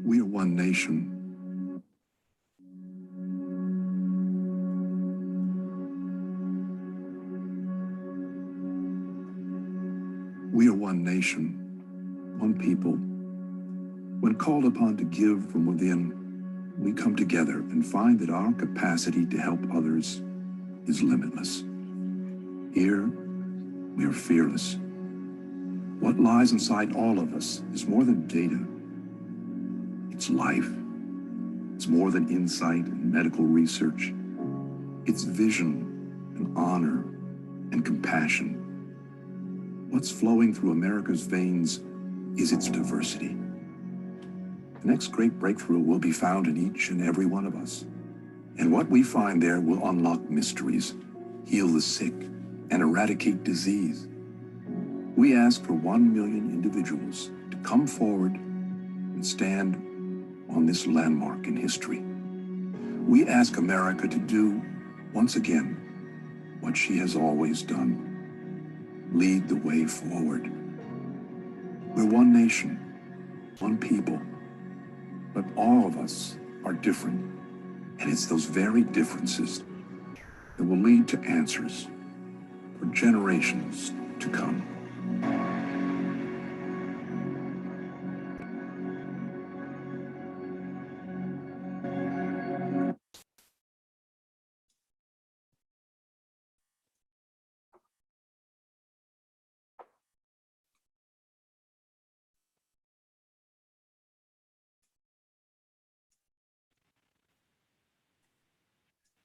We are one nation. We are one nation, one people. When called upon to give from within, we come together and find that our capacity to help others is limitless. Here, we are fearless. What lies inside all of us is more than data. It's life. It's more than insight and medical research. It's vision and honor and compassion. What's flowing through America's veins is its diversity. The next great breakthrough will be found in each and every one of us. And what we find there will unlock mysteries, heal the sick, and eradicate disease. We ask for 1 million individuals to come forward and stand on this landmark in history. We ask America to do, once again, what she has always done: lead the way forward. We're one nation, one people, but all of us are different, and it's those very differences that will lead to answers for generations to come.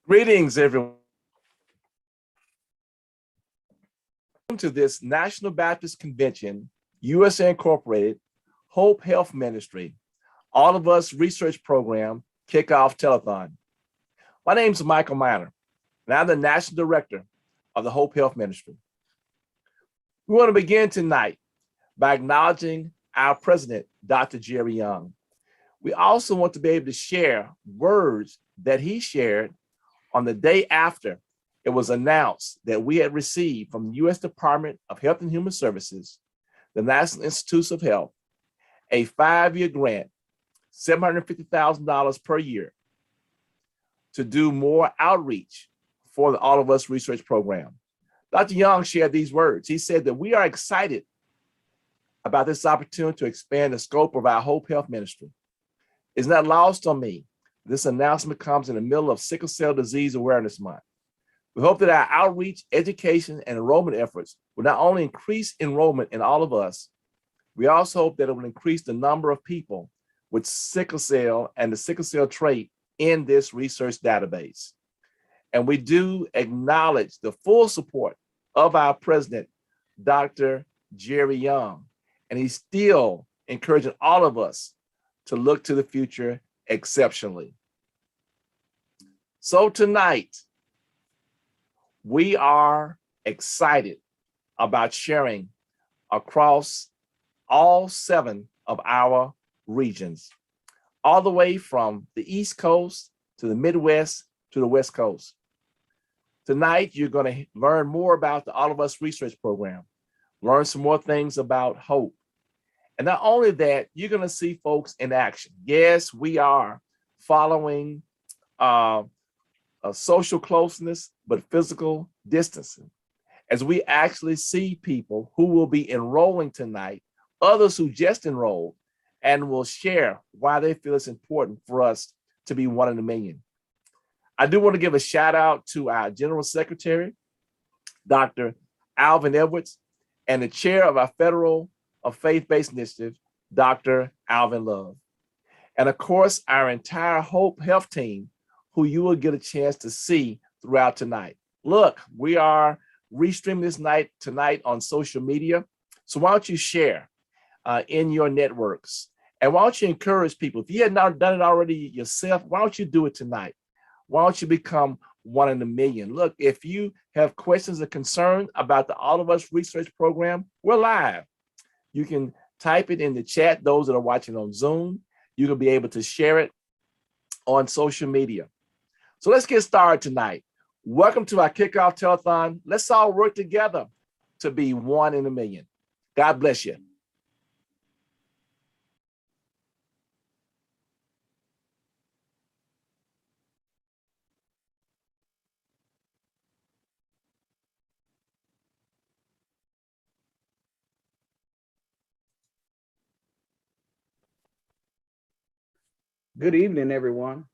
Greetings, everyone, to this National Baptist Convention, USA Incorporated, Hope Health Ministry, All of Us Research Program Kickoff Telethon. My name is Michael Miner, and I'm the National Director of the Hope Health Ministry. We want to begin tonight by acknowledging our president, Dr. Jerry Young. We also want to be able to share words that he shared on the day after it was announced that we had received from the U.S. Department of Health and Human Services, the National Institutes of Health, a 5-year grant, $750,000 per year, to do more outreach for the All of Us Research Program. Dr. Young shared these words. He said that we are excited about this opportunity to expand the scope of our Hope Health Ministry. It's not lost on me. This announcement comes in the middle of Sickle Cell Disease Awareness Month. We hope that our outreach, education, and enrollment efforts will not only increase enrollment in All of Us, we also hope that it will increase the number of people with sickle cell and the sickle cell trait in this research database. And we do acknowledge the full support of our president, Dr. Jerry Young, and he's still encouraging all of us to look to the future exceptionally. So tonight, we are excited about sharing across all 7 of our regions, all the way from the East Coast to the Midwest to the West Coast. Tonight, you're going to learn more about the All of Us Research Program, learn some more things about hope. And not only that, you're going to see folks in action. Yes, we are following a social closeness, but physical distancing, as we actually see people who will be enrolling tonight, others who just enrolled, and will share why they feel it's important for us to be 1 in a million. I do want to give a shout out to our General Secretary, Dr. Alvin Edwards, and the chair of our Federal of Faith-Based Initiative, Dr. Alvin Love. And of course, our entire Hope Health team, who you will get a chance to see throughout tonight. Look, we are restreaming this tonight on social media. So why don't you share in your networks? And why don't you encourage people? If you had not done it already yourself, why don't you do it tonight? Why don't you become 1 in a million? Look, if you have questions or concerns about the All of Us Research Program, we're live. You can type it in the chat, those that are watching on Zoom. You can be able to share it on social media. So let's get started tonight. Welcome to our kickoff telethon. Let's all work together to be 1 in a million. God bless you. Good evening, everyone.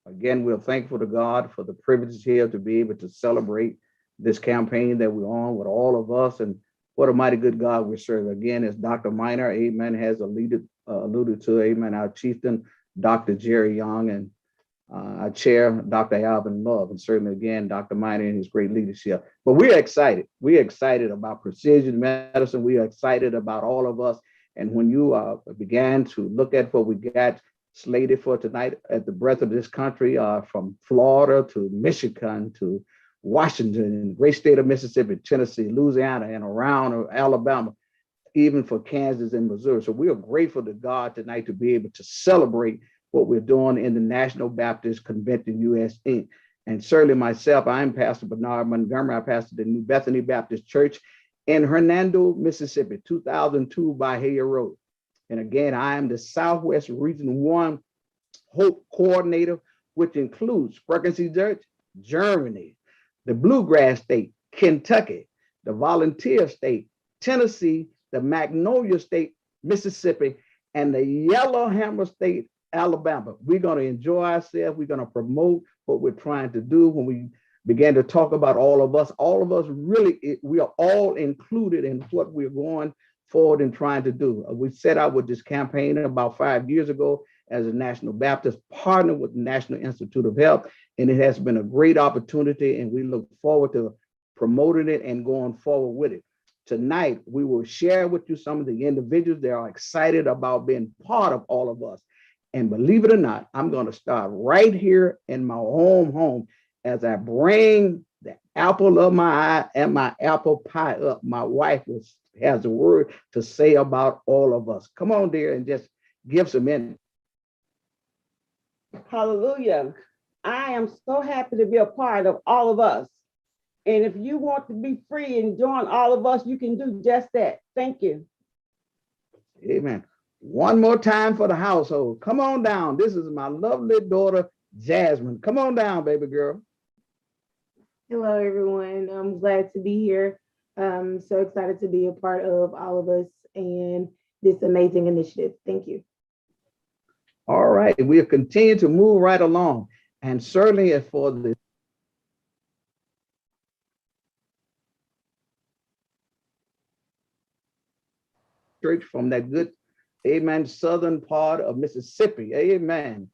Again, we're thankful to God for the privilege here to be able to celebrate this campaign that we're on with all of us. And what a mighty good God we serve. Again, as Dr. Miner, amen, has alluded to, amen, our chieftain, Dr. Jerry Young, and our chair, Dr. Alvin Love, and certainly, again, Dr. Miner and his great leadership. But we're excited. We're excited about precision medicine. We are excited about all of us. And when you began to look at what we got slated for tonight at the breadth of this country, from Florida to Michigan to Washington and the great state of Mississippi, Tennessee, Louisiana, and around Alabama, even for Kansas and Missouri. So we are grateful to God tonight to be able to celebrate what we're doing in the National Baptist Convention US Inc. And certainly myself, I'm Pastor Bernard Montgomery. I pastor the New Bethany Baptist Church in Hernando, Mississippi, 2002 by Hay Road. And again, I am the Southwest Region 1 Hope Coordinator, which includes Frequency Church, Germany, the Bluegrass State, Kentucky, the Volunteer State, Tennessee, the Magnolia State, Mississippi, and the Yellowhammer State, Alabama. We're going to enjoy ourselves. We're going to promote what we're trying to do. When we began to talk about all of us really, we are all included in what we're going forward and trying to do. We set out with this campaign about 5 years ago as a National Baptist partner with the National Institute of Health, and it has been a great opportunity, and we look forward to promoting it and going forward with it. Tonight, we will share with you some of the individuals that are excited about being part of all of us. And believe it or not, I'm going to start right here in my home as I bring the apple of my eye and my apple pie up. My wife has a word to say about all of us. Come on, dear, and just give some in. Hallelujah. I am so happy to be a part of all of us. And if you want to be free and join all of us, you can do just that. Thank you. Amen. One more time for the household. Come on down. This is my lovely daughter, Jasmine. Come on down, baby girl. Hello, everyone. I'm glad to be here. So excited to be a part of all of us and this amazing initiative. Thank you. All right. We'll continue to move right along. And certainly for the church from that good, amen, southern part of Mississippi, amen.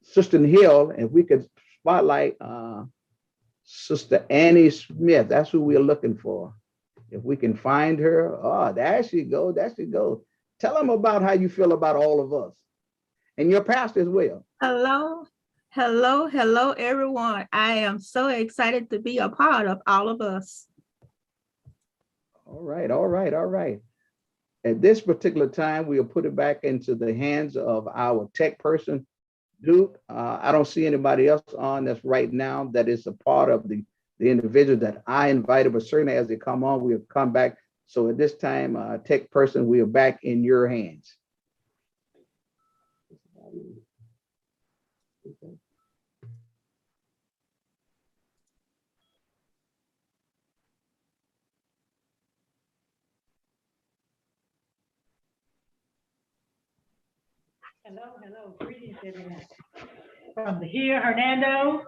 Sister Hill, if we could spotlight Sister Annie Smith, that's who we're looking for. If we can find her, oh, there she go, there she go. Tell them about how you feel about all of us and your pastor as well. Hello, everyone. I am so excited to be a part of all of us. All right. At this particular time, we'll put it back into the hands of our tech person, Duke. I don't see anybody else on this right now that is a part of the individual that I invited, but certainly as they come on, we'll come back. So at this time, tech person, we are back in your hands. Hello, greetings everyone. From here, Hernando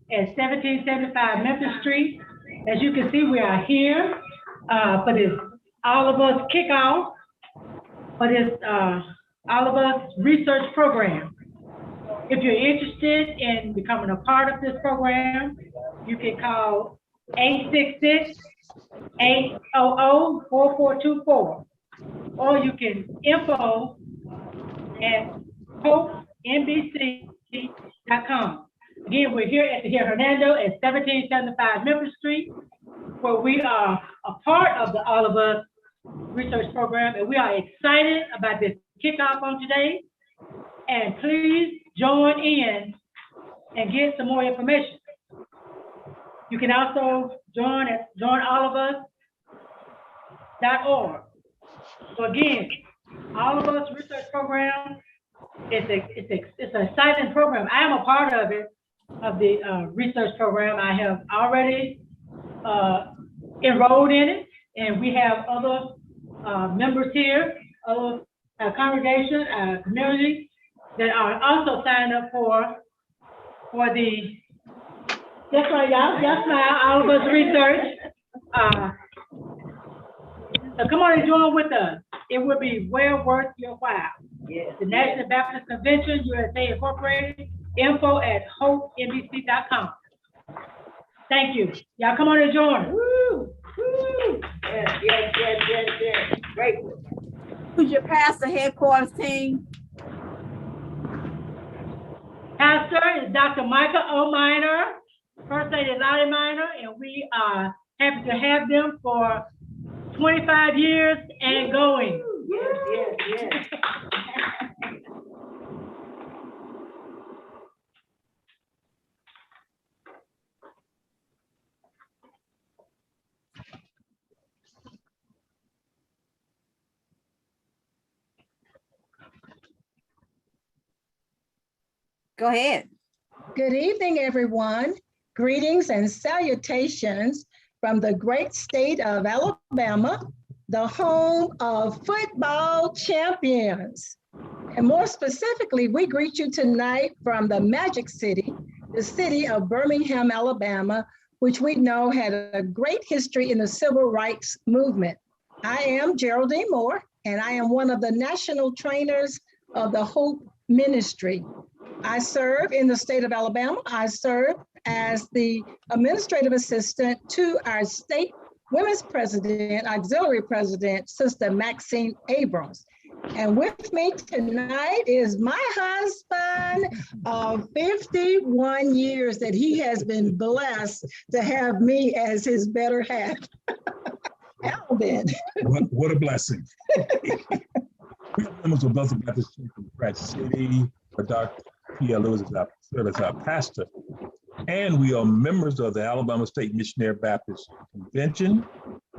at 1775 Memphis Street. As you can see, we are here for this All of Us kickoff for this All of Us research program. If you're interested in becoming a part of this program, you can call 866-800-4424, or you can info at HOPE.NBCUSA.com. Again, we're here at the Hernando at 1775 Memphis Street, where we are a part of the All of Us research program, and we are excited about this kickoff on today. And please join in and get some more information. You can also join at allofus.org. So again, All of Us research program. It's an exciting program. I am a part of it, of the research program. I have already enrolled in it, and we have other members here, other congregation, community that are also signed up for the. That's right, y'all smile. All of Us research. So come on and join with us. It will be well worth your while. Yes. The National Baptist Convention, USA Incorporated, info at HOPE.NBC.com. Thank you. Y'all come on and join. Woo! Woo! Yes. Great. Who's your pastor headquarters team? Pastor is Dr. Michael O. Minor, First Lady is Lottie Minor, and we are happy to have them for 25 years and going. Yes. Go ahead. Good evening, everyone. Greetings and salutations from the great state of Alabama, the home of football champions. And more specifically, we greet you tonight from the Magic City, the city of Birmingham, Alabama, which we know had a great history in the civil rights movement. I am Geraldine Moore, and I am one of the national trainers of the H.O.P.E ministry. I serve in the state of Alabama. I serve as the administrative assistant to our state women's president, auxiliary president, Sister Maxine Abrams. And with me tonight is my husband of 51 years that he has been blessed to have me as his better half, Alvin. What a blessing. We're members of Blessed Baptist Church in Pratt City, where Dr. P.L. Lewis is our pastor. And we are members of the Alabama State Missionary Baptist Convention,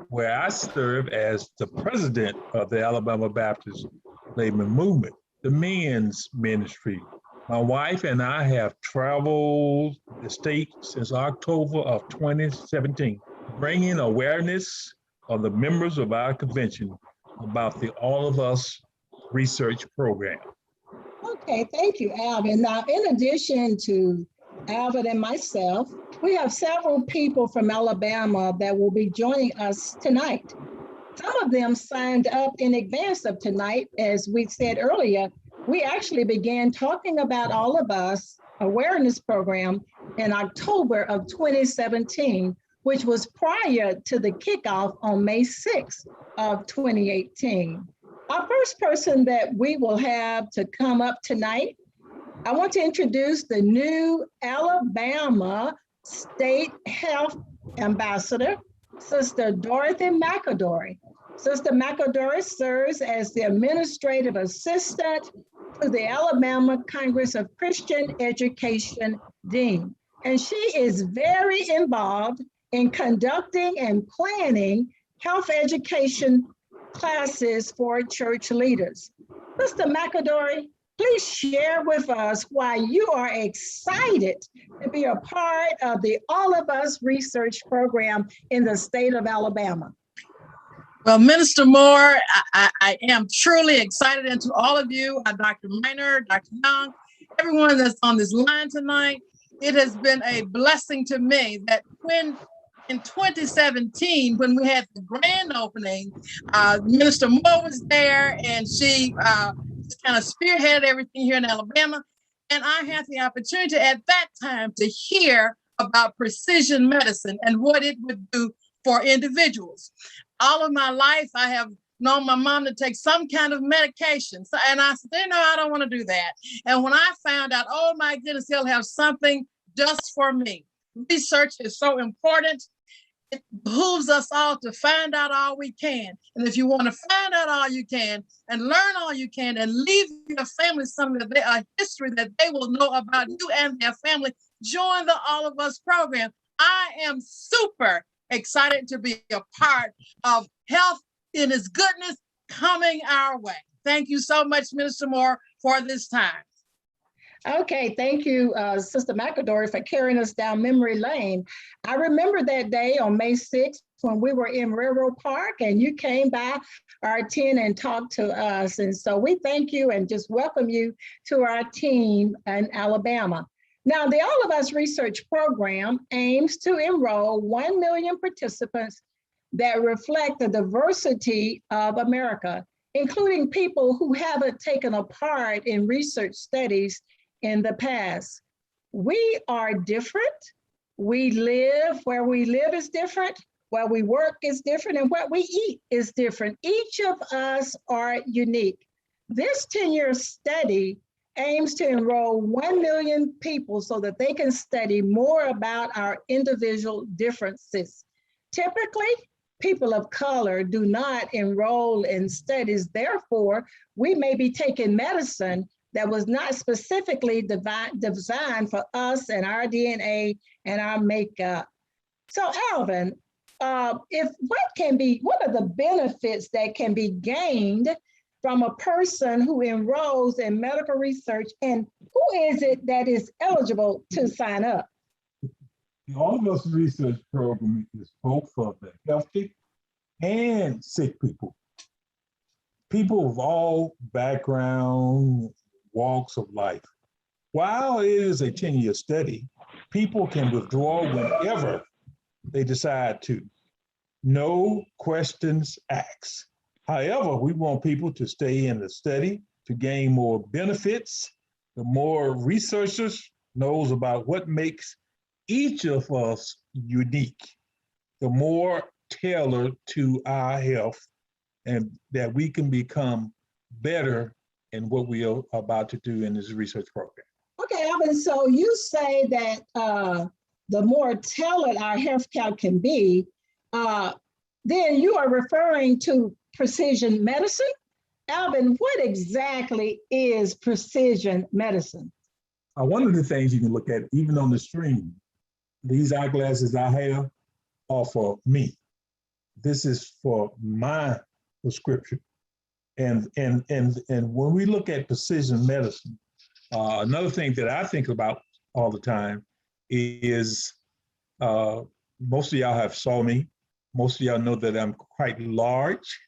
where I serve as the president of the Alabama Baptist Labor Movement, the men's ministry. My wife and I have traveled the state since October of 2017, bringing awareness of the members of our convention about the All of Us research program. Okay, thank you, Alvin. Now, in addition to Alvin and myself, we have several people from Alabama that will be joining us tonight. Some of them signed up in advance of tonight. As we said earlier, we actually began talking about All of Us awareness program in October of 2017, which was prior to the kickoff on May 6th of 2018. Our first person that we will have to come up tonight, I want to introduce the new Alabama State Health Ambassador, Sister Dorothy McAdory. Sister McAdory serves as the Administrative Assistant to the Alabama Congress of Christian Education Dean. And she is very involved in conducting and planning health education classes for church leaders. Sister McAdory, please share with us why you are excited to be a part of the All of Us research program in the state of Alabama. Well, Minister Moore, I am truly excited, and to all of you, Dr. Minor, Dr. Young, everyone that's on this line tonight, it has been a blessing to me that in 2017, when we had the grand opening, Minister Moore was there, and she just kind of spearheaded everything here in Alabama. And I had the opportunity at that time to hear about precision medicine and what it would do for individuals. All of my life, I have known my mom to take some kind of medication. So, and I said, no, I don't want to do that. And when I found out, oh my goodness, he'll have something just for me. Research is so important. It behooves us all to find out all we can. And if you want to find out all you can and learn all you can and leave your family some of a history that they will know about you and their family, join the All of Us program. I am super excited to be a part of health in its goodness coming our way. Thank you so much, Minister Moore, for this time. Okay, thank you, Sister McAdory, for carrying us down memory lane. I remember that day on May 6th when we were in Railroad Park and you came by our tent and talked to us. And so we thank you and just welcome you to our team in Alabama. Now, the All of Us research program aims to enroll 1 million participants that reflect the diversity of America, including people who haven't taken a part in research studies in the past. We are different. We live where we live is different. Where we work is different and what we eat is different. Each of us are unique. This 10-year study aims to enroll 1 million people so that they can study more about our individual differences. Typically, people of color do not enroll in studies. Therefore, we may be taking medicine that was not specifically designed for us and our DNA and our makeup. So Alvin, what are the benefits that can be gained from a person who enrolls in medical research, and who is it that is eligible to sign up? The All of Us Research Program is both for the healthy and sick people. People of all background, walks of life. While it is a 10-year study, people can withdraw whenever they decide to. No questions asked. However, we want people to stay in the study to gain more benefits. The more researchers knows about what makes each of us unique, the more tailored to our health, and that we can become better in what we are about to do in this research program. Okay, Alvin, so you say that the more tailored our healthcare can be, then you are referring to precision medicine. Alvin, what exactly is precision medicine? One of the things you can look at, even on the screen, these eyeglasses I have are for me. This is for my prescription. And when we look at precision medicine, another thing that I think about all the time is most of y'all have saw me. Most of y'all know that I'm quite large,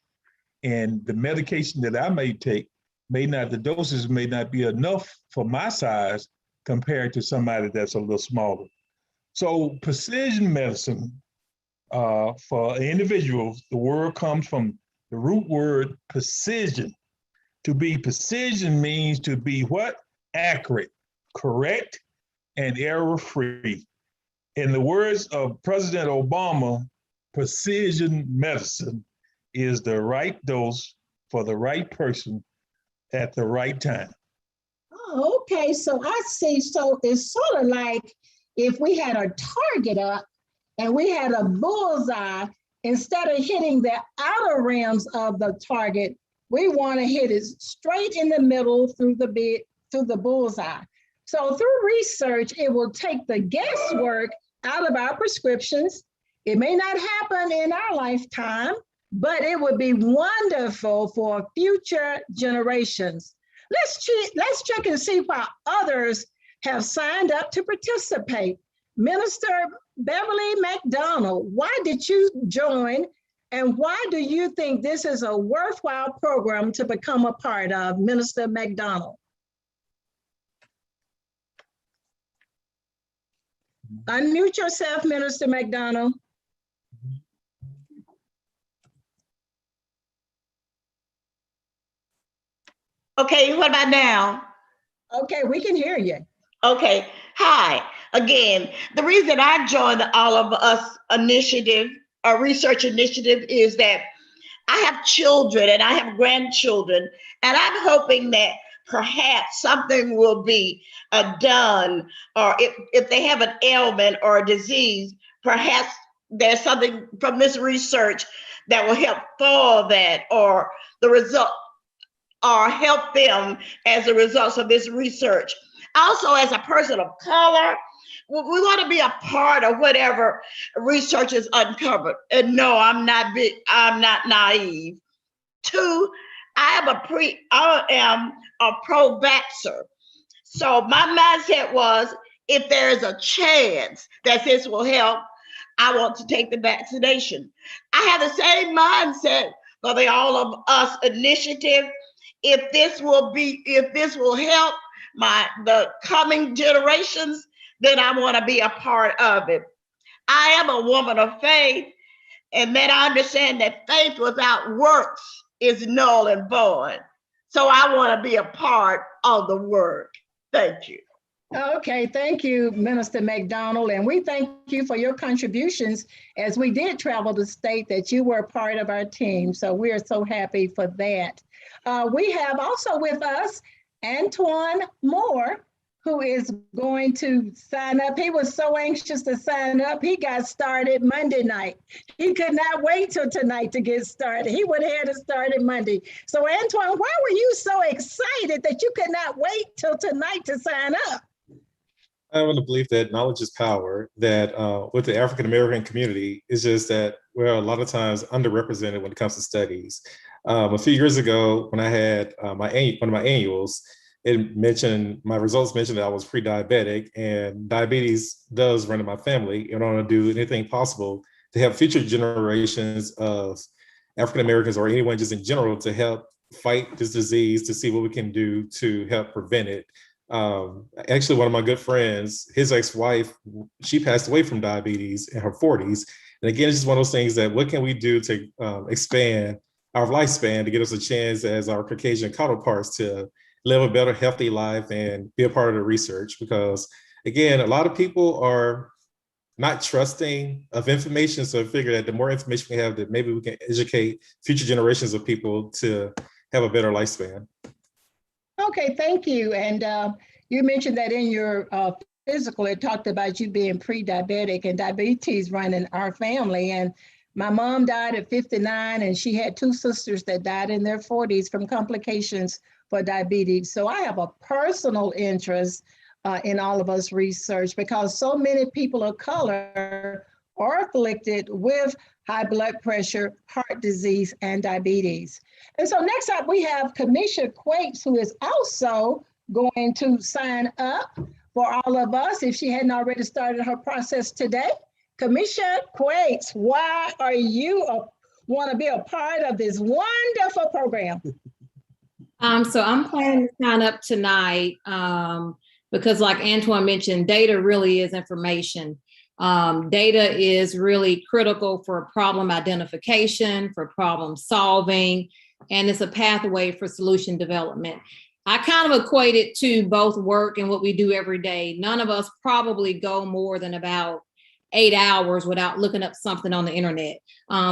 and the medication that I may take the doses may not be enough for my size compared to somebody that's a little smaller. So precision medicine for individuals, the word comes from the root word precision. To be precision means to be what? Accurate, correct, and error-free. In the words of President Obama, precision medicine is the right dose for the right person at the right time. Oh, okay, so I see. So it's sort of like if we had a target up and we had a bullseye, instead of hitting the outer rims of the target, we want to hit it straight in the middle through the bullseye. So through research, it will take the guesswork out of our prescriptions. It may not happen in our lifetime, but it would be wonderful for future generations. Let's check and see why others have signed up to participate. Minister Beverly McDonald, why did you join, and why do you think this is a worthwhile program to become a part of, Minister McDonald? Unmute yourself, Minister McDonald. Okay, what about now? Okay, we can hear you. Okay, hi. Again, the reason I joined the All of Us initiative, or research initiative, is that I have children and I have grandchildren, and I'm hoping that perhaps something will be done, or if they have an ailment or a disease, perhaps there's something from this research that will help foil that, or the result, or help them as a result of this research. Also, as a person of color, we want to be a part of whatever research is uncovered. And no, I'm not naive. Two, I am a pro-vaxxer. So my mindset was, if there is a chance that this will help, I want to take the vaccination. I have the same mindset for the All of Us initiative. If this will help the coming generations, then I want to be a part of it. I am a woman of faith, and that I understand that faith without works is null and void. So I want to be a part of the work. Thank you. Okay, thank you, Minister McDonald. And we thank you for your contributions as we did travel the state that you were a part of our team. So we are so happy for that. We have also with us Antoine Moore, who is going to sign up. He was so anxious to sign up. He got started Monday night. He could not wait till tonight to get started. He would have had to start it Monday. So Antoine, why were you so excited that you could not wait till tonight to sign up? I want to believe that knowledge is power, that with the African-American community, it's just that we're a lot of times underrepresented when it comes to studies. A few years ago, when I had one of my annuals, my results mentioned that I was pre-diabetic, and diabetes does run in my family. And I want to do anything possible to help future generations of African-Americans or anyone just in general to help fight this disease, to see what we can do to help prevent it. Actually, one of my good friends, his ex-wife, she passed away from diabetes in her 40s. And again, it's just one of those things that what can we do to expand our lifespan to give us a chance as our Caucasian counterparts to live a better, healthy life and be a part of the research. Because again, a lot of people are not trusting of information. So I figure that the more information we have, that maybe we can educate future generations of people to have a better lifespan. Okay, thank you. And you mentioned that in your physical, it talked about you being pre-diabetic, and diabetes run in our family. And my mom died at 59, and she had two sisters that died in their 40s from complications for diabetes. So I have a personal interest in all of us research, because so many people of color are afflicted with high blood pressure, heart disease, and diabetes. And so next up, we have Kamisha Quakes, who is also going to sign up for all of us if she hadn't already started her process today. Kamisha Quakes, why are you want to be a part of this wonderful program? So I'm planning to sign up tonight because, like Antoine mentioned, data really is information. Data is really critical for problem identification, for problem solving, and it's a pathway for solution development. I kind of equate it to both work and what we do every day. None of us probably go more than about 8 hours without looking up something on the internet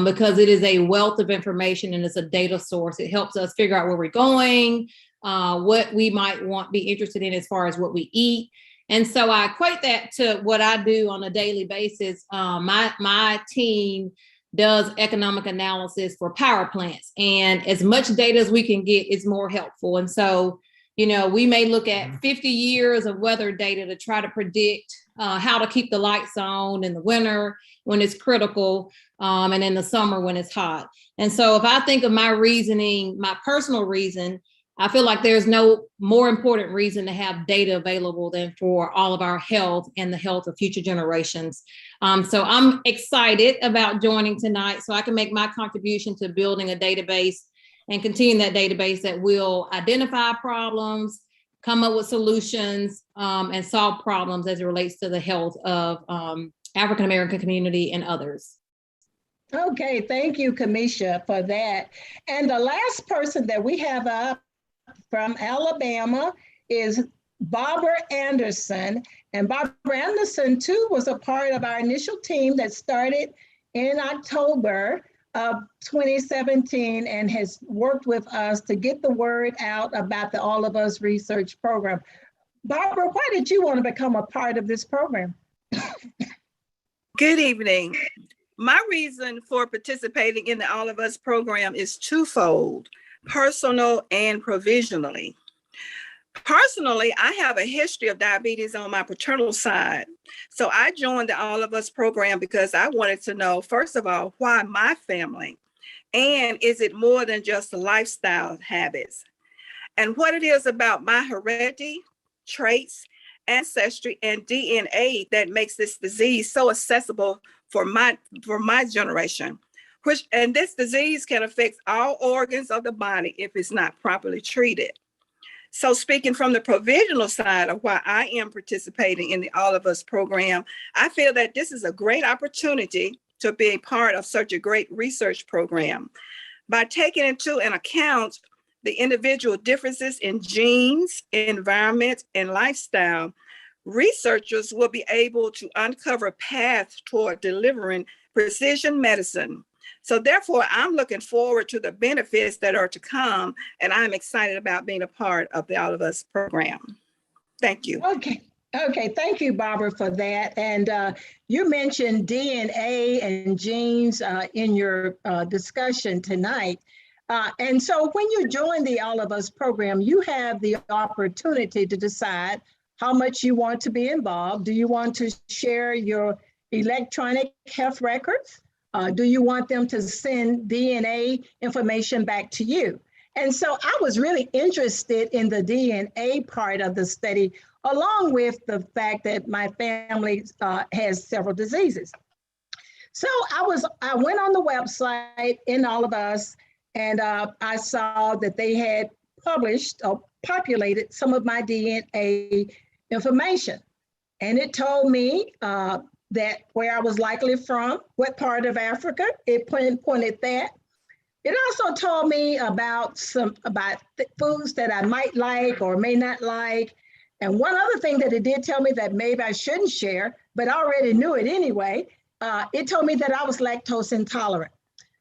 because it is a wealth of information and it's a data source. It helps us figure out where we're going, what we might be interested in as far as what we eat. And so I equate that to what I do on a daily basis. My team does economic analysis for power plants, and as much data as we can get is more helpful. And so, you know, we may look at 50 years of weather data to try to predict how to keep the lights on in the winter when it's critical, and in the summer when it's hot. And so if I think of my reasoning, my personal reason, I feel like there's no more important reason to have data available than for all of our health and the health of future generations. So I'm excited about joining tonight so I can make my contribution to building a database and continue that database that will identify problems, come up with solutions, and solve problems as it relates to the health of African-American community and others. Okay, thank you, Kamisha, for that. And the last person that we have up from Alabama is Barbara Anderson. And Barbara Anderson, too, was a part of our initial team that started in October of 2017 and has worked with us to get the word out about the All of Us research program. Barbara, why did you want to become a part of this program? Good evening. My reason for participating in the All of Us program is twofold: personal and provisionally. Personally, I have a history of diabetes on my paternal side. So I joined the All of Us program because I wanted to know, first of all, why my family? And is it more than just lifestyle habits? And what it is about my heredity, traits, ancestry, and DNA that makes this disease so accessible for my generation. And this disease can affect all organs of the body if it's not properly treated. So speaking from the provisional side of why I am participating in the All of Us program, I feel that this is a great opportunity to be a part of such a great research program. By taking into account the individual differences in genes, environment, and lifestyle, Researchers will be able to uncover paths toward delivering precision medicine. So therefore, I'm looking forward to the benefits that are to come, and I'm excited about being a part of the All of Us program. Thank you. Okay, thank you, Barbara, for that. And you mentioned DNA and genes in your discussion tonight. And so when you join the All of Us program, you have the opportunity to decide how much you want to be involved. Do you want to share your electronic health records? Do you want them to send DNA information back to you? And so I was really interested in the DNA part of the study, along with the fact that my family has several diseases. So I went on the website in All of Us, and I saw that they had published or populated some of my DNA information. And it told me that where I was likely from, what part of Africa, it pointed that. It also told me about foods that I might like or may not like. And one other thing that it did tell me that maybe I shouldn't share, but I already knew it anyway, it told me that I was lactose intolerant.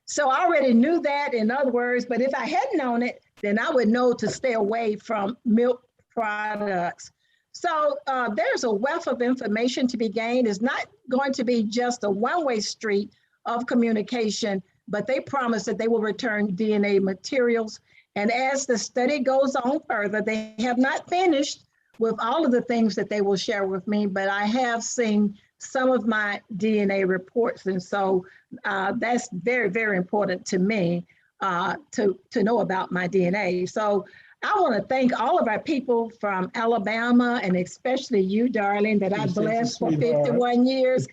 So I already knew that, in other words, but if I hadn't known it, then I would know to stay away from milk products. So there's a wealth of information to be gained. It's not going to be just a one-way street of communication, but they promise that they will return DNA materials. And as the study goes on further, they have not finished with all of the things that they will share with me, but I have seen some of my DNA reports. And so that's very, very important to me to know about my DNA. So I want to thank all of our people from Alabama, and especially you, darling, that I blessed for 51 years.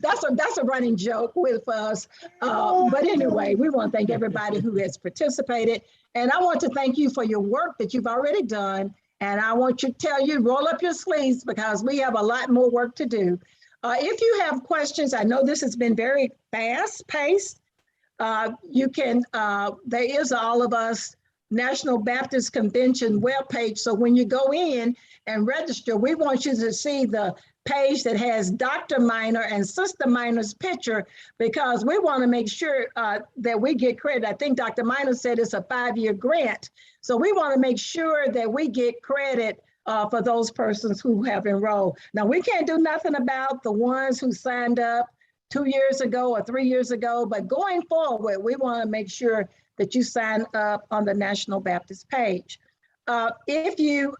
That's a running joke with us. But anyway, we want to thank everybody who has participated. And I want to thank you for your work that you've already done. And I want to tell you, roll up your sleeves, because we have a lot more work to do. If you have questions, I know this has been very fast paced. You can, there is All of Us National Baptist Convention webpage. So when you go in and register, we want you to see the page that has Dr. Minor and Sister Minor's picture, because we want to make sure that we get credit. I think Dr. Minor said it's a 5-year grant. So we want to make sure that we get credit for those persons who have enrolled. Now, we can't do nothing about the ones who signed up 2 years ago or 3 years ago, but going forward, we want to make sure that you sign up on the National Baptist page. If you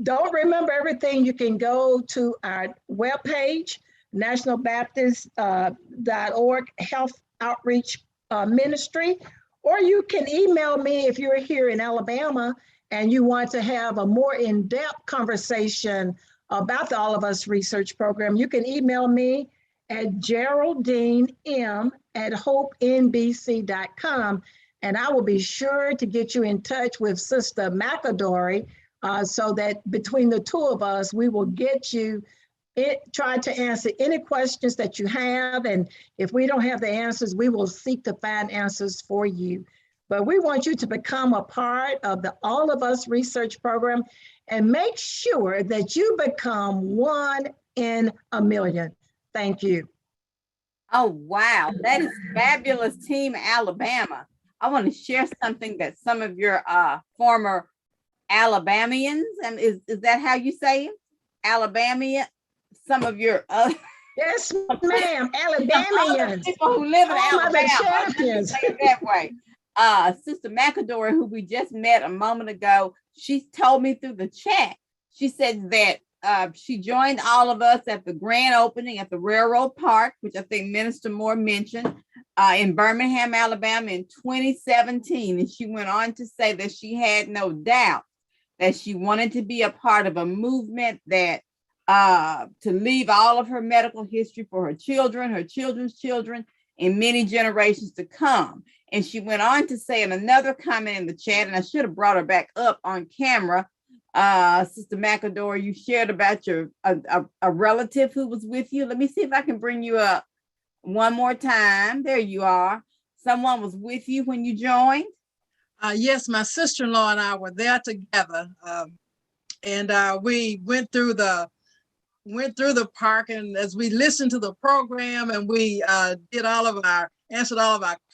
don't remember everything, you can go to our webpage, nationalbaptist.org Health Outreach Ministry, or you can email me if you're here in Alabama and you want to have a more in-depth conversation about the All of Us research program. You can email me at geraldine.m@hopenbc.com, and I will be sure to get you in touch with Sister McAdory, so that between the two of us, we will get you try to answer any questions that you have. And if we don't have the answers, we will seek to find answers for you. But we want you to become a part of the All of Us research program and make sure that you become 1 in a million. Thank you. Oh, wow. That is fabulous, Team Alabama. I want to share something that some of your former Alabamians, and is that how you say it? Alabamian? Some of your yes, ma'am, Alabamians. People who live in Alabama. Champions. Say it that way. Sister McAdory, who we just met a moment ago, she told me through the chat, she said that she joined All of Us at the grand opening at the Railroad Park, which I think Minister Moore mentioned, in Birmingham, Alabama in 2017. And she went on to say that she had no doubt that she wanted to be a part of a movement that to leave all of her medical history for her children, her children's children, and many generations to come. And she went on to say in another comment in the chat, and I should have brought her back up on camera, Sister McAdory, you shared about your a relative who was with you. Let me see if I can bring you up one more time. There you are. Someone was with you when you joined? Yes, my sister-in-law and I were there together. And we went through the park, and as we listened to the program, and we answered all of our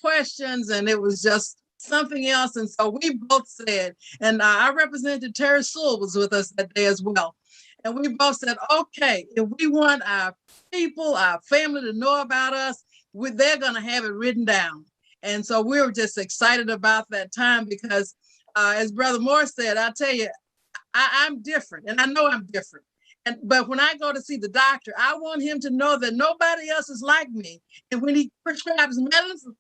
questions, and it was just something else. And so we both said, and our representative Terry Sewell was with us that day as well. And we both said, okay, if we want our people, our family to know about us, they're going to have it written down. And so we were just excited about that time because as Brother Moore said, I tell you, I'm different, and I know I'm different. But when I go to see the doctor, I want him to know that nobody else is like me. And when he prescribes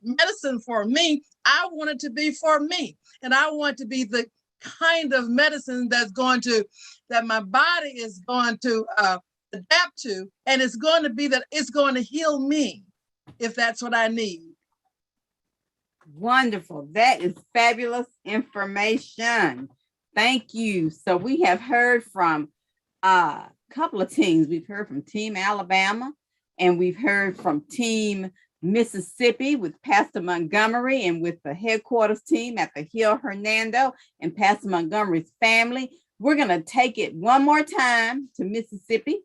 medicine for me, I want it to be for me. And I want to be the kind of medicine that my body is going to adapt to. And it's going to be that it's going to heal me if that's what I need. Wonderful. That is fabulous information. Thank you. So we have heard from couple of teams. We've heard from Team Alabama, and we've heard from Team Mississippi with Pastor Montgomery and with the headquarters team at the Hill Hernando and Pastor Montgomery's family. We're going to take it one more time to Mississippi,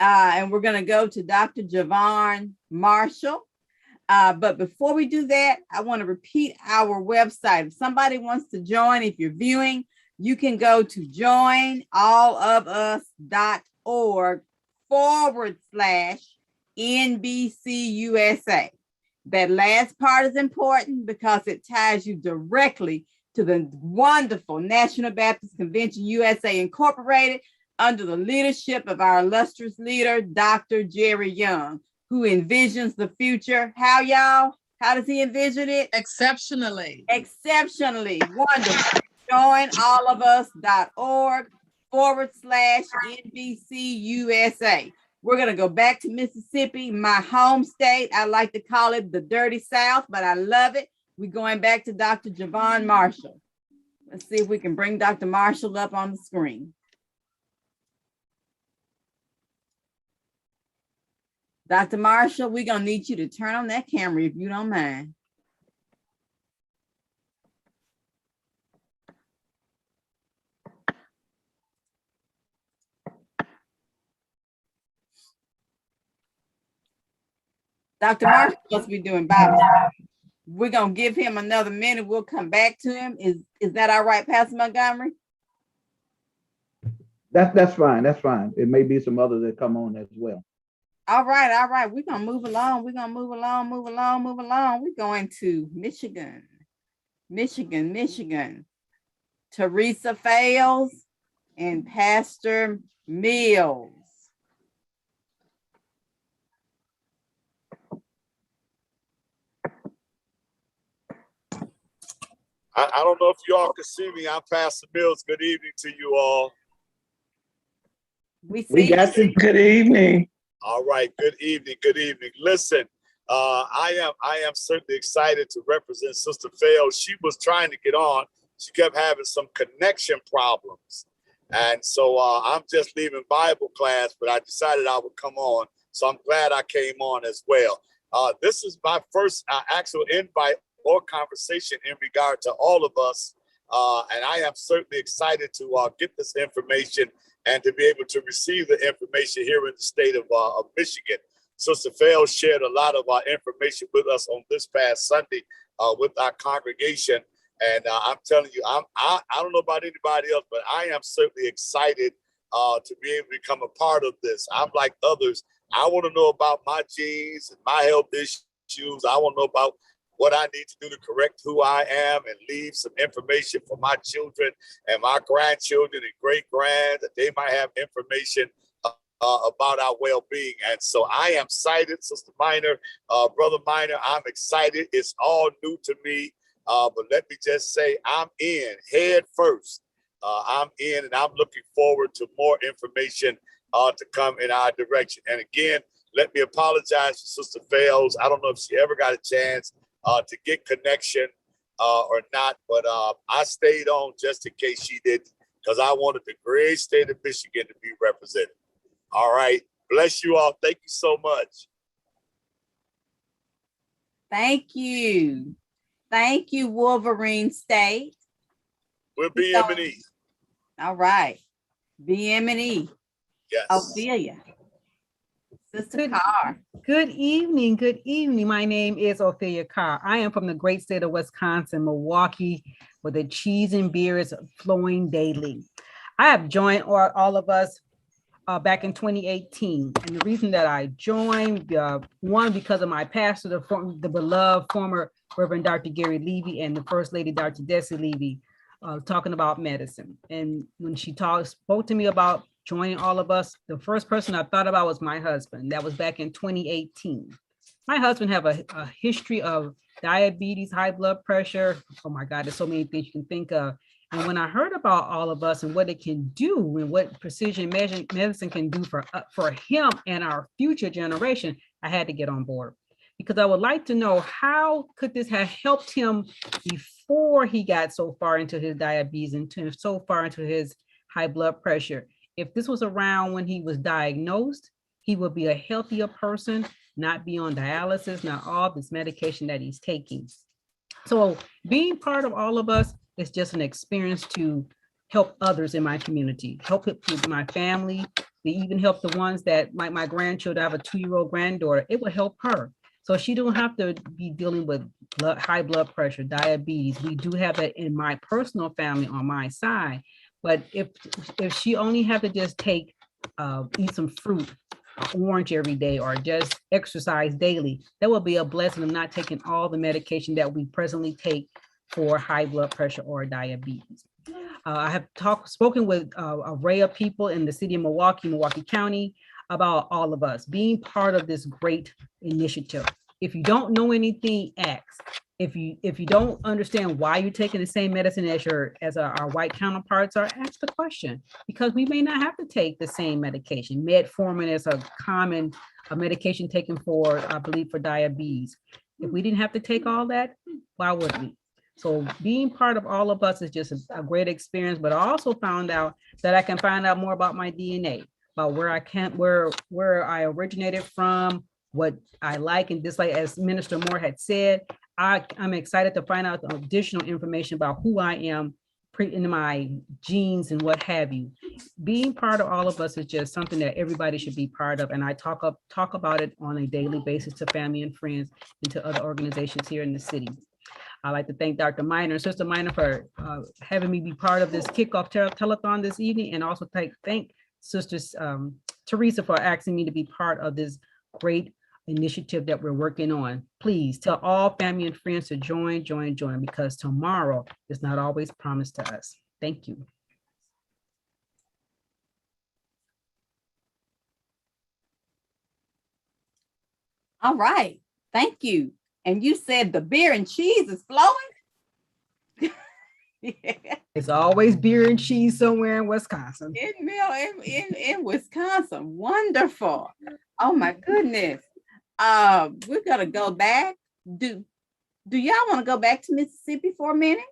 and we're going to go to Dr. Javon Marshall. But before we do that, I want to repeat our website. If somebody wants to join, if you're viewing, you can go to joinallofus.org/NBCUSA. That last part is important because it ties you directly to the wonderful National Baptist Convention USA Incorporated under the leadership of our illustrious leader, Dr. Jerry Young, who envisions the future. How, y'all? How does he envision it? Exceptionally. Exceptionally. Wonderful. joinallofus.org/NBCUSA. We're going to go back to Mississippi, my home state. I like to call it the dirty South, but I love it. We're going back to Dr. Javon Marshall. Let's see if we can bring Dr. Marshall up on the screen. Dr. Marshall, we're going to need you to turn on that camera if you don't mind. Dr. Marshall must be doing Bible study. We're going to give him another minute. We'll come back to him. Is that all right, Pastor Montgomery? That's fine. That's fine. It may be some others that come on as well. All right. All right. We're going to move along. We're going to move along. We're going to Michigan. Teresa Fales and Pastor Mills. I don't know if you all can see me. I'm Pastor Mills. Good evening to you all. We got you. Good evening. All right. Good evening. Listen, I am certainly excited to represent Sister Fales. She was trying to get on. She kept having some connection problems. And so I'm just leaving Bible class, but I decided I would come on. So I'm glad I came on as well. This is my first actual invite or conversation in regard to all of us. And I am certainly excited to get this information and to be able to receive the information here in the state of Michigan. Sister Fales shared a lot of our information with us on this past Sunday with our congregation. And I'm telling you, I don't know about anybody else, but I am certainly excited to be able to become a part of this. I'm like others. I want to know about my genes and my health issues. I want to know about what I need to do to correct who I am and leave some information for my children and my grandchildren and great-grand that they might have information about our well-being. And so I am excited, Sister Minor, Brother Minor, I'm excited. It's all new to me, but let me just say I'm in head first. I'm in and I'm looking forward to more information to come in our direction. And again, let me apologize to Sister Fales. I don't know if she ever got a chance to get connection or not, but I stayed on just in case she didn't, because I wanted the great state of Michigan to be represented. All right. Bless you all. Thank you so much. Thank you. Thank you, Wolverine State. We'll be M&E. All right. BM&E. Yes. Ophelia. Sister Carr. Good evening. Good evening. My name is Ophelia Carr. I am from the great state of Wisconsin, Milwaukee, where the cheese and beer is flowing daily. I have joined all of us back in 2018. And the reason that I joined, one, because of my pastor, the beloved former Reverend Dr. Gary Levy, and the First Lady, Dr. Dessie Levy, talking about medicine. And when she spoke to me about joining all of us, the first person I thought about was my husband. That was back in 2018. My husband have a history of diabetes, high blood pressure. Oh my God, there's so many things you can think of. And when I heard about all of us and what it can do and what precision medicine can do for him and our future generation, I had to get on board, because I would like to know, how could this have helped him before he got so far into his diabetes and so far into his high blood pressure? If this was around when he was diagnosed, he would be a healthier person, not be on dialysis, not all this medication that he's taking. So being part of all of us is just an experience to help others in my community, help my family, they even help the ones that, like my grandchildren. I have a 2-year-old granddaughter. It will help her. So she don't have to be dealing with high blood pressure, diabetes. We do have that in my personal family on my side. But if she only have to just eat some fruit, orange every day, or just exercise daily, that will be a blessing of not taking all the medication that we presently take for high blood pressure or diabetes. I have spoken with an array of people in the city of Milwaukee County, about all of us being part of this great initiative. If you don't know anything, ask. If you don't understand why you're taking the same medicine as our white counterparts are, ask the question, because we may not have to take the same medication. Metformin is a common medication taken for, I believe, for diabetes. If we didn't have to take all that, why would we? So being part of all of us is just a great experience. But I also found out that I can find out more about my DNA, about where I originated from, what I like and dislike. As Minister Moore had said, I'm excited to find out additional information about who I am in my genes and what have you. Being part of all of us is just something that everybody should be part of. And I talk about it on a daily basis to family and friends and to other organizations here in the city. I'd like to thank Dr. Minor and Sister Minor for having me be part of this kickoff telethon this evening, and also thank Sisters Teresa for asking me to be part of this great initiative that we're working on. Please tell all family and friends to join, because tomorrow is not always promised to us. Thank you. All right, thank you. And you said the beer and cheese is flowing? Yeah. It's always beer and cheese somewhere in Wisconsin. In Wisconsin. Wonderful. Oh my goodness. We're gonna go back. Do y'all want to go back to Mississippi for a minute?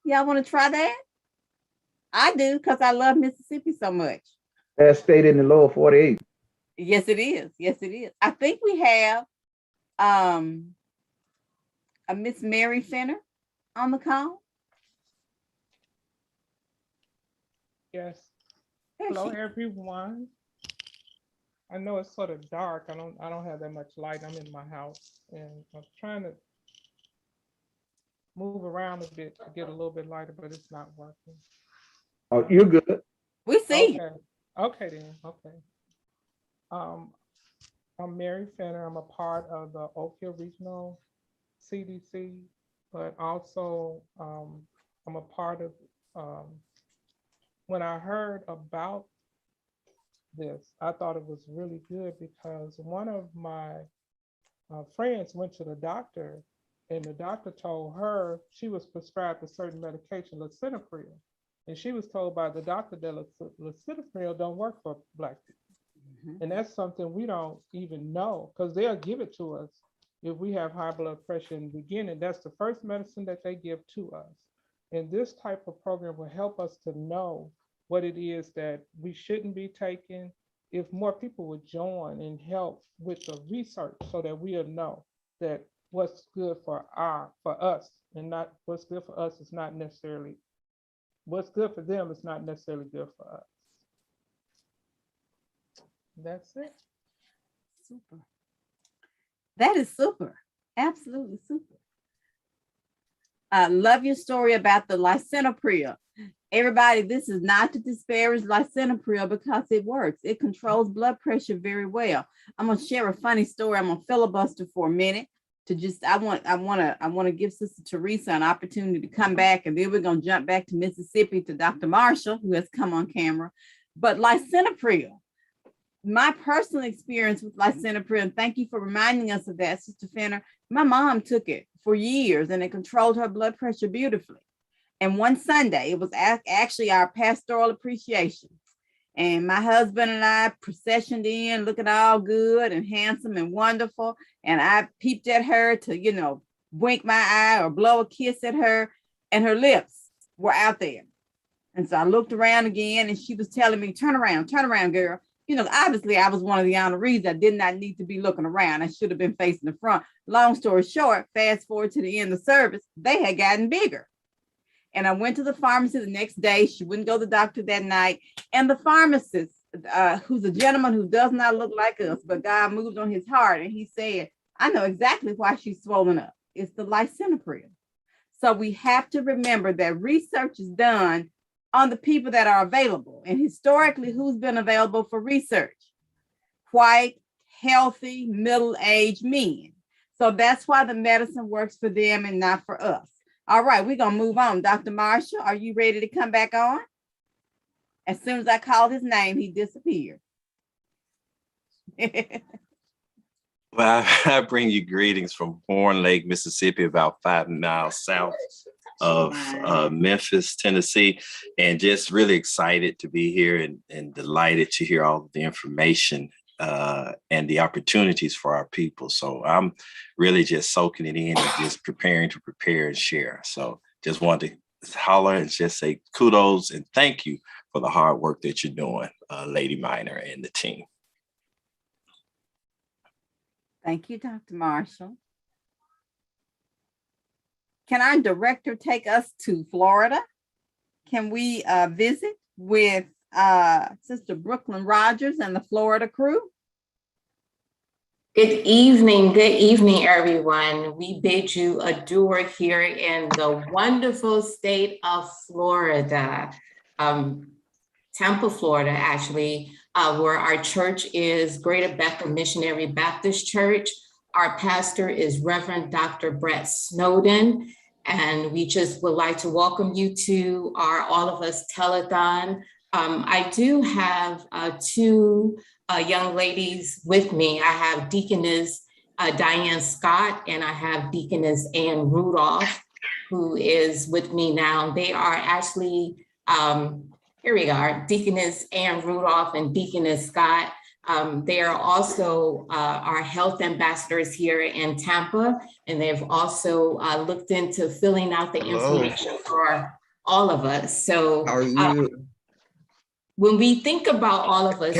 Y'all want to try that? I do, because I love Mississippi so much. That state in the lower 48. Yes, it is. Yes, it is. I think we have a Miss Mary Fenner on the call. Yes. Hello, everyone. I know it's sort of dark. I don't have that much light. I'm in my house, and I'm trying to move around a bit to get a little bit lighter, but it's not working. Oh, you're good. We see. Okay then. Okay. I'm Mary Fenner. I'm a part of the Oak Hill Regional CDC, but also I'm a part of, when I heard about this, I thought it was really good, because one of my friends went to the doctor, and the doctor told her she was prescribed a certain medication, lisinopril, and she was told by the doctor that lisinopril don't work for Black people. And that's something we don't even know, because they'll give it to us if we have high blood pressure in the beginning. That's the first medicine that they give to us. And this type of program will help us to know what it is that we shouldn't be taking. If more people would join and help with the research, so that we'll know that what's good for us, and not what's good for us is not necessarily, what's good for them is not necessarily good for us. That's it. Super. That is super. Absolutely super. I love your story about the lisinopril. Everybody, this is not to disparage lisinopril because it works. It controls blood pressure very well. I'm gonna share a funny story. I'm gonna filibuster for a minute to just, I want to give Sister Teresa an opportunity to come back, and then we're gonna jump back to Mississippi to Dr. Marshall, who has come on camera. But lisinopril, my personal experience with lisinopril, and thank you for reminding us of that, Sister Fenner. My mom took it for years and it controlled her blood pressure beautifully. And one Sunday, it was actually our pastoral appreciation. And my husband and I processioned in, looking all good and handsome and wonderful. And I peeped at her to, you know, wink my eye or blow a kiss at her, and her lips were out there. And so I looked around again, and she was telling me, turn around, girl. You know, obviously I was one of the honorees. I did not need to be looking around. I should have been facing the front. Long story short, fast forward to the end of the service, they had gotten bigger. And I went to the pharmacy the next day. She wouldn't go to the doctor that night. And the pharmacist, who's a gentleman who does not look like us, but God moved on his heart. And he said, I know exactly why she's swollen up. It's the lisinopril. So we have to remember that research is done on the people that are available. And historically, who's been available for research? White, healthy, middle-aged men. So that's why the medicine works for them and not for us. All right, we're going to move on. Dr. Marshall, are you ready to come back on? As soon as I called his name, he disappeared. Well, I bring you greetings from Horn Lake, Mississippi, about 5 miles south of Memphis, Tennessee, and just really excited to be here and delighted to hear all of the information and the opportunities for our people. So I'm really just soaking it in and just preparing to prepare and share. So just wanted to holler and just say kudos and thank you for the hard work that you're doing, Lady Minor and the team. Thank you, Dr. Marshall. Can our director take us to Florida? Can we visit with Sister Brooklyn Rogers and the Florida crew? Good evening, everyone. We bid you adieu here in the wonderful state of Florida, Tampa, Florida, actually, where our church is Greater Bethel Missionary Baptist Church. Our pastor is Reverend Dr. Brett Snowden, and we just would like to welcome you to our All of Us telethon. I do have two young ladies with me. I have Deaconess Diane Scott, and I have Deaconess Ann Rudolph, who is with me now. They are actually, here we are, Deaconess Ann Rudolph and Deaconess Scott. They are also our health ambassadors here in Tampa, and they've also looked into filling out the information for all of us. So how are you? When we think about all of us,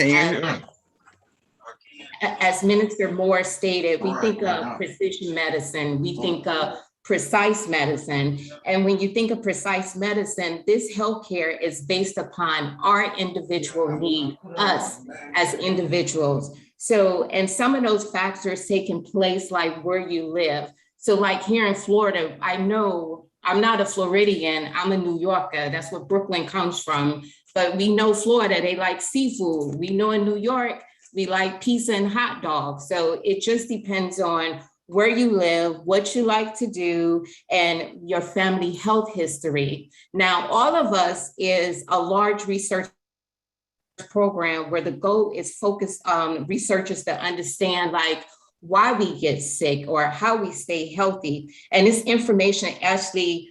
as Minister Moore stated, we think of precision medicine, we think of precise medicine. And when you think of precise medicine, this healthcare is based upon our individual need, us as individuals. So, and some of those factors taking place like where you live. So like here in Florida, I know I'm not a Floridian, I'm a New Yorker. That's where Brooklyn comes from. But we know Florida, they like seafood. We know in New York, we like pizza and hot dogs. So it just depends on where you live, what you like to do, and your family health history. Now, All of Us is a large research program where the goal is focused on researchers to understand like why we get sick or how we stay healthy. And this information actually,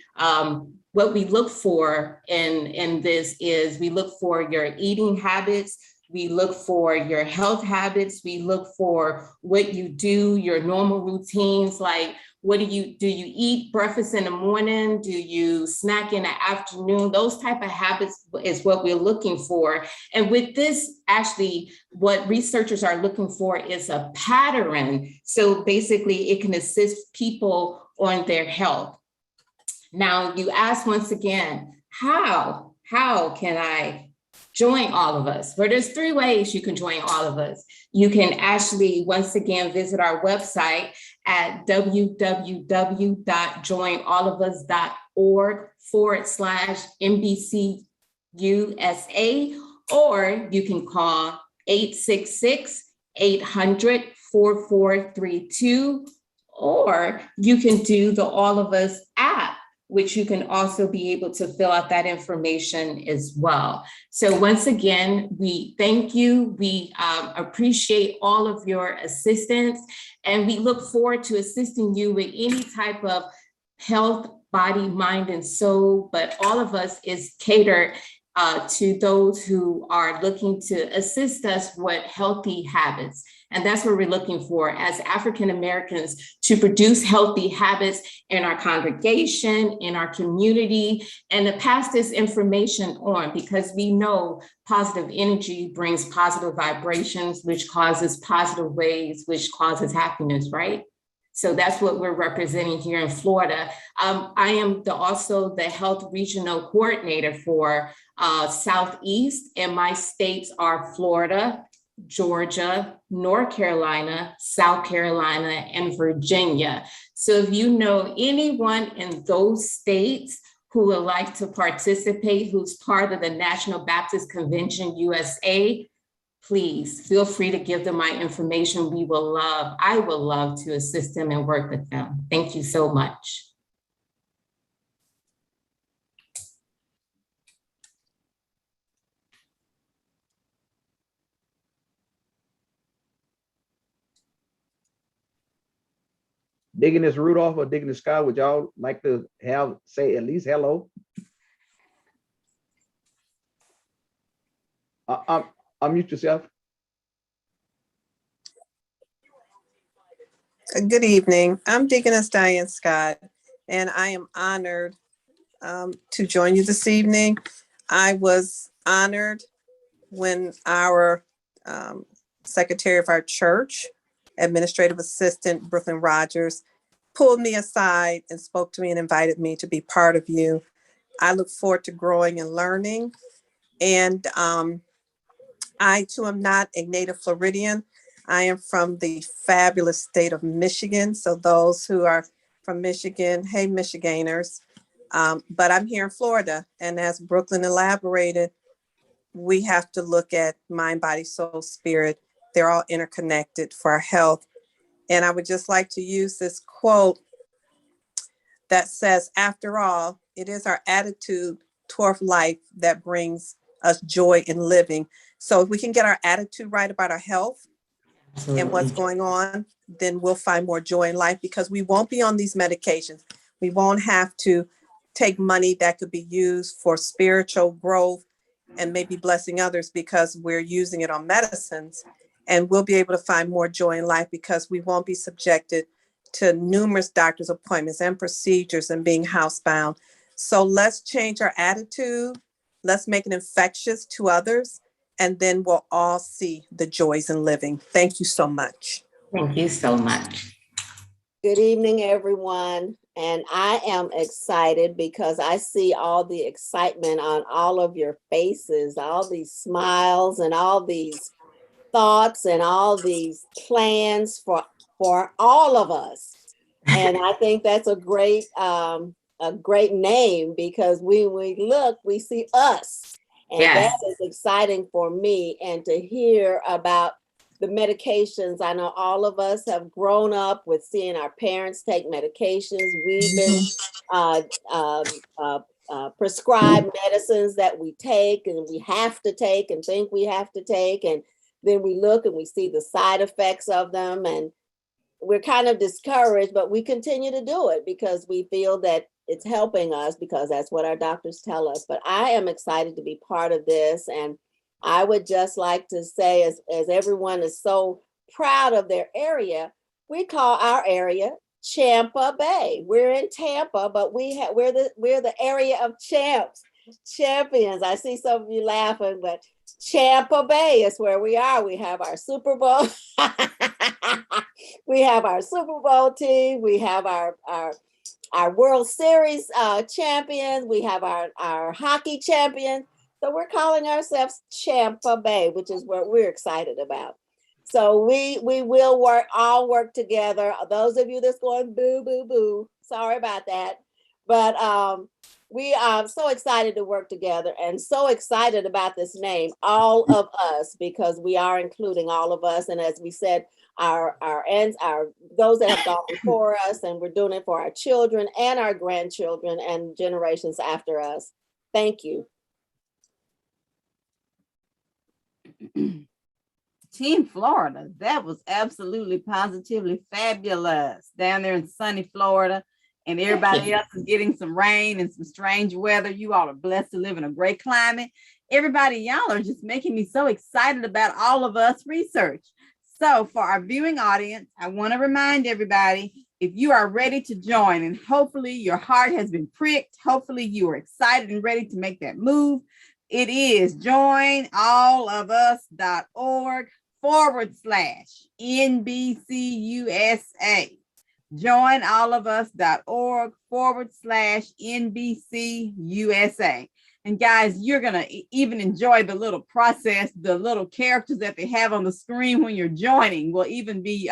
what we look for in this is we look for your eating habits, we look for your health habits, we look for what you do, your normal routines, like what do you eat breakfast in the morning? Do you snack in the afternoon? Those type of habits is what we're looking for. And with this, actually, what researchers are looking for is a pattern. So basically it can assist people on their health. Now you ask once again, how can I join all of us. But there's 3 ways you can join all of us. You can actually, once again, visit our website at www.joinallofus.org/NBCUSA, or you can call 866-800-4432, or you can do the All of Us app, which you can also be able to fill out that information as well. So once again, we thank you. We appreciate all of your assistance, and we look forward to assisting you with any type of health, body, mind, and soul. But All of Us is catered to those who are looking to assist us with healthy habits. And that's what we're looking for as African Americans, to produce healthy habits in our congregation, in our community, and to pass this information on, because we know positive energy brings positive vibrations, which causes positive waves, which causes happiness, right? So that's what we're representing here in Florida. I am also the health regional coordinator for Southeast, and my states are Florida, Georgia, North Carolina, South Carolina, and Virginia. So if you know anyone in those states who would like to participate, who's part of the National Baptist Convention USA, please feel free to give them my information. I will love to assist them and work with them. Thank you so much. Digging this Rudolph or Digging the Sky, would y'all like to say at least hello? Unmute yourself. Good evening. I'm Deaconess Diane Scott, and I am honored to join you this evening. I was honored when our secretary of our church, administrative assistant Brooklyn Rogers, pulled me aside and spoke to me and invited me to be part of you. I look forward to growing and learning. And I too am not a native Floridian. I am from the fabulous state of Michigan. So those who are from Michigan, hey Michiganders. But I'm here in Florida. And as Brooklyn elaborated, we have to look at mind, body, soul, spirit. They're all interconnected for our health. And I would just like to use this quote that says, after all, it is our attitude toward life that brings us joy in living. So if we can get our attitude right about our health and what's going on, then we'll find more joy in life, because we won't be on these medications. We won't have to take money that could be used for spiritual growth and maybe blessing others, because we're using it on medicines. And we'll be able to find more joy in life because we won't be subjected to numerous doctor's appointments and procedures and being housebound. So let's change our attitude. Let's make it infectious to others, and then we'll all see the joys in living. Thank you so much. Thank you so much. Good evening, everyone. And I am excited because I see all the excitement on all of your faces, all these smiles and all these thoughts and all these plans for all of us. And I think that's a great name, because when we look, we see us. And Yes. That is exciting for me. And to hear about the medications, I know all of us have grown up with seeing our parents take medications. We've been prescribed medicines that we take and we have to take and think we have to take. And then we look and we see the side effects of them, and we're kind of discouraged, but we continue to do it because we feel that it's helping us, because that's what our doctors tell us. But I am excited to be part of this. And I would just like to say, as everyone is so proud of their area, we call our area Tampa Bay. We're in Tampa, but we're the area of champions. I see some of you laughing, but Tampa Bay is where we are. We have our Super Bowl. We have our Super Bowl team. We have our World Series champions. We have our hockey champions. So we're calling ourselves Champa Bay, which is what we're excited about. So we will all work together. Those of you that's going boo, boo, boo, sorry about that. But we are so excited to work together and so excited about this name, All of Us, because we are including all of us. And as we said, our those that have gone before us, and we're doing it for our children and our grandchildren and generations after us. Thank you. Team Florida, that was absolutely positively fabulous down there in sunny Florida, and everybody else is getting some rain and some strange weather. You all are blessed to live in a great climate. Everybody, y'all are just making me so excited about All of Us research. So for our viewing audience, I want to remind everybody, if you are ready to join, and hopefully your heart has been pricked, hopefully you are excited and ready to make that move, it is joinallofus.org/NBCUSA. joinallofus.org/NBCUSA. And guys, you're going to even enjoy the little process, the little characters that they have on the screen when you're joining will even be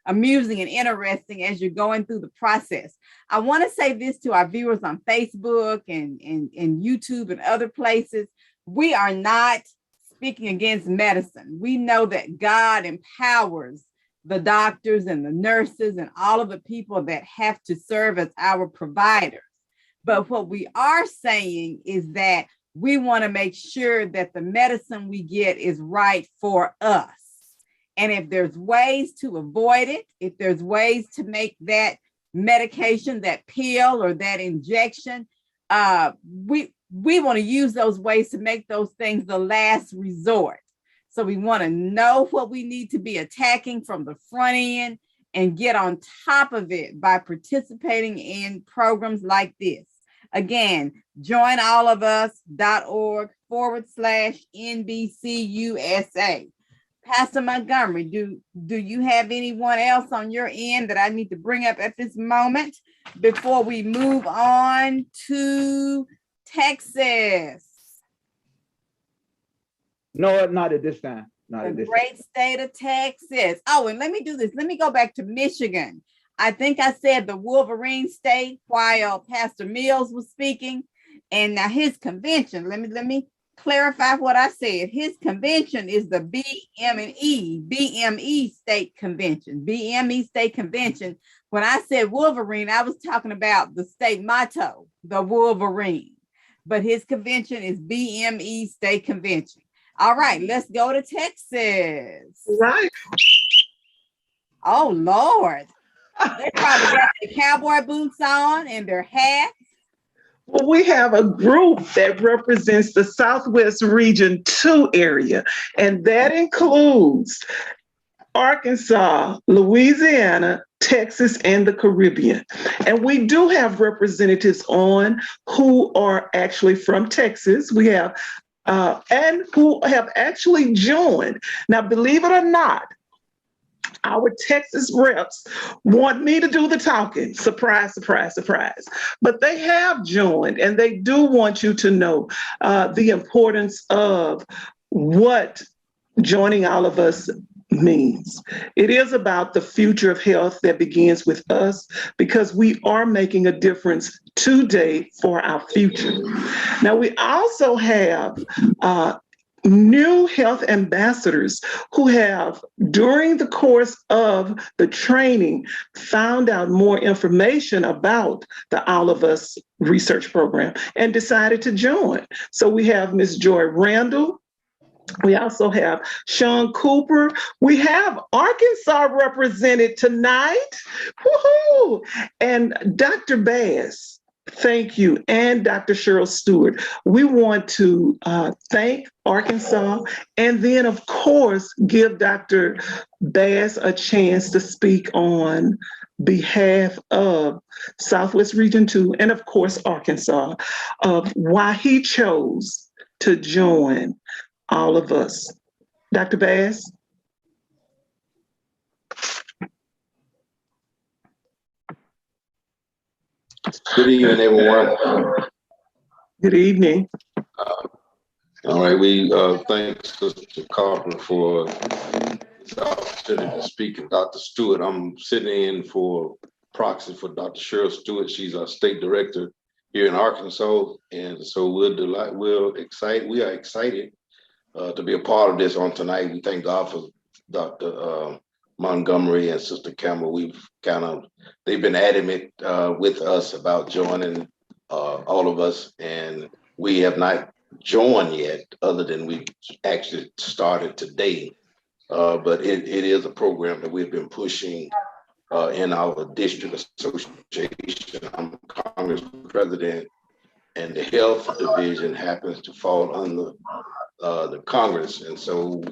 amusing and interesting as you're going through the process. I want to say this to our viewers on Facebook and YouTube and other places. We are not speaking against medicine. We know that God empowers the doctors and the nurses and all of the people that have to serve as our providers. But what we are saying is that we want to make sure that the medicine we get is right for us. And if there's ways to avoid it, if there's ways to make that medication, that pill or that injection, we want to use those ways to make those things the last resort. So we want to know what we need to be attacking from the front end and get on top of it by participating in programs like this. Again, joinallofus.org/NBCUSA. Pastor Montgomery, do you have anyone else on your end that I need to bring up at this moment before we move on to Texas? No, not at this time. Not at The this great state of Texas. Oh, and let me do this. Let me go back to Michigan. I think I said the Wolverine state while Pastor Mills was speaking. And now his convention, let me clarify what I said. His convention is the BME state convention. BME state convention. When I said Wolverine, I was talking about the state motto, the Wolverine. But his convention is BME state convention. All right, let's go to Texas. Right. Oh, Lord. They probably got their cowboy boots on and their hats. Well, we have a group that represents the Southwest Region 2 area, and that includes Arkansas, Louisiana, Texas, and the Caribbean. And we do have representatives on who are actually from Texas. We have and who have actually joined. Now, believe it or not, our Texas reps want me to do the talking. Surprise, surprise, surprise. But they have joined, and they do want you to know the importance of what joining all of us means. It is about the future of health that begins with us, because we are making a difference today for our future. Now, we also have new health ambassadors who have, during the course of the training, found out more information about the All of Us research program and decided to join. So we have Ms. Joy Randall. We also have Sean Cooper. We have Arkansas represented tonight. Woohoo! And Dr. Bass, thank you, and Dr. Cheryl Stewart. We want to thank Arkansas, and then, of course, give Dr. Bass a chance to speak on behalf of Southwest Region 2, and of course, Arkansas, of why he chose to join all of us. Dr. Bass? Good evening, everyone. Good evening. All right, we thank Sister Carper for this opportunity to speak. And Dr. Stewart, I'm sitting in for proxy for Dr. Cheryl Stewart. She's our state director here in Arkansas. And so we are excited to be a part of this on tonight. We thank God for Dr. Montgomery and Sister Campbell. They've been adamant with us about joining all of us, and we have not joined yet, other than we actually started today. But it is a program that we've been pushing in our district association. I'm Congress president, and the health division happens to fall under the Congress. And so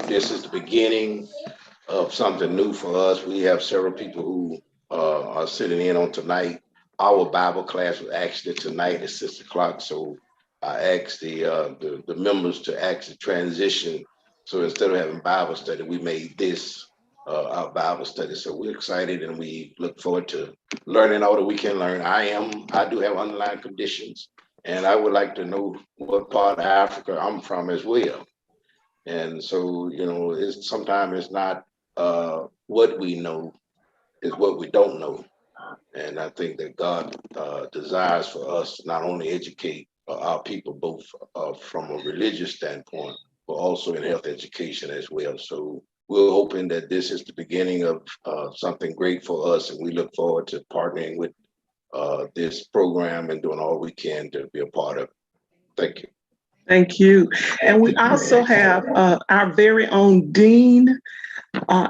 this is the beginning of something new for us. We have several people who are sitting in on tonight. Our Bible class was actually tonight at 6 o'clock. So I asked the members to actually transition. So instead of having Bible study, we made this our Bible study. So we're excited and we look forward to learning all that we can learn. I do have underlying conditions, and I would like to know what part of Africa I'm from as well. And so, sometimes it's not what we know, is what we don't know. And I think that God desires for us to not only educate our people, both from a religious standpoint, but also in health education as well. So we're hoping that this is the beginning of something great for us, and we look forward to partnering with this program and doing all we can to be a part of it. Thank you. Thank you. And we also have our very own Dean,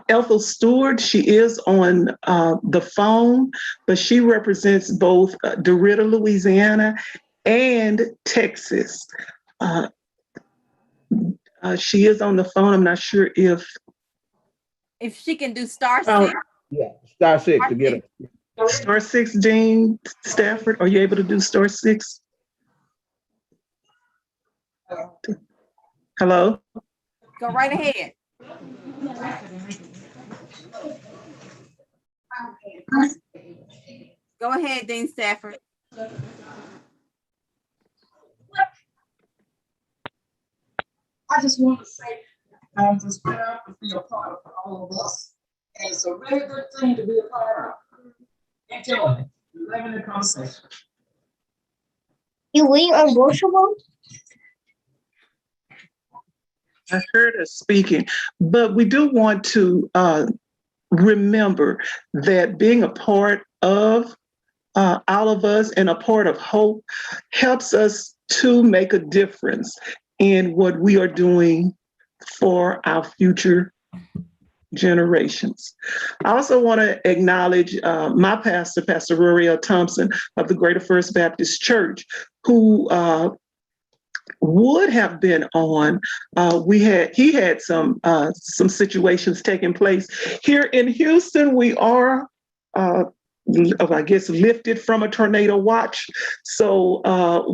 Ethel Stewart. She is on the phone, but she represents both DeRidder, Louisiana and Texas. She is on the phone. I'm not sure if she can do *6. Yeah, *6 to get her. *6, Dean Stafford. Are you able to do *6? Hello? Go right ahead. Go ahead, Dean Stafford. I just want to say I'm just proud to be a part of all of us. And it's a really good thing to be a part of. Enjoy. Loving the conversation. You wait on worshipable? I heard her speaking, but we do want to remember that being a part of all of us and a part of Hope helps us to make a difference in what we are doing for our future generations. I also want to acknowledge my pastor, Pastor Rory L. Thompson of the Greater First Baptist Church, who would have been on. He had some situations taking place here in Houston. We are I guess lifted from a tornado watch. So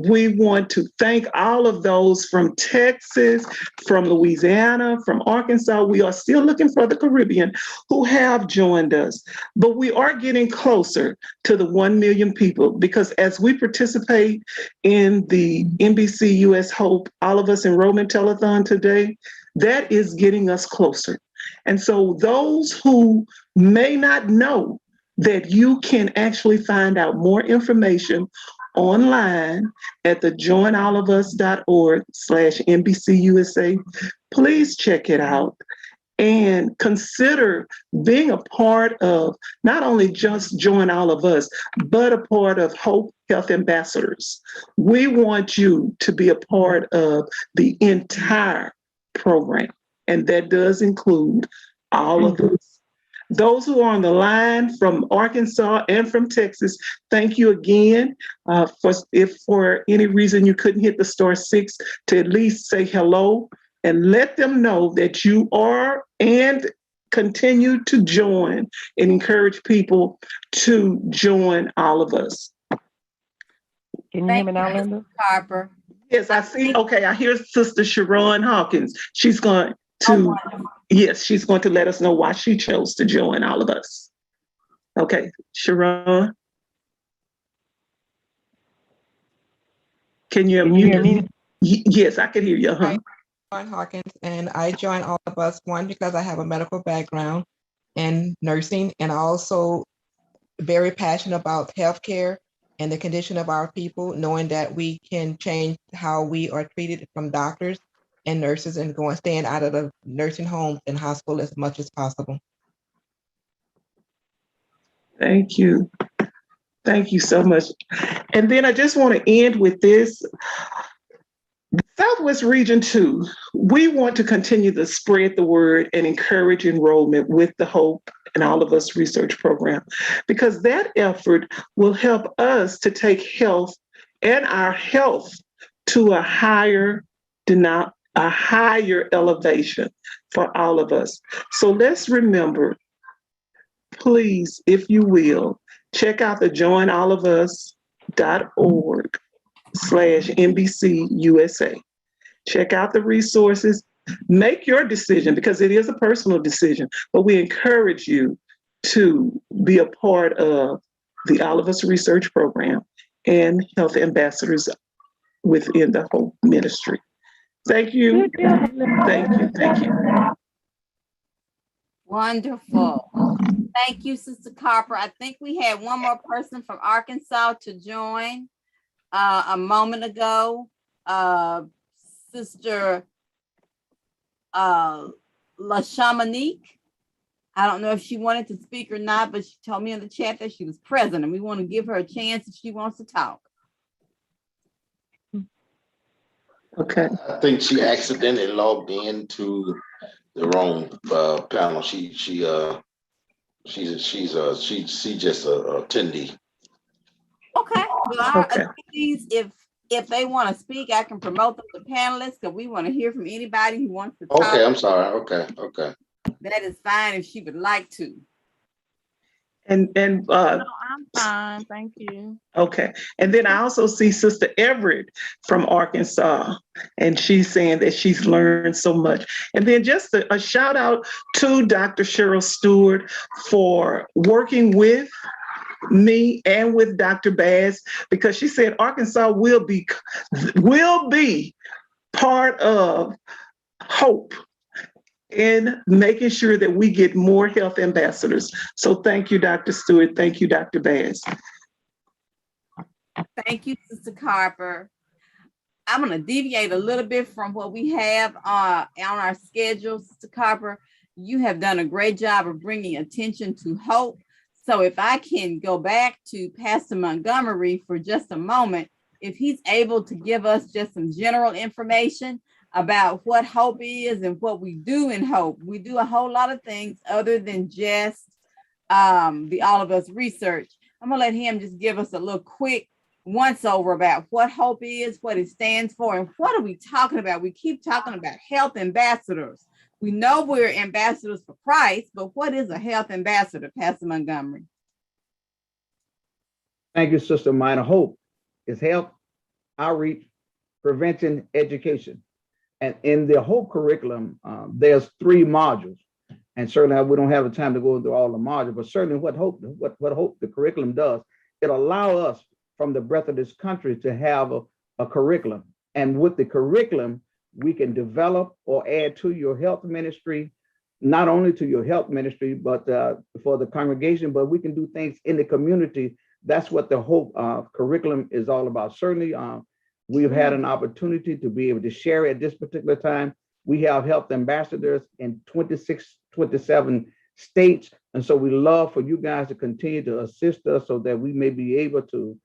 we want to thank all of those from Texas, from Louisiana, from Arkansas. We are still looking for the Caribbean who have joined us, but we are getting closer to the 1 million people, because as we participate in the NBCUSA Hope All of Us Enrollment Telethon today, that is getting us closer. And so those who may not know that you can actually find out more information online at the joinallofus.org/NBCUSA. Please check it out and consider being a part of not only just Join All of Us, but a part of Hope Health Ambassadors. We want you to be a part of the entire program, and that does include all of us. Those who are on the line from Arkansas and from Texas, thank you again. If for any reason you couldn't hit the *6, to at least say hello and let them know that you are, and continue to join and encourage people to join all of us. Can you hear me now, Linda? Harper. Yes, I see. Okay, I hear Sister Sharon Hawkins. She's going to, yes, she's going to let us know why she chose to join all of us. Okay, Sharon. Can you unmute hear me? Yes, I can hear you. Hi, I'm Hawkins, and I joined all of us, one, because I have a medical background in nursing, and also very passionate about healthcare and the condition of our people, knowing that we can change how we are treated from doctors and nurses and staying out of the nursing homes and hospital as much as possible. Thank you. Thank you so much. And then I just want to end with this. Southwest Region 2, we want to continue to spread the word and encourage enrollment with the HOPE and All of Us research program, because that effort will help us to take health and our health to a higher elevation for all of us. So let's remember, please, if you will, check out the joinallofus.org/NBCUSA. Check out the resources, make your decision, because it is a personal decision, but we encourage you to be a part of the All of Us research program and health ambassadors within the HOPE ministry. Thank you. Thank you. Thank you. Wonderful. Thank you, Sister Carper. I think we had one more person from Arkansas to join a moment ago. Sister LaShamanique. I don't know if she wanted to speak or not, but she told me in the chat that she was present, and we want to give her a chance if she wants to talk. Okay. I think she accidentally logged into the wrong panel. She's just a attendee. Okay. Well, our attendees, if they want to speak, I can promote them to panelists, because we want to hear from anybody who wants to talk. Okay, I'm sorry. Okay. That is fine if she would like to. And No, I'm fine, thank you. okay. And then I also see Sister Everett from Arkansas, and she's saying that she's learned so much. And then just a shout out to Dr. Cheryl Stewart for working with me and with Dr. Bass, because she said Arkansas will be part of HOPE in making sure that we get more health ambassadors. So thank you, Dr. Stewart. Thank you, Dr. Bass. Thank you, Sister Carper. I'm going to deviate a little bit from what we have on our schedule, Sister Carper. You have done a great job of bringing attention to HOPE. So if I can go back to Pastor Montgomery for just a moment, if he's able to give us just some general information about what HOPE is and what we do in HOPE. We do a whole lot of things other than just the All of Us research. I'm gonna let him just give us a little quick once over about what HOPE is, what it stands for, and what are we talking about? We keep talking about health ambassadors. We know we're ambassadors for Christ, but what is a health ambassador, Pastor Montgomery? Thank you, Sister Minor. HOPE is health, outreach, prevention, education. And in the HOPE curriculum, there's 3 modules. And certainly we don't have the time to go through all the modules, but certainly what HOPE, the curriculum does, it allows us from the breadth of this country to have a curriculum. And with the curriculum, we can develop or add to your health ministry, not only to your health ministry, but for the congregation, but we can do things in the community. That's what the HOPE curriculum is all about. Certainly, we've had an opportunity to be able to share at this particular time. We have health ambassadors in 26, 27 states. And so we love for you guys to continue to assist us so that we may be able to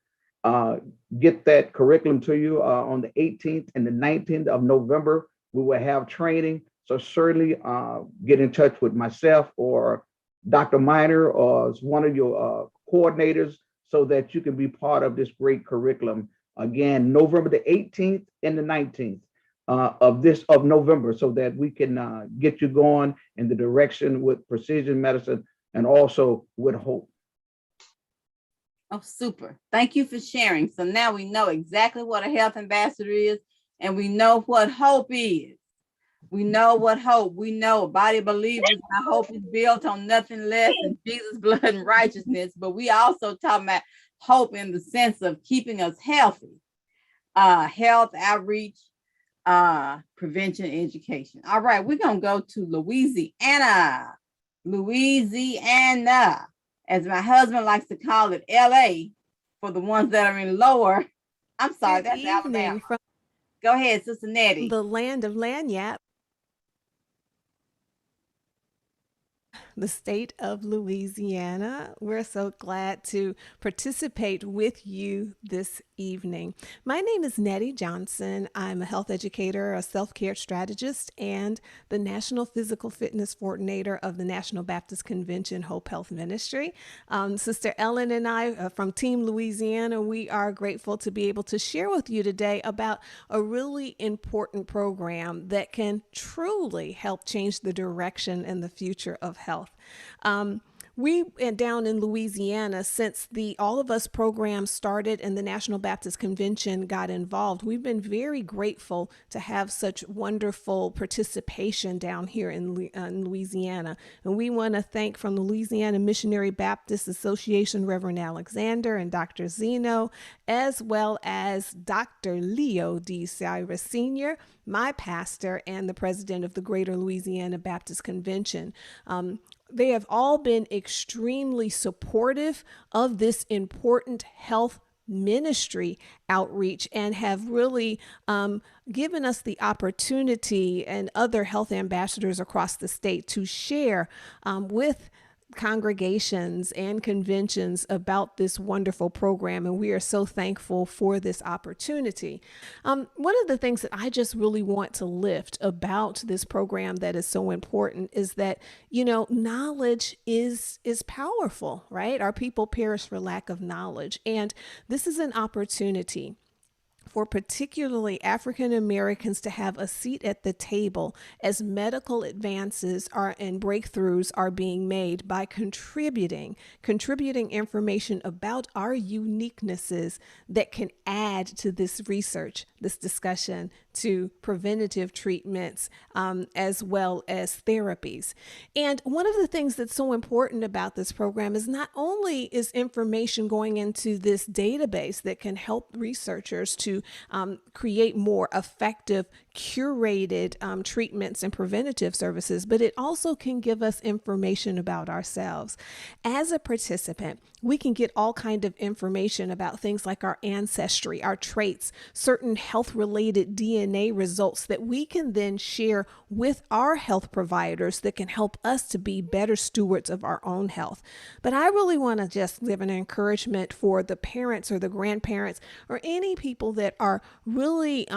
get that curriculum to you on the 18th and the 19th of November. We will have training. So certainly get in touch with myself or Dr. Minor or one of your coordinators so that you can be part of this great curriculum. Again, November the 18th and the 19th of November, so that we can get you going in the direction with precision medicine and also with HOPE. Oh, super. Thank you for sharing. So now we know exactly what a health ambassador is, and we know what HOPE is. We know what HOPE, we know a body of believers. Our hope is built on nothing less than Jesus' blood and righteousness, but we also talk about HOPE in the sense of keeping us healthy. Health, outreach, prevention education. All right, we're gonna go to Louisiana. Louisiana, as my husband likes to call it, LA, for the ones that are in lower. I'm sorry, Good that's evening Alabama. from Go ahead, Sister Nettie. the land of Lanyap, the state of Louisiana. We're so glad to participate with you this evening. My name is Nettie Johnson. I'm a health educator, a self-care strategist, and the National Physical Fitness Coordinator of the National Baptist Convention Hope Health Ministry. Sister Ellen and I from Team Louisiana, we are grateful to be able to share with you today about a really important program that can truly help change the direction and the future of health. We down in Louisiana, since the All of Us program started and the National Baptist Convention got involved, we've been very grateful to have such wonderful participation down here in Louisiana. And we want to thank from the Louisiana Missionary Baptist Association, Reverend Alexander and Dr. Zeno, as well as Dr. Leo D. Cyrus Sr., my pastor and the president of the Greater Louisiana Baptist Convention. They have all been extremely supportive of this important health ministry outreach and have really given us the opportunity and other health ambassadors across the state to share with congregations and conventions about this wonderful program, and we are so thankful for this opportunity. One of the things that I just really want to lift about this program that is so important is that, you know, knowledge is powerful, right? Our people perish for lack of knowledge, and this is an opportunity for particularly African Americans to have a seat at the table as medical advances and breakthroughs are being made by contributing information about our uniquenesses that can add to this research, this discussion, to preventative treatments, as well as therapies. And one of the things that's so important about this program is not only is information going into this database that can help researchers to create more effective, curated treatments and preventative services, but it also can give us information about ourselves. As a participant, we can get all kinds of information about things like our ancestry, our traits, certain health-related DNA results that we can then share with our health providers that can help us to be better stewards of our own health. But I really want to just give an encouragement for the parents or the grandparents or any people that are really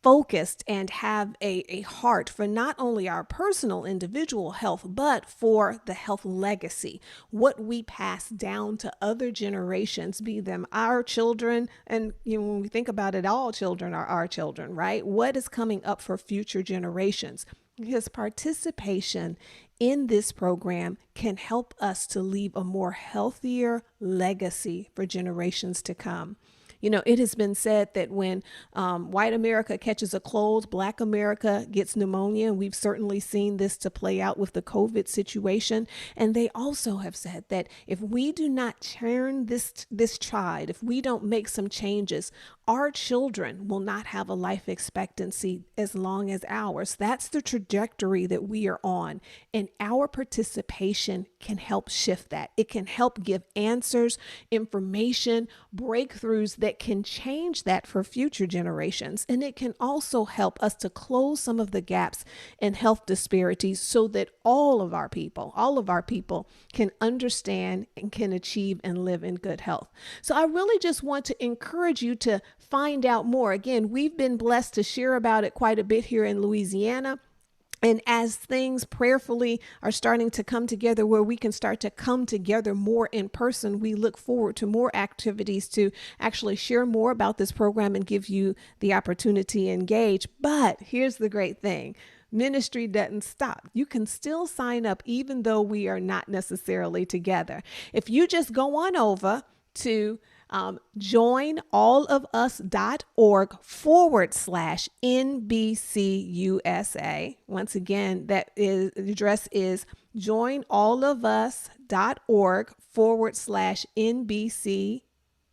focused and have a heart for not only our personal individual health, but for the health legacy, what we pass down to other generations, be them our children. And you know, when we think about it, all children are our children, right? What is coming up for future generations? Because participation in this program can help us to leave a more healthier legacy for generations to come. You know, it has been said that when white America catches a cold, Black America gets pneumonia. We've certainly seen this to play out with the COVID situation. And they also have said that if we do not turn this tide, if we don't make some changes, our children will not have a life expectancy as long as ours. That's the trajectory that we are on. And our participation can help shift that. It can help give answers, information, breakthroughs that can change that for future generations. And it can also help us to close some of the gaps in health disparities so that all of our people can understand and can achieve and live in good health. So I really just want to encourage you to find out more. Again, we've been blessed to share about it quite a bit here in Louisiana. And as things prayerfully are starting to come together where we can start to come together more in person, we look forward to more activities to actually share more about this program and give you the opportunity to engage. But here's the great thing. Ministry doesn't stop. You can still sign up even though we are not necessarily together. If you just go on over to joinallofus.org/NBCUSA. Once again, the address is joinallofus.org/NBCUSA.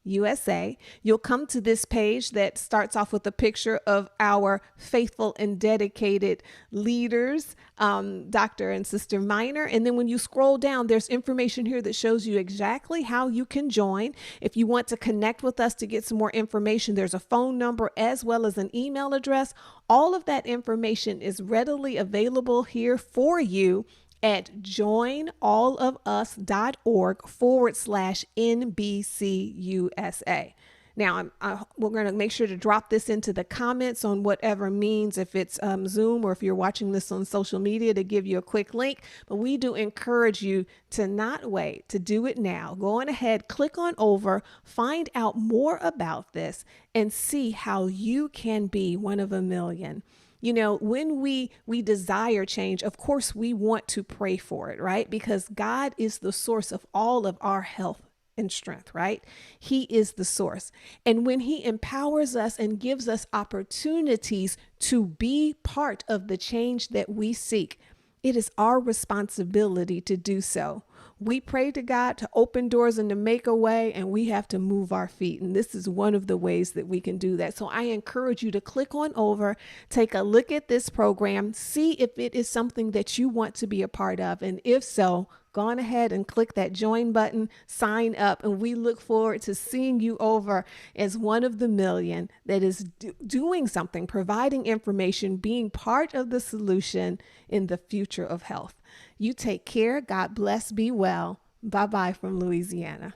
USA. You'll come to this page that starts off with a picture of our faithful and dedicated leaders, Dr. and Sister Minor. And then when you scroll down, there's information here that shows you exactly how you can join. If you want to connect with us to get some more information, there's a phone number as well as an email address. All of that information is readily available here for you at joinallofus.org/NBCUSA. Now, we're going to make sure to drop this into the comments on whatever means, if it's Zoom or if you're watching this on social media, to give you a quick link. But we do encourage you to not wait, to do it now. Go on ahead, click on over, find out more about this, and see how you can be one of a million. You know, when we desire change, of course, we want to pray for it, right? Because God is the source of all of our health and strength, right? He is the source. And when he empowers us and gives us opportunities to be part of the change that we seek, it is our responsibility to do so. We pray to God to open doors and to make a way, and we have to move our feet. And this is one of the ways that we can do that. So I encourage you to click on over, take a look at this program, see if it is something that you want to be a part of. And if so, go on ahead and click that join button, sign up, and we look forward to seeing you over as one of the million that is doing something, providing information, being part of the solution in the future of health. You take care. God bless. Be well. Bye-bye from Louisiana.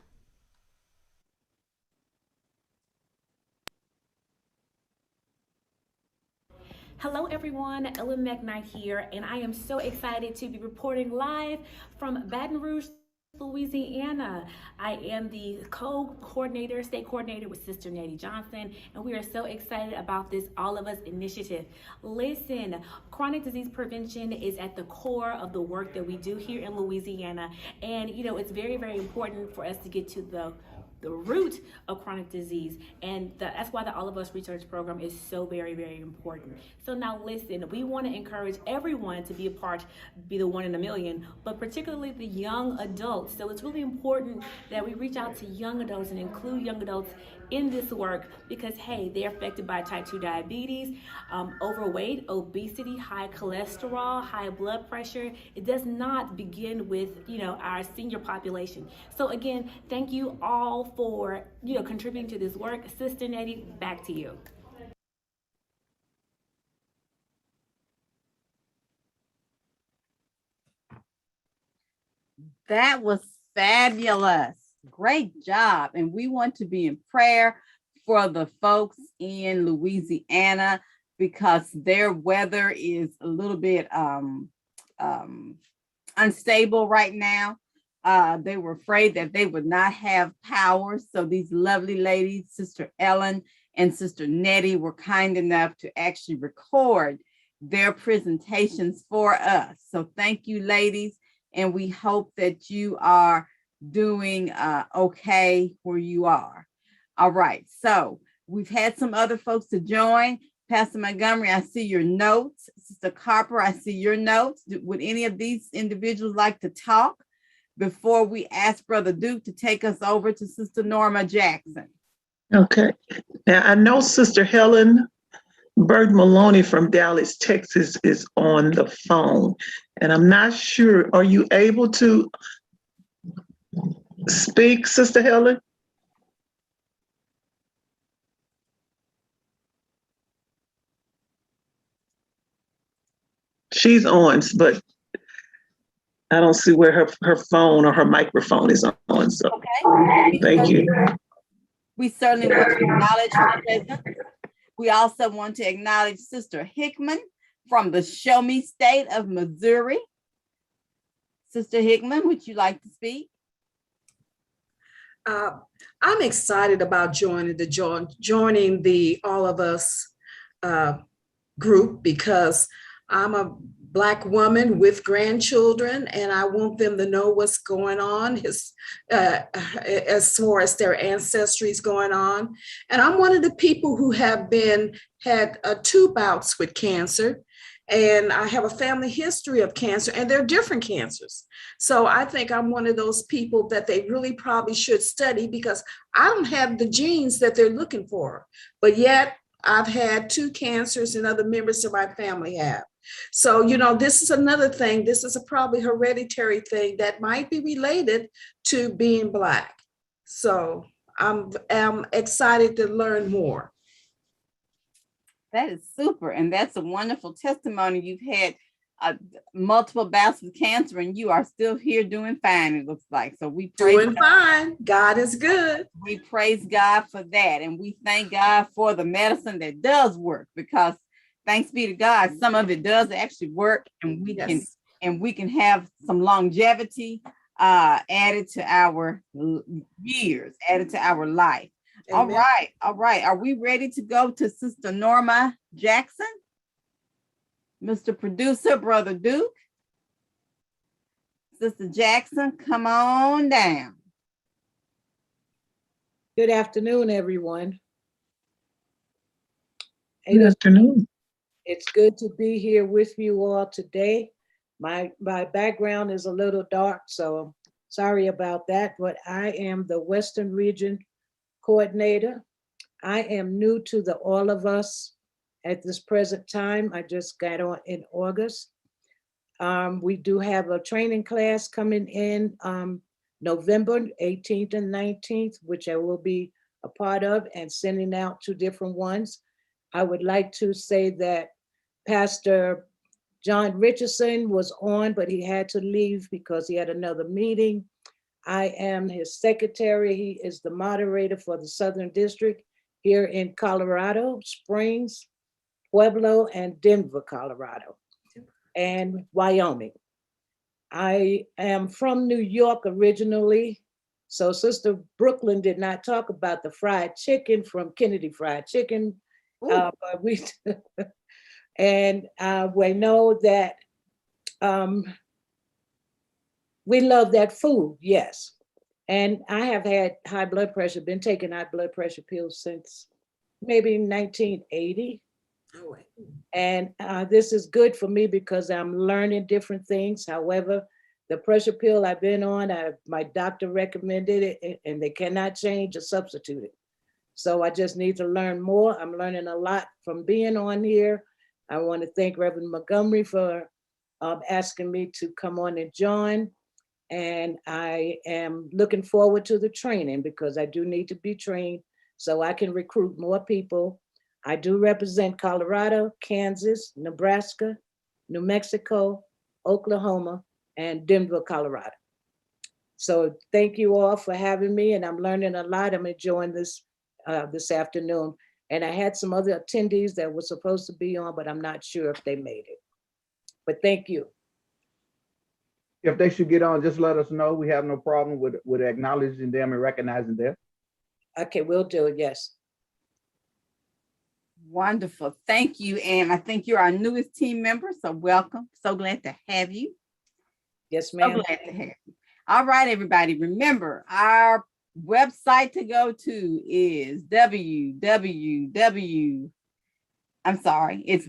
Hello everyone, Ellen McKnight here, and I am so excited to be reporting live from Baton Rouge, Louisiana. I am the co-coordinator, state coordinator with Sister Nettie Johnson, and we are so excited about this All of Us initiative. Listen, chronic disease prevention is at the core of the work that we do here in Louisiana, and you know, it's very, very important for us to get to the root of chronic disease, and that's why the All of Us research program is so very, very important. So now listen, we want to encourage everyone to be a part, be the one in a million, but particularly the young adults. So it's really important that we reach out to young adults and include young adults in this work, because hey, they're affected by type 2 diabetes, overweight, obesity, high cholesterol, high blood pressure. It does not begin with, you know, our senior population. So again, thank you all for, you know, contributing to this work. Sister Nettie, back to you. That was fabulous. Great job. And we want to be in prayer for the folks in Louisiana, because their weather is a little bit unstable right now. They were afraid that they would not have power. So these lovely ladies, Sister Ellen and Sister Nettie, were kind enough to actually record their presentations for us. So thank you, ladies. And we hope that you are doing okay where you are. All right, so we've had some other folks to join. Pastor Montgomery, I see your notes. Sister Carper, I see your notes. Would any of these individuals like to talk before we ask Brother Duke to take us over to Sister Norma Jackson? Okay. Now, I know Sister Helen Bird Maloney from Dallas, Texas is on the phone, and I'm not sure, are you able to speak, Sister Helen? She's on, but I don't see where her phone or her microphone is on. So, okay. Thank you. We certainly want to acknowledge her presence. We also want to acknowledge Sister Hickman from the Show Me State of Missouri. Sister Hickman, would you like to speak? I'm excited about joining the All of Us group, because I'm a Black woman with grandchildren, and I want them to know what's going on as far as their ancestry is going on. And I'm one of the people who have had 2 bouts with cancer, And I have a family history of cancer, and they're different cancers. So I think I'm one of those people that they really probably should study, because I don't have the genes that they're looking for. But yet I've had 2 cancers and other members of my family have. So, this is another thing. This is a probably hereditary thing that might be related to being Black. So I'm excited to learn more. That is super. And that's a wonderful testimony. You've had multiple bouts of cancer and you are still here doing fine, it looks like. So we doing fine. God is good. We praise God for that. And we thank God for the medicine that does work, because thanks be to God, some of it does actually work, and we can have some longevity added to our years, added to our life. Amen. All right. Are we ready to go to Sister Norma Jackson? Mr. Producer, Brother Duke. Sister Jackson, come on down. Good afternoon, everyone. Good afternoon. It's good to be here with you all today. My background is a little dark, so sorry about that, but I am the Western Region Coordinator. I am new to the All of Us at this present time. I just got on in August. We do have a training class coming in November 18th and 19th, which I will be a part of and sending out to different ones. I would like to say that Pastor John Richardson was on, but he had to leave because he had another meeting. I am his secretary. He is the moderator for the Southern District here in Colorado Springs, Pueblo, and Denver, Colorado, and Wyoming. I am from New York originally. So Sister Brooklyn did not talk about the fried chicken from Kennedy Fried Chicken, but we we know that we love that food, yes. And I have had high blood pressure, been taking high blood pressure pills since maybe 1980. Oh, and this is good for me because I'm learning different things. However, the pressure pill I've been on, my doctor recommended it, and they cannot change or substitute it. So I just need to learn more. I'm learning a lot from being on here. I want to thank Reverend Montgomery for asking me to come on and join. And I am looking forward to the training because I do need to be trained so I can recruit more people. I do represent Colorado, Kansas, Nebraska, New Mexico, Oklahoma, and Denver, Colorado. So thank you all for having me, and I'm learning a lot. I'm enjoying this this afternoon. And I had some other attendees that were supposed to be on, but I'm not sure if they made it. But thank you. If they should get on, just let us know. We have no problem with acknowledging them and recognizing them. Okay, we'll do it, yes. Wonderful, thank you. And I think you're our newest team member, so welcome. So glad to have you. Yes, ma'am. So glad to have you. All right, everybody, remember our website to go to is it's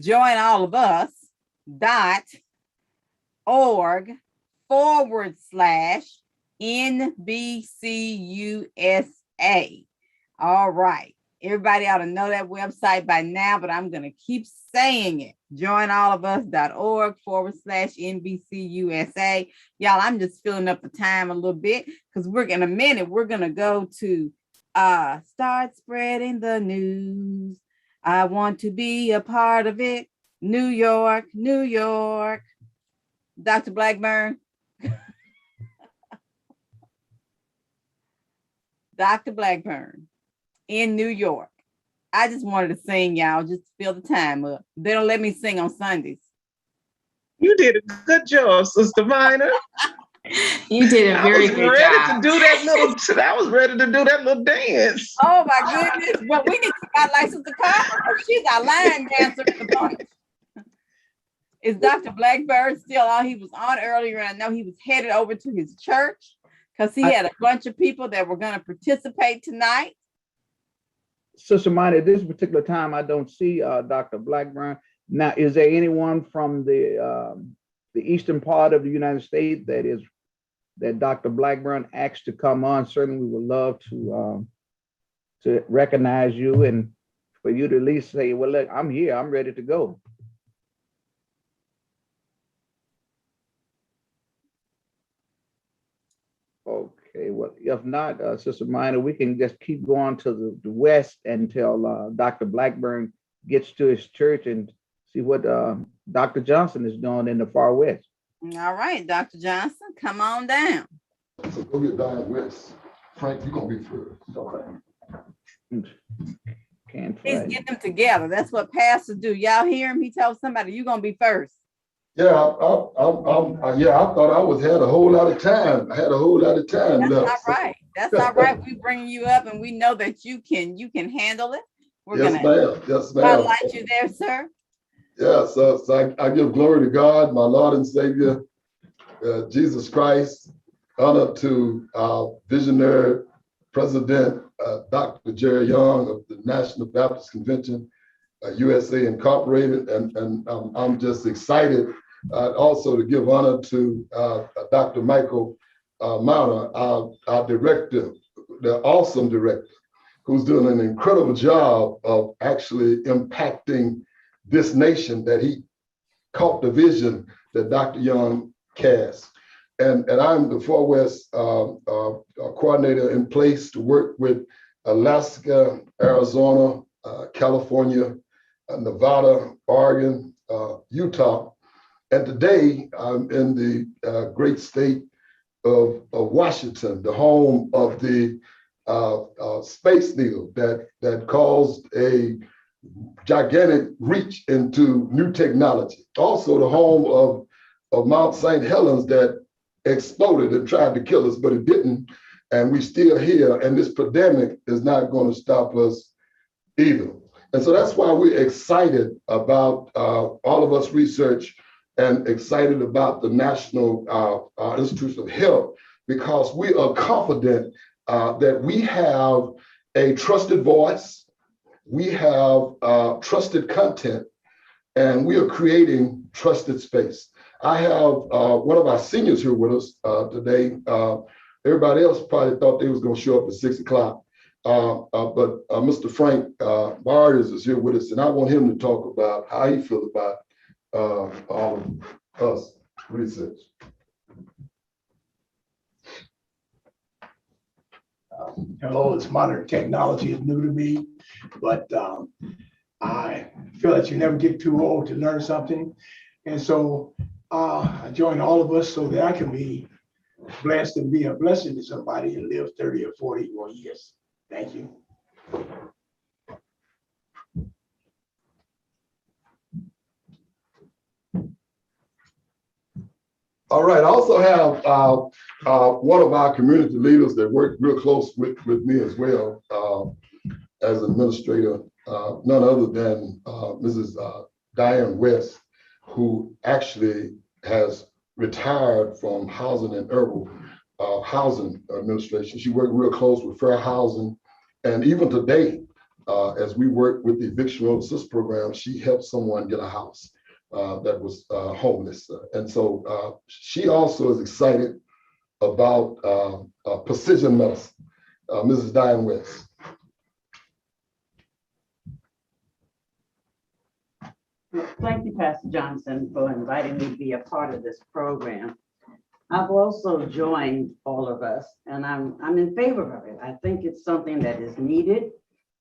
joinallofus.org/NBCUSA. All right. Everybody ought to know that website by now, but I'm going to keep saying it. joinallofus.org/NBCUSA. Y'all, I'm just filling up the time a little bit because we're going to go to start spreading the news. I want to be a part of it. New York, New York. Dr. Blackburn. Dr. Blackburn in New York. I just wanted to sing, y'all, just to fill the time up. They don't let me sing on Sundays. You did a good job, Sister Minor. You did a very good job. I was ready to do that little dance. Oh my goodness. Well, we need to got license to cover. She's our line dancer in the bunch. Is Dr. Blackburn still on? He was on earlier, and I know he was headed over to his church because he had a bunch of people that were going to participate tonight. Sister Minor, at this particular time, I don't see Dr. Blackburn. Now, is there anyone from the eastern part of the United States that Dr. Blackburn asked to come on? Certainly, we would love to recognize you and for you to at least say, well, look, I'm here, I'm ready to go. Okay, well, if not, Sister Minor, we can just keep going to the west until Dr. Blackburn gets to his church and see what Dr. Johnson is doing in the far west. All right, Dr. Johnson, come on down. So go get Diane West. Frank, you're gonna be first. Okay. Can't Please fight. get them together. That's what pastors do. Y'all hear him? He tells somebody, you're gonna be first. Yeah, I thought I had a whole lot of time. I had a whole lot of time That's left. all right. That's all right. We bring you up and we know that you can handle it. We're Yes, gonna ma'am. Yes, ma'am. highlight you there, sir. Yeah, so I give glory to God, my Lord and Savior, Jesus Christ. Honor to our visionary president, Dr. Jerry Young of the National Baptist Convention, USA Incorporated, and I'm just excited also to give honor to Dr. Michael Mauner, our director, the awesome director, who's doing an incredible job of actually impacting this nation, that he caught the vision that Dr. Young cast. And I'm the Far West coordinator in place to work with Alaska, Arizona, California, Nevada, Oregon, Utah. And today I'm in the great state of Washington, the home of the Space Needle that caused a gigantic reach into new technology. Also the home of Mount St. Helens that exploded and tried to kill us, but it didn't. And we're still here, and this pandemic is not going to stop us either. And so that's why we're excited about all of us research and excited about the National Institutes of Health, because we are confident that we have a trusted voice, we have trusted content, and we are creating trusted space. I have one of our seniors here with us today. Everybody else probably thought they was going to show up at 6 o'clock. But Mr. Frank Byers is here with us, and I want him to talk about how he feels about all of us research. Hello, it's modern technology is new to me, but I feel that you never get too old to learn something. And so I join all of us so that I can be blessed and be a blessing to somebody and live 30 or 40 more years. Thank you. All right, I also have one of our community leaders that worked real close with me as well as administrator, none other than Mrs. Diane West, who actually has retired from Housing and Urban Housing Administration. She worked real close with Fair Housing, and even today, as we work with the Eviction Road Assist Program, she helped someone get a house that was homeless. And so she also is excited about precision medicine. Mrs. Diane West. Thank you, Pastor Johnson, for inviting me to be a part of this program. I've also joined all of us, and I'm in favor of it. I think it's something that is needed,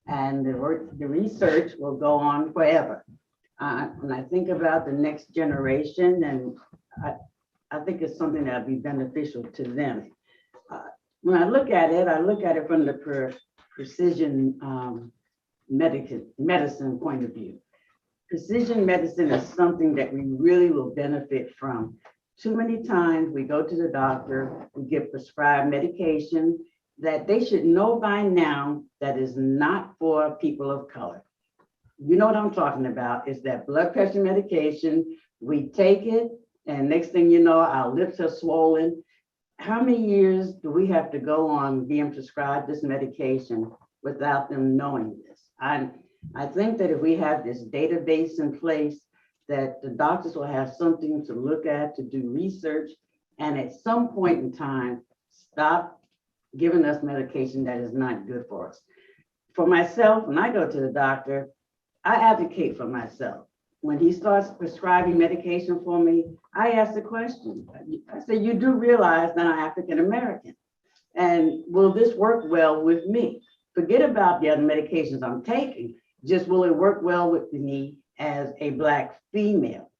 and the research will go on forever. When I think about the next generation, and I think it's something that will be beneficial to them. When I look at it from the precision medicine point of view. Precision medicine is something that we really will benefit from. Too many times we go to the doctor, we get prescribed medication that they should know by now that is not for people of color. You know what I'm talking about, is that blood pressure medication. We take it, and next thing you know, our lips are swollen. How many years do we have to go on being prescribed this medication without them knowing this? I think that if we have this database in place that the doctors will have something to look at, to do research, and at some point in time, stop giving us medication that is not good for us. For myself, when I go to the doctor, I advocate for myself. When he starts prescribing medication for me, I ask the question. I say, you do realize that I'm African American, and will this work well with me? Forget about the other medications I'm taking, just will it work well with me as a Black female?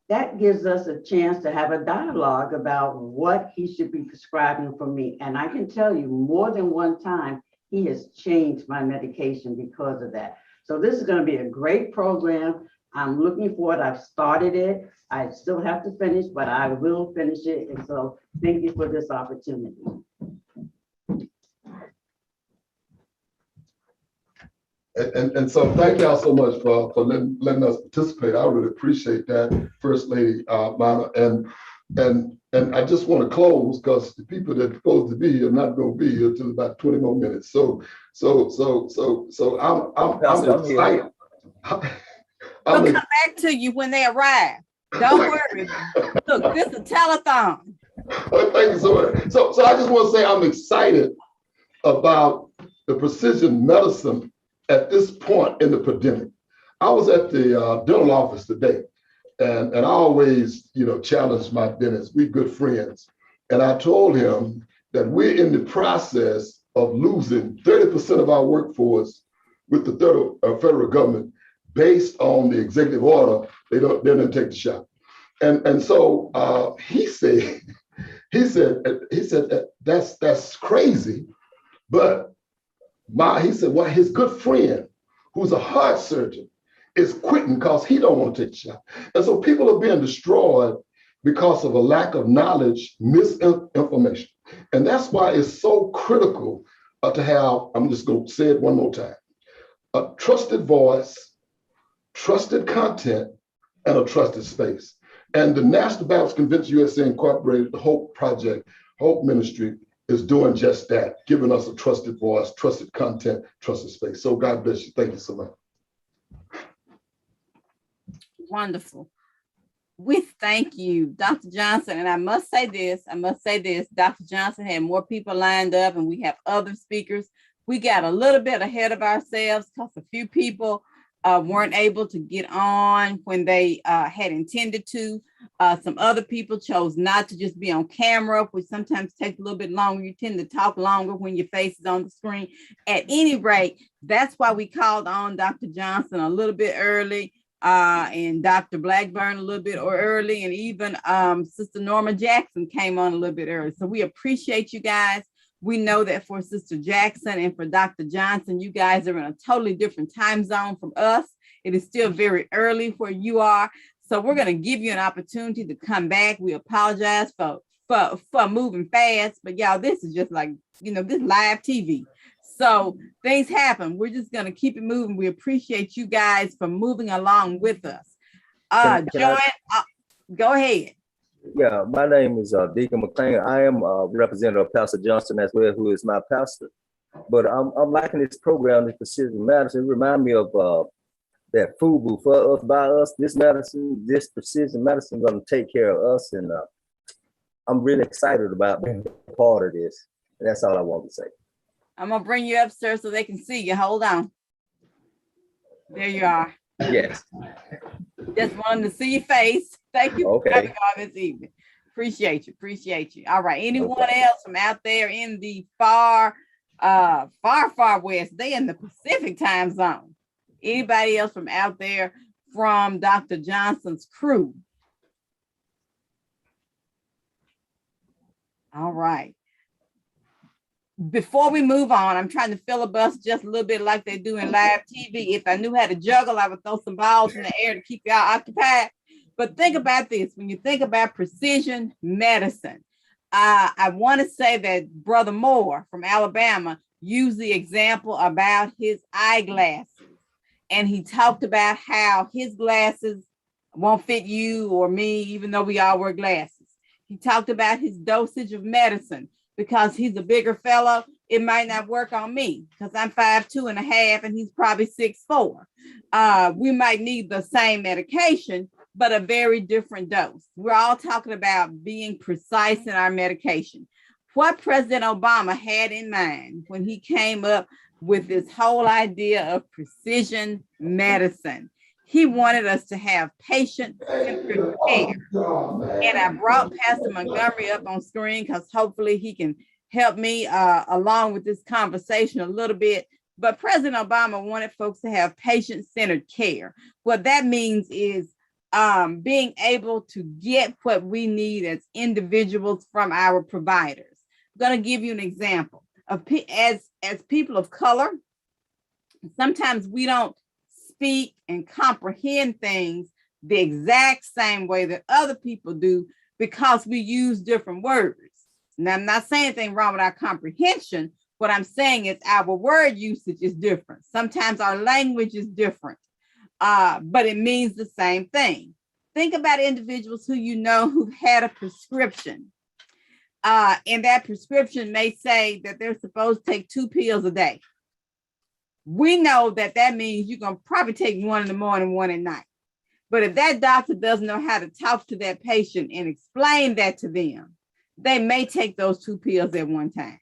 That gives us a chance to have a dialogue about what he should be prescribing for me. And I can tell you more than one time, he has changed my medication because of that. So this is going to be a great program. I'm looking forward. I've started it. I still have to finish, but I will finish it. And so thank you for this opportunity. And so thank y'all so much for letting us participate. I really appreciate that, First Lady Mana. And I just want to close because the people that are supposed to be here are not going to be here till about 20 more minutes. So I'm excited. We'll come back to you when they arrive. Don't worry. Look, this is a telethon. Oh, thank you so much. So I just want to say I'm excited about the precision medicine at this point in the pandemic. I was at the dental office today, and I always, challenge my dentist. We're good friends. And I told him that we're in the process of losing 30% of our workforce with the federal government based on the executive order. They didn't take the shot. And so he said that's crazy. But he said, well, his good friend, who's a heart surgeon, is quitting because he don't want to take the shot. And so people are being destroyed because of a lack of knowledge, misinformation. And that's why it's so critical to have, I'm just going to say it one more time, a trusted voice, trusted content, and a trusted space. And the National Baptist Convention USA Incorporated, the Hope Project, Hope Ministry, is doing just that, giving us a trusted voice, trusted content, trusted space. So God bless you. Thank you so much. Wonderful. We thank you, Dr. Johnson. And I must say this, Dr. Johnson had more people lined up and we have other speakers. We got a little bit ahead of ourselves because a few people weren't able to get on when they had intended to. Some other people chose not to just be on camera, which sometimes takes a little bit longer. You tend to talk longer when your face is on the screen. At any rate, that's why we called on Dr. Johnson a little bit early, and Dr. Blackburn a little bit early, and even Sister Norma Jackson came on a little bit early. So we appreciate you guys. We know that for Sister Jackson and for Dr. Johnson, you guys are in a totally different time zone from us. It is still very early where you are. So we're going to give you an opportunity to come back. We apologize for moving fast, but y'all, this is just like, this live TV. So things happen. We're just going to keep it moving. We appreciate you guys for moving along with us. Go ahead. Yeah, my name is Deacon McLean. I am representative of Pastor Johnson as well, who is my pastor. But I'm liking this program, this precision medicine. It reminds me of that FUBU, for us, by us. This medicine, this precision medicine, going to take care of us, and I'm really excited about being a part of this. And that's all I want to say. I'm gonna bring you up, sir, so they can see you. Hold on. There you are. Yes. Just wanted to see your face. Thank you for coming on this evening. Appreciate you. All right. Anyone else from out there in the far west? They in the Pacific time zone. Anybody else from out there from Dr. Johnson's crew? All right. Before we move on, I'm trying to filibuster just a little bit like they do in live TV. If I knew how to juggle, I would throw some balls in the air to keep y'all occupied. But think about this. When you think about precision medicine, I want to say that Brother Moore from Alabama used the example about his eyeglasses. And he talked about how his glasses won't fit you or me, even though we all wear glasses. He talked about his dosage of medicine. Because he's a bigger fellow, it might not work on me because I'm 5'2.5" and he's probably 6'4". We might need the same medication, but a very different dose. We're all talking about being precise in our medication. What President Obama had in mind when he came up with this whole idea of precision medicine, he wanted us to have patient-centered care. And I brought Pastor Montgomery up on screen because hopefully he can help me along with this conversation a little bit. But President Obama wanted folks to have patient-centered care. What that means is being able to get what we need as individuals from our providers. I'm going to give you an example of as people of color. Sometimes we don't speak and comprehend things the exact same way that other people do because we use different words. Now, I'm not saying anything wrong with our comprehension. What I'm saying is our word usage is different. Sometimes our language is different, but it means the same thing. Think about individuals who you know who've had a prescription. And that prescription may say that they're supposed to take 2 pills a day. We know that that means you're going to probably take 1 in the morning, 1 at night. But if that doctor doesn't know how to talk to that patient and explain that to them, they may take those 2 pills at one time.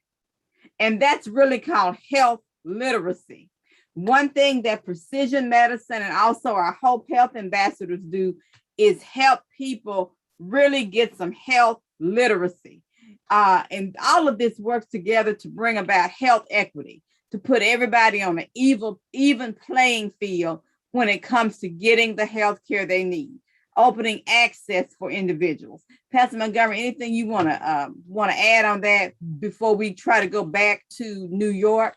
And that's really called health literacy. One thing that precision medicine and also our H.O.P.E health ambassadors do is help people really get some health literacy. And all of this works together to bring about health equity, to put everybody on an even playing field when it comes to getting the health care they need, opening access for individuals. Pastor Montgomery, anything you want to add on that before we try to go back to New York?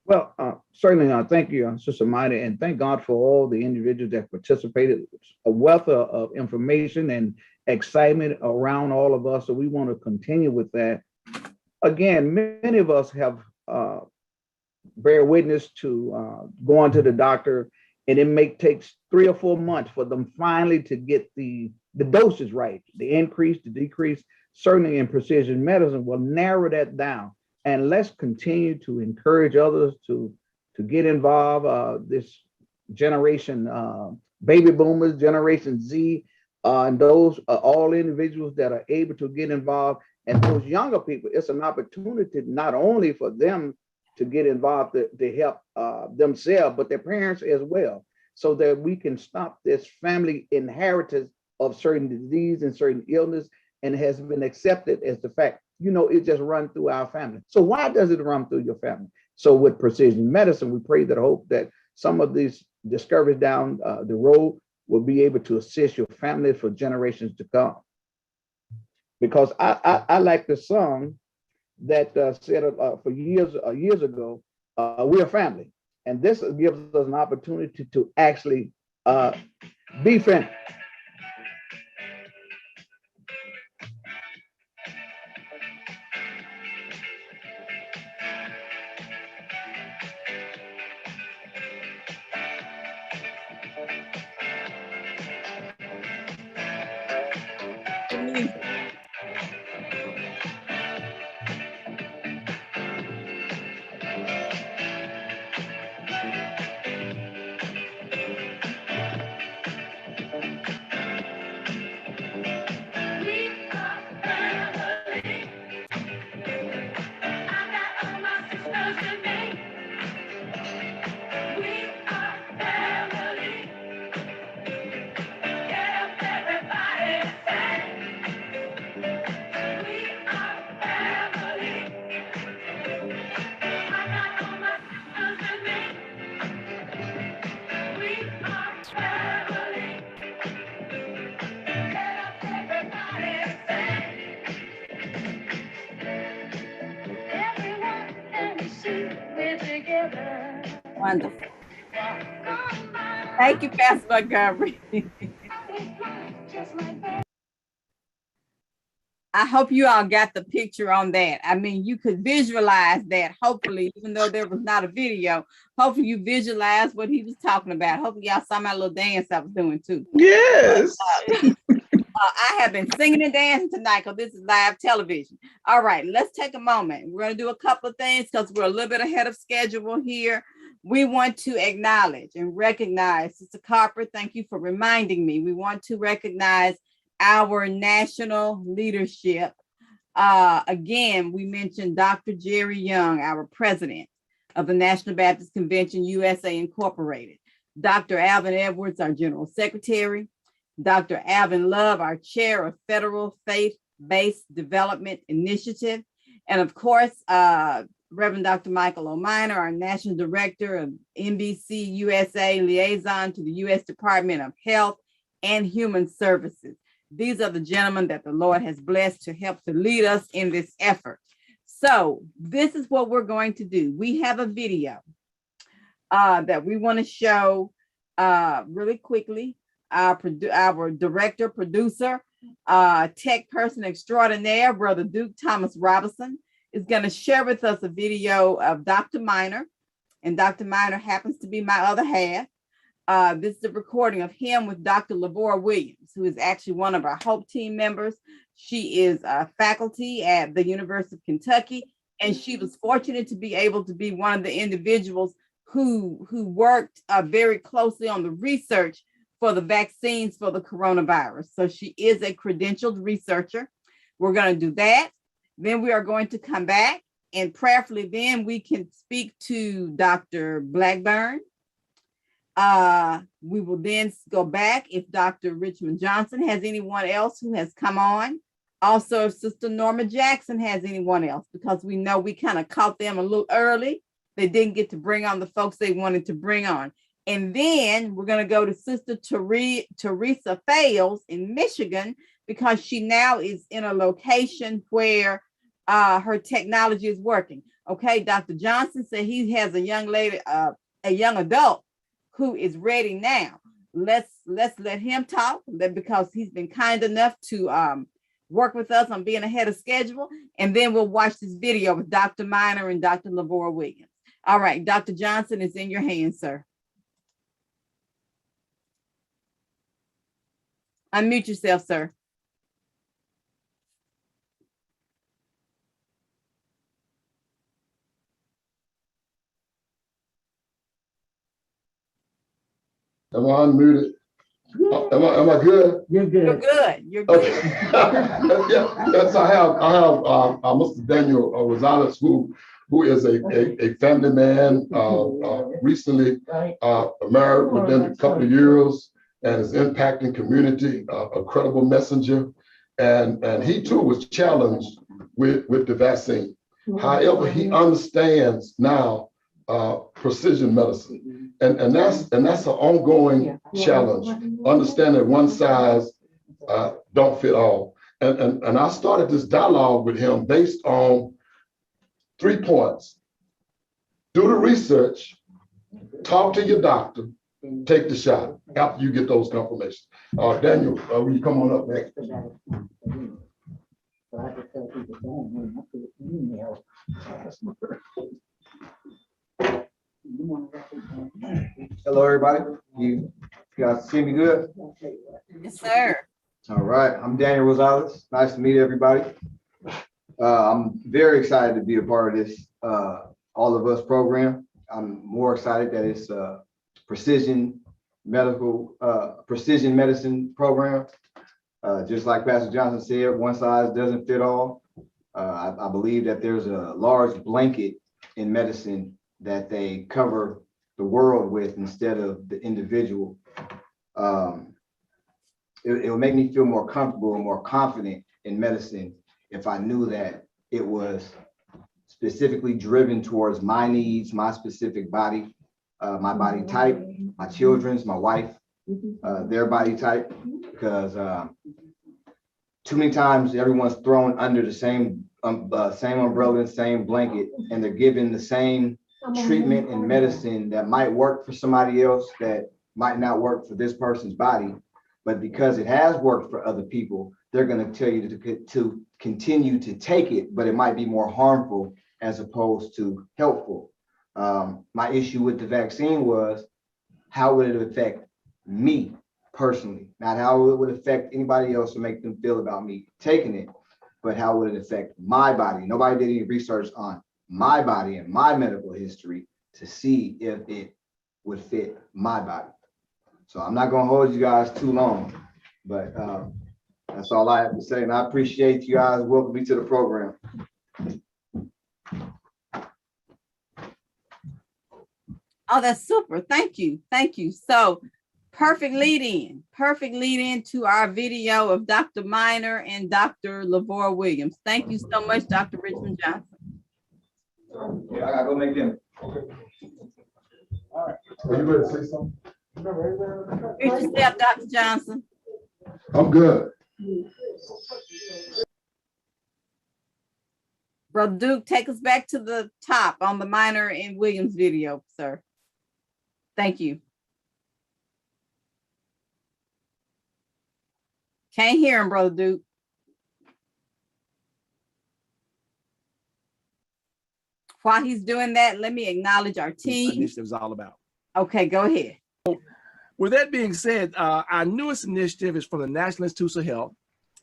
Well, certainly, thank you, Sister Maida, and thank God for all the individuals that participated. A wealth of information and excitement around all of us, so we want to continue with that. Again, many of us have bear witness to going to the doctor, and it may take 3 or 4 months for them finally to get the doses right, the increase, the decrease. Certainly in precision medicine will narrow that down. And let's continue to encourage others to get involved. This generation, baby boomers, Generation Z, and those all individuals that are able to get involved. And those younger people, it's an opportunity not only for them to get involved to help themselves, but their parents as well, so that we can stop this family inheritance of certain disease and certain illness, and has been accepted as the fact, it just runs through our family. So why does it run through your family? So with precision medicine, we pray that hope that some of these discoveries down the road will be able to assist your family for generations to come. Because I like the song that said for years ago, we're family. And this gives us an opportunity to actually be family. Wonderful. Thank you, Pastor Montgomery. I hope you all got the picture on that. I mean, you could visualize that, hopefully, even though there was not a video. Hopefully you visualize what he was talking about. Hopefully y'all saw my little dance I was doing too. Yes. I have been singing and dancing tonight because this is live television. All right, let's take a moment. We're going to do a couple of things because we're a little bit ahead of schedule here. We want to acknowledge and recognize, Sister Carper, thank you for reminding me. We want to recognize our national leadership. Again, we mentioned Dr. Jerry Young, our president of the National Baptist Convention, USA Incorporated. Dr. Alvin Edwards, our general secretary. Dr. Alvin Love, our chair of Federal Faith-Based Development Initiative. And of course, Reverend Dr. Michael O'Miner, our national director of NBCUSA liaison to the U.S. Department of Health and Human Services. These are the gentlemen that the Lord has blessed to help to lead us in this effort. So this is what we're going to do. We have a video that we want to show really quickly. Our director, producer, tech person extraordinaire, Brother Duke Thomas Robinson, is going to share with us a video of Dr. Miner. And Dr. Miner happens to be my other half. This is a recording of him with Dr. Lavora Williams, who is actually one of our Hope team members. She is faculty at the University of Kentucky, and she was fortunate to be able to be one of the individuals who worked very closely on the research for the vaccines for the coronavirus. So she is a credentialed researcher. We're going to do that. Then we are going to come back and prayerfully then we can speak to Dr. Blackburn. We will then go back if Dr. Richmond Johnson has anyone else who has come on. Also, if Sister Norma Jackson has anyone else, because we know we kind of caught them a little early. They didn't get to bring on the folks they wanted to bring on. And then we're going to go to Sister Teresa Fales in Michigan, because she now is in a location where her technology is working. Okay, Dr. Johnson said he has a young lady, a young adult who is ready now. Let's let him talk, because he's been kind enough to work with us on being ahead of schedule. And then we'll watch this video with Dr. Miner and Dr. Lavora Williams. All right, Dr. Johnson, is in your hands, sir. Unmute yourself, sir. Am I unmuted? Am I good? You're good. You're good. You're good. Okay. Yes, I have Mr. Daniel Rosales, who is a family man, recently married within a couple of years, and is impacting community, a credible messenger. And he too was challenged with the vaccine. However, he understands now precision medicine. And that's an ongoing challenge. Understand that one size don't fit all. And I started this dialogue with him based on 3 points. Do the research, talk to your doctor, take the shot after you get those confirmations. Daniel, will you come on up next? Hello, everybody. You guys see me good? Yes, sir. All right. I'm Daniel Rosales. Nice to meet everybody. I'm very excited to be a part of this All of Us program. I'm more excited that it's a precision medicine program. Just like Pastor Johnson said, one size doesn't fit all. I believe that there's a large blanket in medicine that they cover the world with instead of the individual. It would make me feel more comfortable and more confident in medicine if I knew that it was specifically driven towards my needs, my specific body, my body type, my children's, my wife, their body type, because too many times everyone's thrown under the same umbrella, same blanket, and they're given the same treatment and medicine that might work for somebody else that might not work for this person's body. But because it has worked for other people, they're going to tell you to continue to take it, but it might be more harmful as opposed to helpful. My issue with the vaccine was, how would it affect me personally, not how it would affect anybody else or make them feel about me taking it, but how would it affect my body? Nobody did any research on my body and my medical history to see if it would fit my body. So I'm not gonna hold you guys too long, but that's all I have to say. And I appreciate you guys welcoming me to the program. Oh, that's super. Thank you. Thank you. So perfect lead in to our video of Dr. Minor and Dr. LaVor Williams. Thank you so much, Dr. Richmond Johnson. Yeah, I gotta go make dinner. Okay. All right. Are you ready to say something? Here's yourself, Dr. Johnson. I'm good. Brother Duke, take us back to the top on the Minor and Williams video, sir. Thank you. Can't hear him, Brother Duke. While he's doing that, let me acknowledge our team. Initiative is all about. Okay, go ahead. With that being said, our newest initiative is from the National Institutes of Health,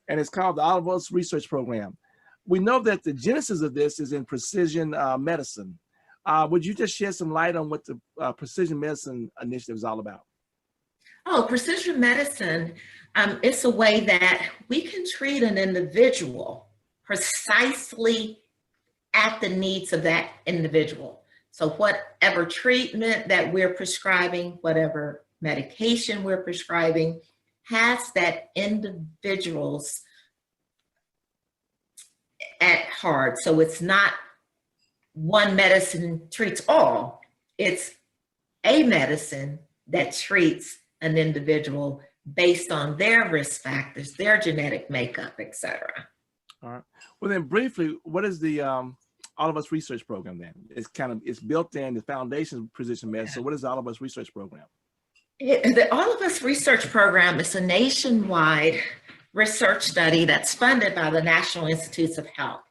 and it's called the All of Us Research Program. We know that the genesis of this is in precision medicine. Would you just shed some light on what the precision medicine initiative is all about? Oh, precision medicine, it's a way that we can treat an individual precisely at the needs of that individual. So whatever treatment that we're prescribing, whatever medication we're prescribing, has that individual's at heart. So it's not one medicine treats all. It's a medicine that treats an individual based on their risk factors, their genetic makeup, et cetera. All right. Well, then briefly, what is the All of Us Research Program then? It's built in the foundation of precision medicine. So what is the All of Us Research Program? The All of Us Research Program is a nationwide research study that's funded by the National Institutes of Health.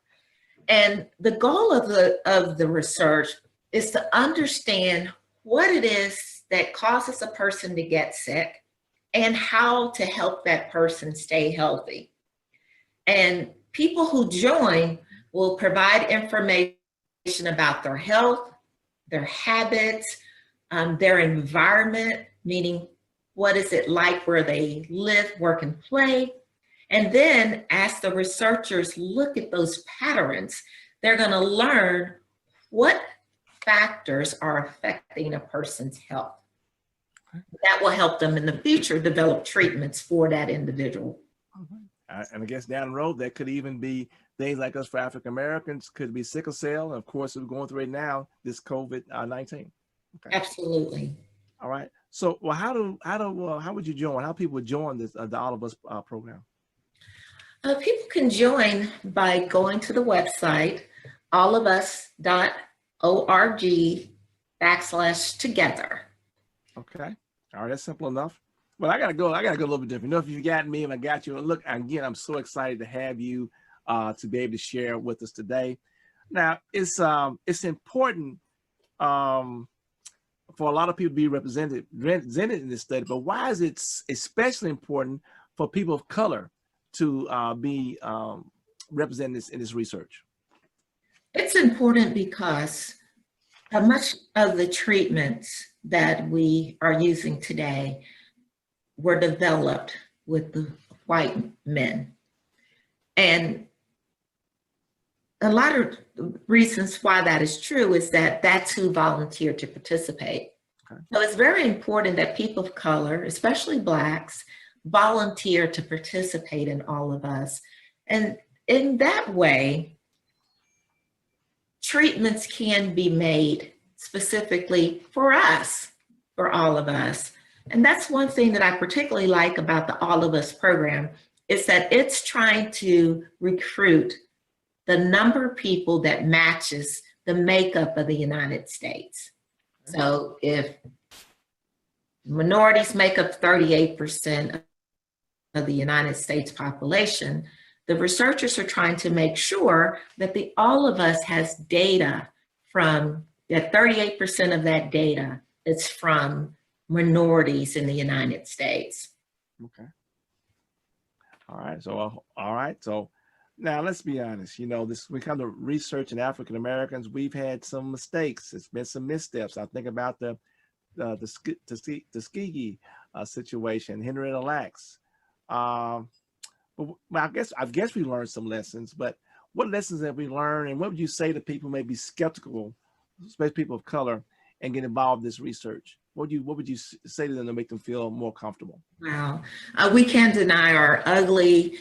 And the goal of the research is to understand what it is that causes a person to get sick and how to help that person stay healthy. And people who join will provide information about their health, their habits, their environment, meaning what is it like where they live, work, and play. And then as the researchers look at those patterns, they're going to learn what factors are affecting a person's health. That will help them in the future develop treatments for that individual. And I guess down the road, that could even be things like us for African Americans, could be sickle cell. And of course, we're going through right now, this COVID-19. Okay. Absolutely. All right. So, well, how would you join? How people would join this the All of Us program? People can join by going to the website, allofus.org/together. Okay. All right. That's simple enough. Well, I gotta go a little bit different. You know, if you got me and I got you, look, again, I'm so excited to have you to be able to share with us today. Now, it's important for a lot of people to be represented in this study, but why is it especially important for people of color to be represented in this research? It's important because much of the treatments that we are using today were developed with the white men. And a lot of reasons why that is true is that that's who volunteered to participate. Okay. So it's very important that people of color, especially Blacks, volunteer to participate in All of Us. And in that way, treatments can be made specifically for us, for all of us. And that's one thing that I particularly like about the All of Us program, is that it's trying to recruit the number of people that matches the makeup of the United States. So if minorities make up 38% of the United States population, the researchers are trying to make sure that the All of Us has data from, that 38% of that data is from minorities in the United States. Okay. All right. So, all right. So now let's be honest. You know, this when it comes to research in African Americans, we've had some mistakes. It's been some missteps. I think about the Tuskegee situation, Henrietta Lacks. But I guess we learned some lessons. But what lessons have we learned, and what would you say to people who may be skeptical, especially people of color, and get involved in this research? What would you say to them to make them feel more comfortable? Wow. We can't deny our ugly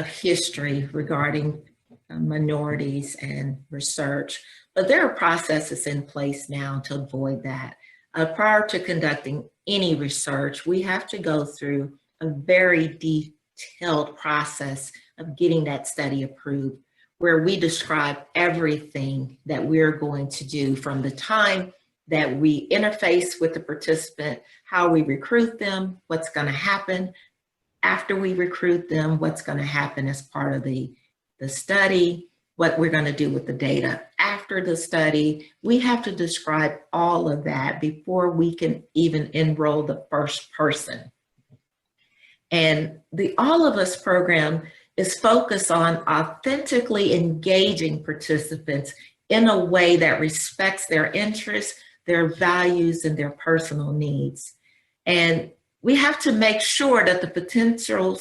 history regarding minorities and research, but there are processes in place now to avoid that. Prior to conducting any research, we have to go through a very detailed process of getting that study approved, where we describe everything that we're going to do from the time that we interface with the participant, how we recruit them, what's going to happen after we recruit them, what's going to happen as part of the study, what we're going to do with the data after the study. We have to describe all of that before we can even enroll the first person. And the All of Us program is focused on authentically engaging participants in a way that respects their interests, their values, and their personal needs. And we have to make sure that the potential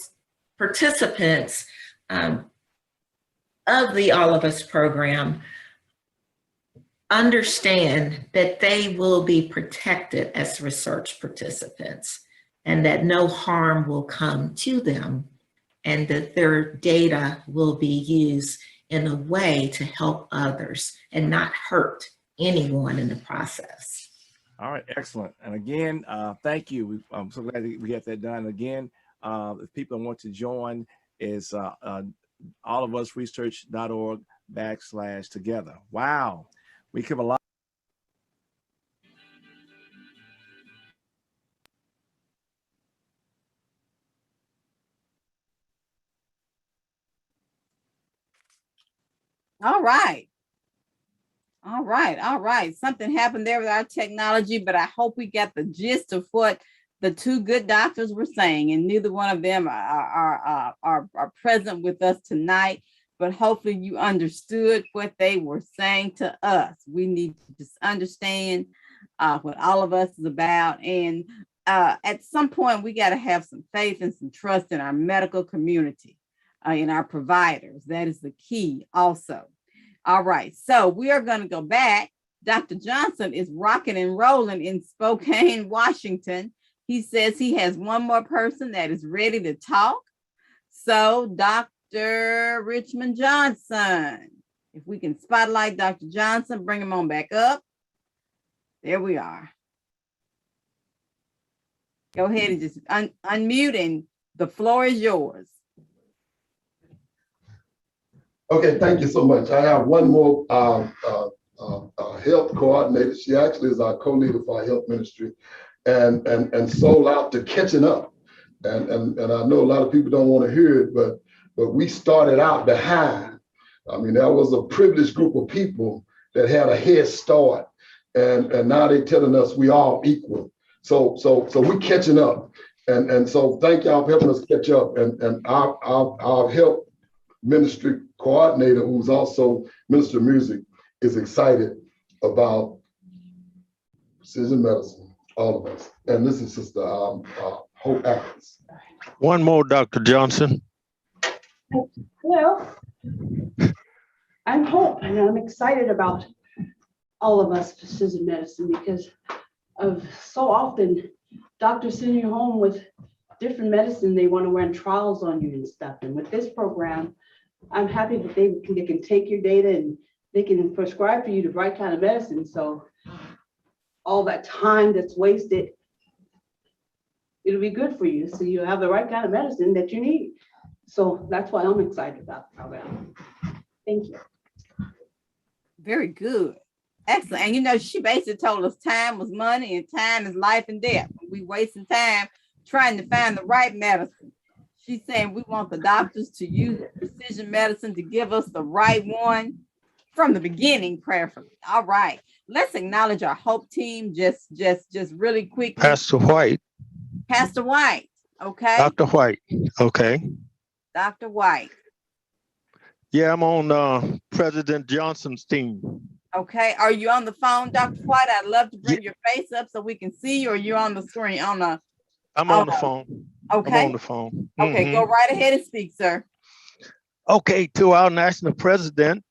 participants of the All of Us program understand that they will be protected as research participants and that no harm will come to them and that their data will be used in a way to help others and not hurt anyone in the process. All right, excellent. And again, thank you. I'm so glad we got that done. Again, if people want to join, is allofusresearch.org/together. Wow, we cover a lot. All right. All right. All right. Something happened there with our technology, but I hope we got the gist of what the two good doctors were saying, and neither one of them are present with us tonight, but hopefully you understood what they were saying to us. We need to just understand what All of Us is about. And at some point, we got to have some faith and some trust in our medical community, in our providers. That is the key also. All right, so we are going to go back. Dr. Johnson is rocking and rolling in Spokane, Washington. He says he has one more person that is ready to talk. So Dr. Richmond Johnson, if we can spotlight Dr. Johnson, bring him on back up. There we are. Go ahead and just unmute, and the floor is yours. Okay, thank you so much. I have one more health coordinator. She actually is our co-leader for our health ministry, and sold out to catching up. And I know a lot of people don't want to hear it, but we started out behind. I mean, that was a privileged group of people that had a head start, and now they're telling us we all equal. So we're catching up, and so thank y'all for helping us catch up. And our health ministry coordinator, who's also Minister of Music, is excited about precision medicine, all of us. And this is Sister H.O.P.E. One more, Dr. Johnson. Hello. I'm Hope, and I'm excited about All of Us precision medicine because of so often doctors send you home with different medicine they want to run trials on you and stuff. And with this program, I'm happy that they can take your data and they can prescribe for you the right kind of medicine. So all that time that's wasted, it'll be good for you. So you have the right kind of medicine that you need. So that's why I'm excited about the program. Thank you. Very good. Excellent. And you know, she basically told us time was money and time is life and death. We wasting time trying to find the right medicine. She's saying we want the doctors to use precision medicine to give us the right one from the beginning, prayerfully. All right. Let's acknowledge our Hope team just really quickly. Pastor White. Pastor White. Okay. Dr. White. Okay. Dr. White. Yeah, I'm on President Johnson's team. Okay. Are you on the phone, Dr. White? I'd love to bring your face up so we can see you, or you're on the screen on the. I'm on the phone. Okay. I'm on the phone. Okay, go right ahead and speak, sir. Okay, to our national president,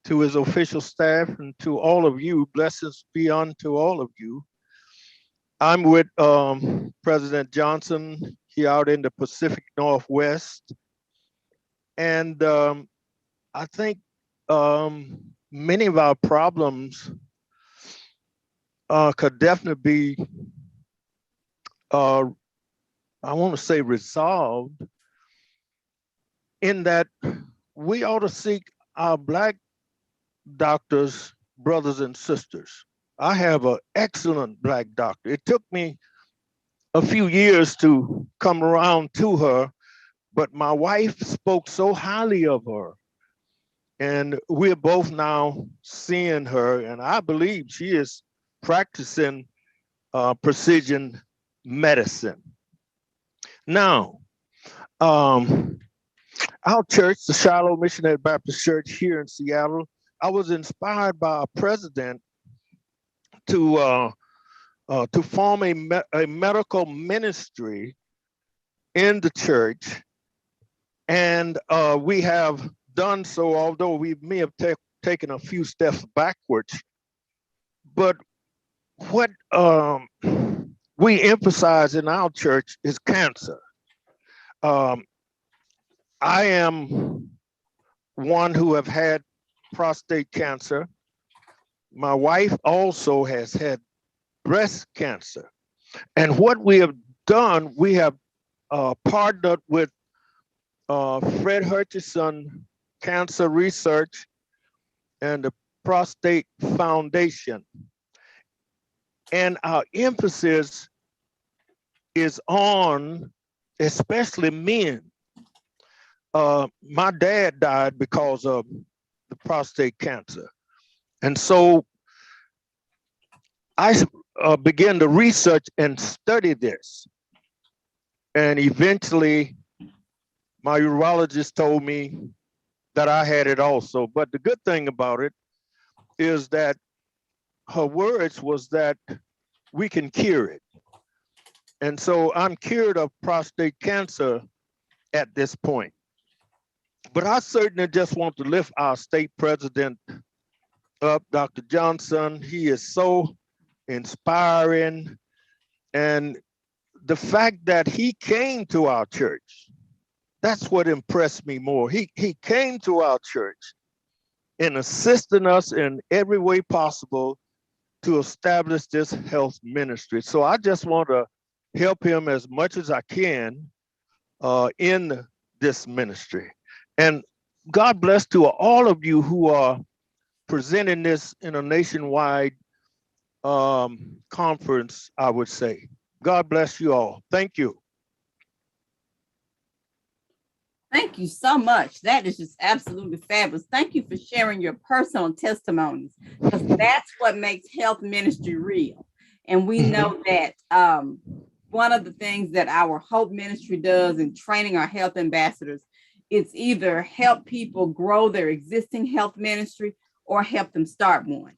to his official staff, and to all of you, blessings be unto all of you. I'm with President Johnson here out in the Pacific Northwest. And I think many of our problems could definitely be, I want to say, resolved in that we ought to seek our Black doctors, brothers and sisters. I have an excellent Black doctor. It took me a few years to come around to her, but my wife spoke so highly of her. And we're both now seeing her, and I believe she is practicing precision medicine. Now, our church, the Shiloh Missionary Baptist Church here in Seattle, I was inspired by our president to form a medical ministry in the church. And we have done so, although we may have taken a few steps backwards. But what we emphasize in our church is cancer. I am one who have had prostate cancer. My wife also has had breast cancer. And what we have done, we have partnered with Fred Hutchison Cancer Research and the Prostate Foundation. And our emphasis is on especially men. My dad died because of the prostate cancer. And so I began to research and study this. And eventually, my urologist told me that I had it also. But the good thing about it is that her words was that we can cure it. And so I'm cured of prostate cancer at this point. But I certainly just want to lift our state president up, Dr. Johnson. He is so inspiring. And the fact that he came to our church, that's what impressed me more. He came to our church and assisting us in every way possible to establish this health ministry. So I just want to help him as much as I can in this ministry. And God bless to all of you who are presenting this in a nationwide conference, I would say. God bless you all. Thank you. Thank you so much. That is just absolutely fabulous. Thank you for sharing your personal testimonies, because that's what makes health ministry real. And we know that one of the things that our H.O.P.E ministry does in training our health ambassadors, it's either help people grow their existing health ministry or help them start one.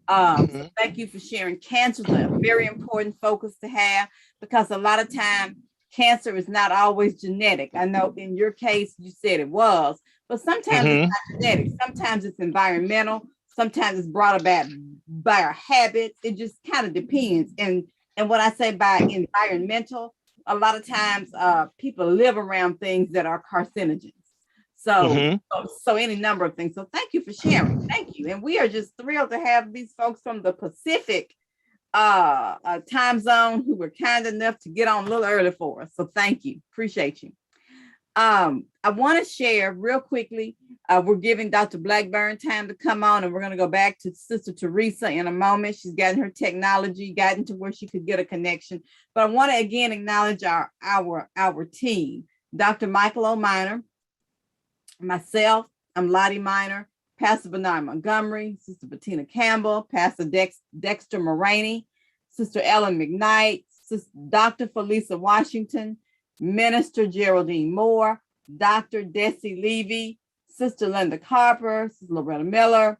So thank you for sharing. Cancer is a very important focus to have, because a lot of time cancer is not always genetic. I know in your case, you said it was, but sometimes it's not genetic. Sometimes it's environmental. Sometimes it's brought about by our habits. It just kind of depends. And what I say by environmental, a lot of times people live around things that are carcinogens. So any number of things. So thank you for sharing. Thank you. And we are just thrilled to have these folks from the Pacific time zone who were kind enough to get on a little early for us. So thank you. Appreciate you. I want to share real quickly. We're giving Dr. Blackburn time to come on, and we're going to go back to Sister Teresa in a moment. She's gotten her technology, gotten to where she could get a connection. But I want to again acknowledge our team. Dr. Michael O'Miner, myself, I'm Lottie Miner, Pastor Bernard Montgomery, Sister Bettina Campbell, Pastor Dexter Moraney, Sister Ellen McKnight, Sister Dr. Felisa Washington, Minister Geraldine Moore, Dr. Dessie Levy, Sister Linda Carper, Sister Loretta Miller,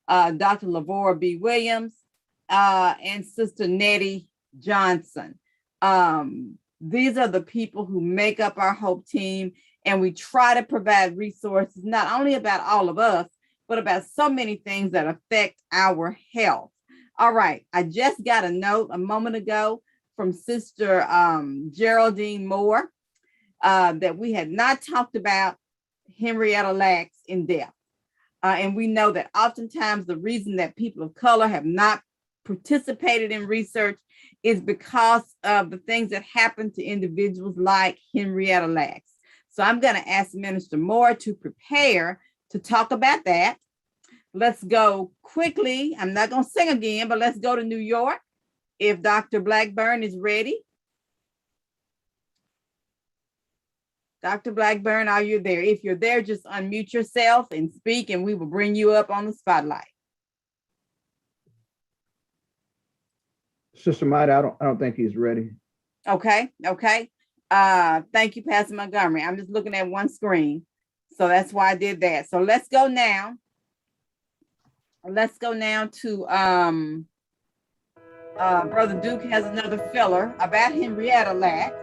Dr. Lavora B. Williams, and Sister Nettie Johnson. These are the people who make up our HOPE team, and we try to provide resources, not only about all of us, but about so many things that affect our health. All right, I just got a note a moment ago from Sister Geraldine Moore that we had not talked about Henrietta Lacks in depth. And we know that oftentimes the reason that people of color have not participated in research is because of the things that happen to individuals like Henrietta Lacks. So I'm going to ask Minister Moore to prepare to talk about that. Let's go quickly. I'm not going to sing again, but let's go to New York. If Dr. Blackburn is ready. Dr. Blackburn, are you there? If you're there, just unmute yourself and speak, and we will bring you up on the spotlight. Sister Maida, I don't think he's ready. Okay. Thank you, Pastor Montgomery. I'm just looking at one screen, so that's why I did that. So let's go now. Let's go now to Brother Duke has another filler about Henrietta Lacks.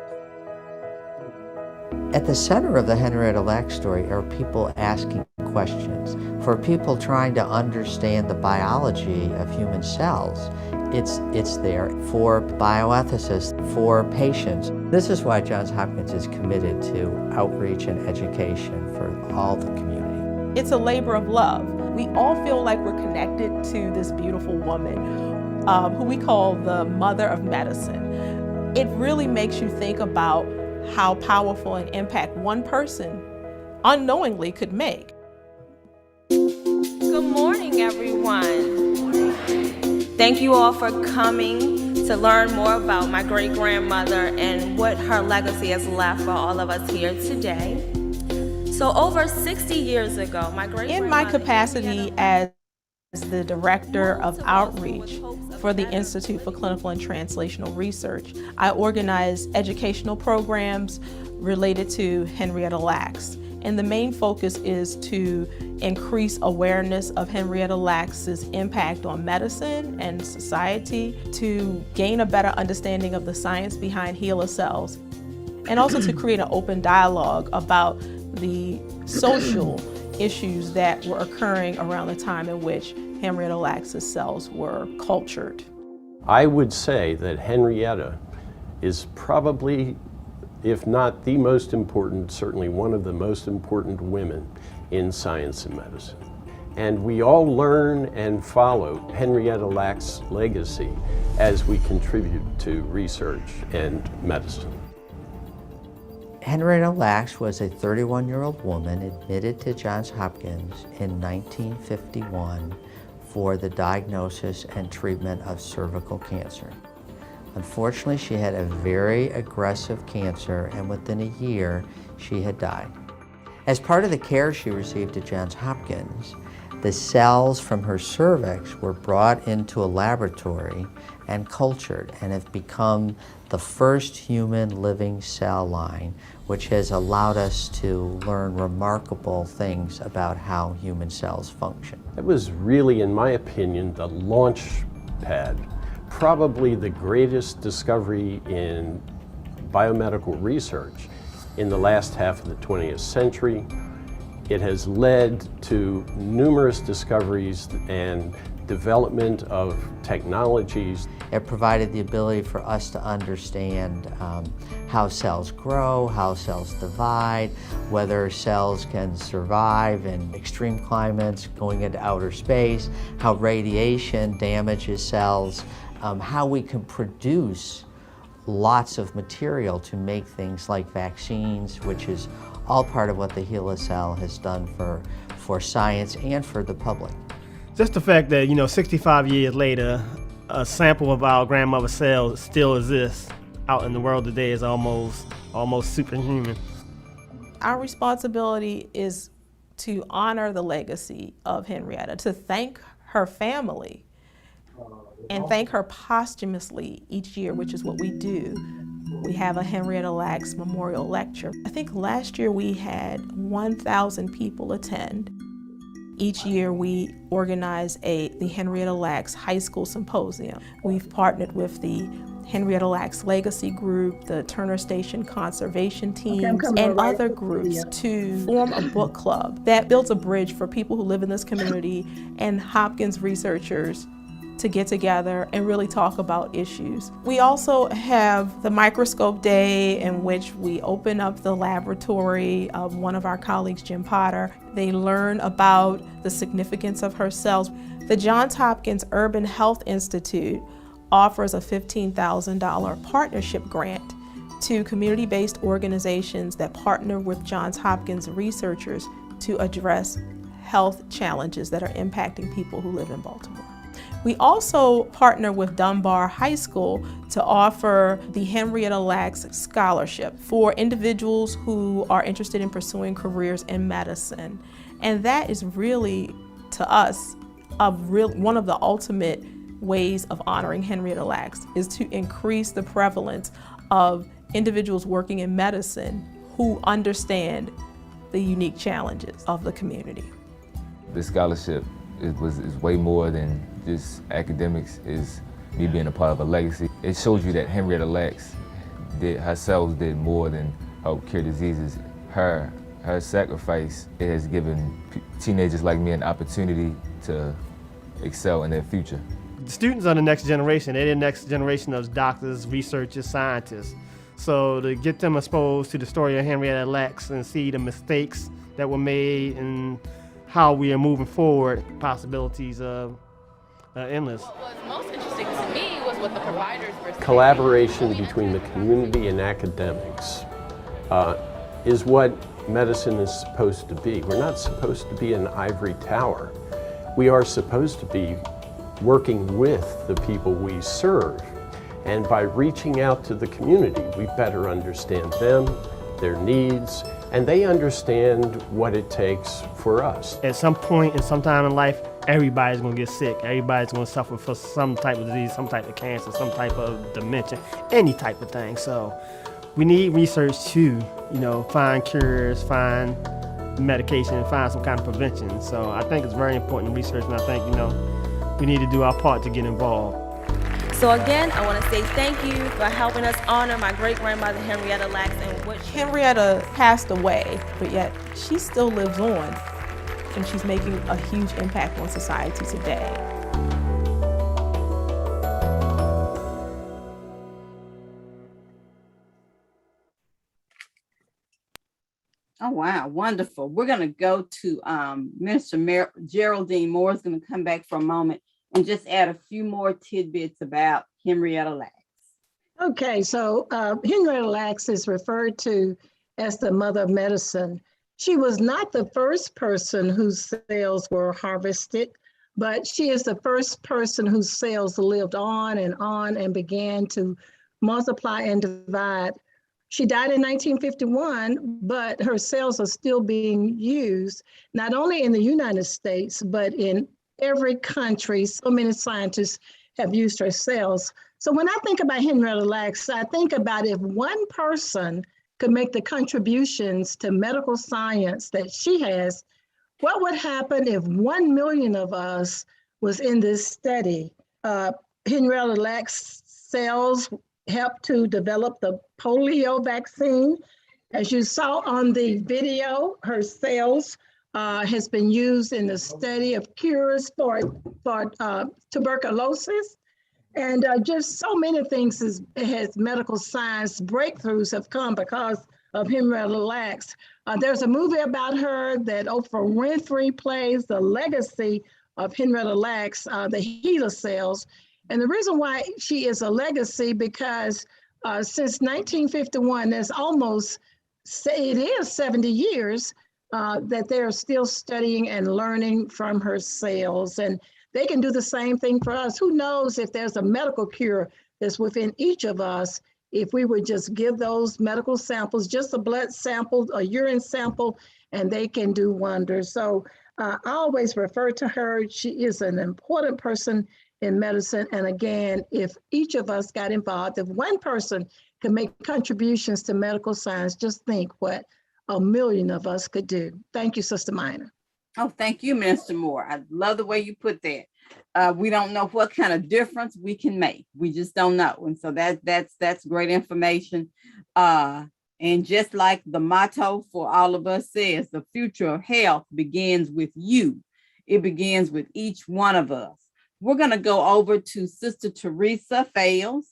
At the center of the Henrietta Lacks story are people asking questions. For people trying to understand the biology of human cells, it's there. For bioethicists, for patients. This is why Johns Hopkins is committed to outreach and education for all the community. It's a labor of love. We all feel like we're connected to this beautiful woman who we call the mother of medicine. It really makes you think about how powerful an impact one person unknowingly could make. Good morning, everyone. Thank you all for coming to learn more about my great-grandmother and what her legacy has left for all of us here today. So over 60 years ago, in my capacity as the Director of Outreach for the Institute for Clinical and Translational Research, I organize educational programs related to Henrietta Lacks. And the main focus is to increase awareness of Henrietta Lacks' impact on medicine and society, to gain a better understanding of the science behind HeLa cells, and also to create an open dialogue about the social issues that were occurring around the time in which Henrietta Lacks' cells were cultured. I would say that Henrietta is probably, if not the most important, certainly one of the most important women in science and medicine. And we all learn and follow Henrietta Lacks' legacy as we contribute to research and medicine. Henrietta Lacks was a 31-year-old woman admitted to Johns Hopkins in 1951 for the diagnosis and treatment of cervical cancer. Unfortunately, she had a very aggressive cancer, and within a year, she had died. As part of the care she received at Johns Hopkins, the cells from her cervix were brought into a laboratory and cultured and have become the first human living cell line, which has allowed us to learn remarkable things about how human cells function. That was really, in my opinion, the launch pad. Probably the greatest discovery in biomedical research in the last half of the 20th century. It has led to numerous discoveries and development of technologies. It provided the ability for us to understand how cells grow, how cells divide, whether cells can survive in extreme climates, going into outer space, how radiation damages cells, how we can produce lots of material to make things like vaccines, which is all part of what the HeLa cell has done for science and for the public. Just the fact that, 65 years later, a sample of our grandmother's cells still exists out in the world today is almost superhuman. Our responsibility is to honor the legacy of Henrietta, to thank her family and thank her posthumously each year, which is what we do, we have a Henrietta Lacks Memorial Lecture. I think last year we had 1,000 people attend. Each year we organize the Henrietta Lacks High School Symposium. We've partnered with the Henrietta Lacks Legacy Group, the Turner Station Conservation Teams, and other groups to form a book club that builds a bridge for people who live in this community and Hopkins researchers to get together and really talk about issues. We also have the Microscope Day, in which we open up the laboratory of one of our colleagues, Jim Potter. They learn about the significance of her cells. The Johns Hopkins Urban Health Institute offers a $15,000 partnership grant to community-based organizations that partner with Johns Hopkins researchers to address health challenges that are impacting people who live in Baltimore. We also partner with Dunbar High School to offer the Henrietta Lacks Scholarship for individuals who are interested in pursuing careers in medicine. And that is really, to us, one of the ultimate ways of honoring Henrietta Lacks, is to increase the prevalence of individuals working in medicine who understand the unique challenges of the community. This scholarship is way more than just academics. Is me being a part of a legacy. It shows you that Henrietta Lacks herself did more than help cure diseases. Her sacrifice, it has given teenagers like me an opportunity to excel in their future. The students are the next generation. They're the next generation of doctors, researchers, scientists. So to get them exposed to the story of Henrietta Lacks and see the mistakes that were made and how we are moving forward, possibilities are endless. What was most interesting to me was what the providers were saying. Collaboration between the community and academics is what medicine is supposed to be. We're not supposed to be an ivory tower. We are supposed to be working with the people we serve. And by reaching out to the community, we better understand them, their needs, and they understand what it takes for us. At some point in some time in life, everybody's gonna get sick. Everybody's gonna suffer from some type of disease, some type of cancer, some type of dementia, any type of thing. So we need research to, find cures, find medication, and find some kind of prevention. So I think it's very important research, and I think, we need to do our part to get involved. So again, I want to say thank you for helping us honor my great-grandmother Henrietta Lacks, and what Henrietta passed away, but yet she still lives on, and she's making a huge impact on society today. Oh, wow, wonderful. We're going to go to Minister Geraldine Moore is going to come back for a moment and just add a few more tidbits about Henrietta Lacks. Okay, so Henrietta Lacks is referred to as the mother of medicine. She was not the first person whose cells were harvested, but she is the first person whose cells lived on and began to multiply and divide. She died in 1951, but her cells are still being used, not only in the United States, but in every country. So many scientists have used her cells. So when I think about Henrietta Lacks, I think about if one person could make the contributions to medical science that she has, what would happen if 1 million of us was in this study? Henrietta Lacks cells helped to develop the polio vaccine. As you saw on the video, her cells has been used in the study of cures for tuberculosis. And just so many things has medical science breakthroughs have come because of Henrietta Lacks. There's a movie about her that Oprah Winfrey plays, the legacy of Henrietta Lacks, the HeLa cells. And the reason why she is a legacy, because since 1951, there's it is 70 years that they're still studying and learning from her cells. And they can do the same thing for us. Who knows if there's a medical cure that's within each of us, if we would just give those medical samples, just a blood sample, a urine sample, and they can do wonders. So I always refer to her. She is an important person in medicine. And again, if each of us got involved, if one person can make contributions to medical science, just think what 1 million of us could do. Thank you, Sister Minor. Oh, thank you, Minister Moore. I love the way you put that. We don't know what kind of difference we can make. We just don't know. And so that's great information. And just like the motto for all of us says, the future of health begins with you. It begins with each one of us. We're going to go over to Sister Teresa Fales,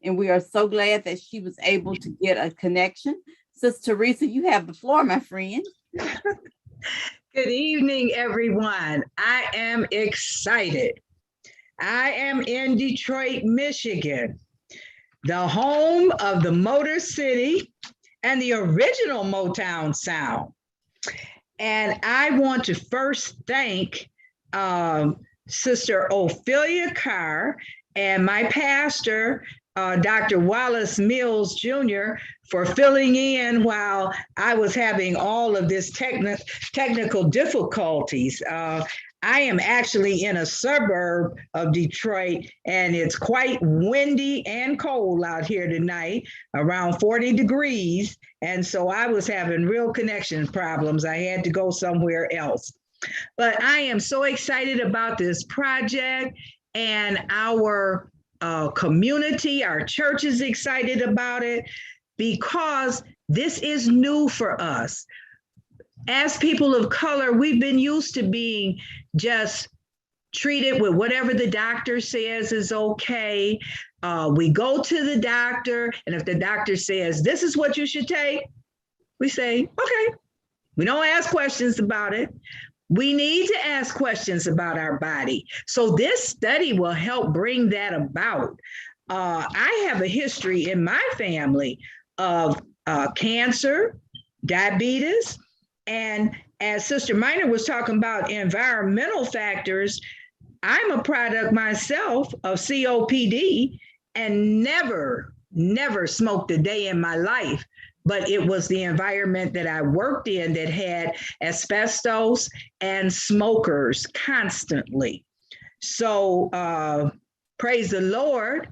and we are so glad that she was able to get a connection. Sister Teresa, you have the floor, my friend. Good evening, everyone. I am excited. I am in Detroit, Michigan, the home of the Motor City and the original Motown sound. And I want to first thank Sister Ophelia Carr and my pastor, Dr. Wallace Mills Jr., for filling in while I was having all of this technical difficulties. I am actually in a suburb of Detroit, and it's quite windy and cold out here tonight, around 40 degrees. And so I was having real connection problems. I had to go somewhere else. But I am so excited about this project, and our community, our church is excited about it, because this is new for us. As people of color, we've been used to being just treated with whatever the doctor says is okay. We go to the doctor, and if the doctor says, this is what you should take, we say, okay. We don't ask questions about it. We need to ask questions about our body. So this study will help bring that about. I have a history in my family of cancer, diabetes, and as Sister Minor was talking about environmental factors, I'm a product myself of COPD and never smoked a day in my life. But it was the environment that I worked in that had asbestos and smokers constantly. So praise the Lord,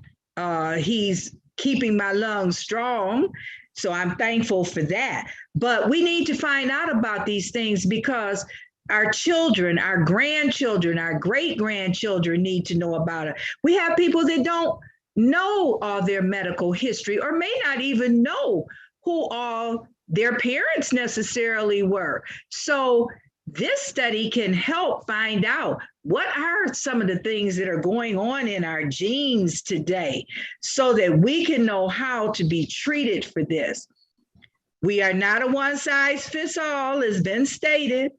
he's keeping my lungs strong. So I'm thankful for that. But we need to find out about these things, because our children, our grandchildren, our great-grandchildren need to know about it. We have people that don't know all their medical history, or may not even know who all their parents necessarily were. So this study can help find out what are some of the things that are going on in our genes today, so that we can know how to be treated for this. We are not a one-size-fits-all, as been stated.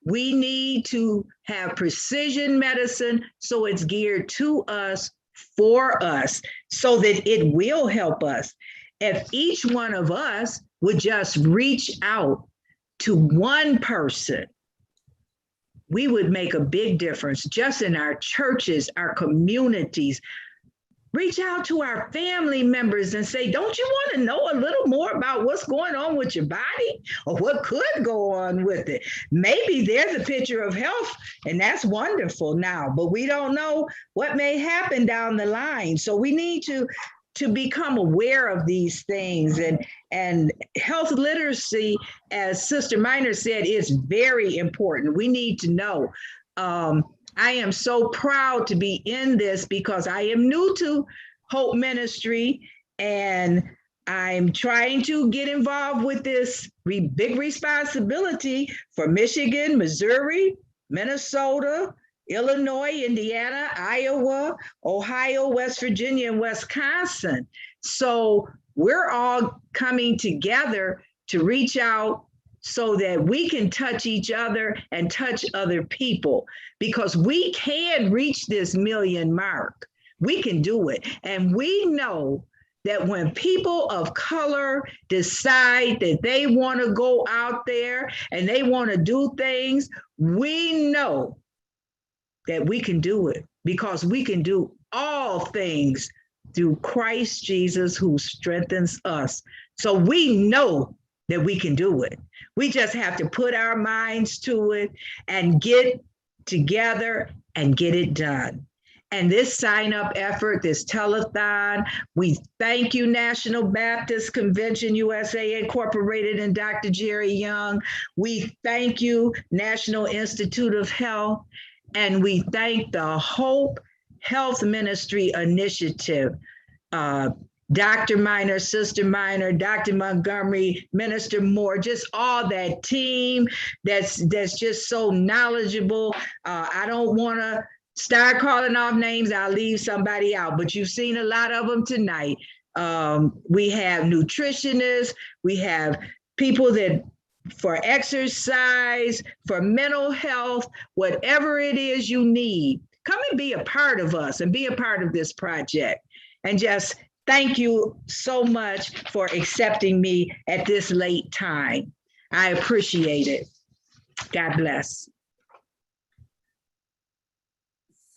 We need to have precision medicine, so it's geared to us, for us, so that it will help us. If each one of us would just reach out to one person, we would make a big difference just in our churches, our communities. Reach out to our family members and say, don't you want to know a little more about what's going on with your body, or what could go on with it? Maybe there's a picture of health, and that's wonderful now, but we don't know what may happen down the line. So we need to become aware of these things, and health literacy, as Sister Minor said, is very important. We need to know. I am so proud to be in this, because I am new to Hope Ministry, and I'm trying to get involved with this big responsibility for Michigan, Missouri, Minnesota, Illinois, Indiana, Iowa, Ohio, West Virginia, and Wisconsin. So we're all coming together to reach out so that we can touch each other and touch other people, because we can reach this 1 million mark. We can do it. And we know that when people of color decide that they want to go out there and they want to do things, we know that we can do it, because we can do all things through Christ Jesus, who strengthens us. So we know that we can do it. We just have to put our minds to it and get together and get it done. and this sign up effort, this telethon. We thank you, National Baptist Convention USA Incorporated and Dr. Jerry Young. We thank you, National Institute of Health, and we thank the Hope Health Ministry Initiative. Dr. Minor, Sister Minor, Dr. Montgomery, Minister Moore, just all that team that's just so knowledgeable. I don't want to start calling off names. I'll leave somebody out, but you've seen a lot of them tonight. We have nutritionists, we have people that for exercise, for mental health, whatever it is you need, come and be a part of us and be a part of this project. And just thank you so much for accepting me at this late time. I appreciate it. God bless.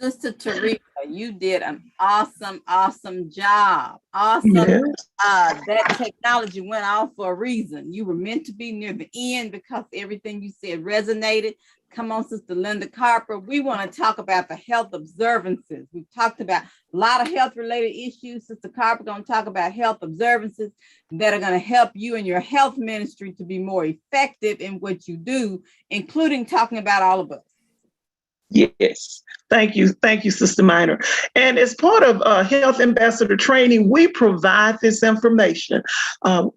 Sister Teresa, you did an awesome job. Awesome. Yes. That technology went off for a reason. You were meant to be near the end because everything you said resonated. Come on, Sister Linda Carper. We want to talk about the health observances. We've talked about a lot of health-related issues. Sister Carper going to talk about health observances that are going to help you and your health ministry to be more effective in what you do, including talking about all of us. Yes, thank you, Sister Minor. And as part of Health Ambassador Training, we provide this information.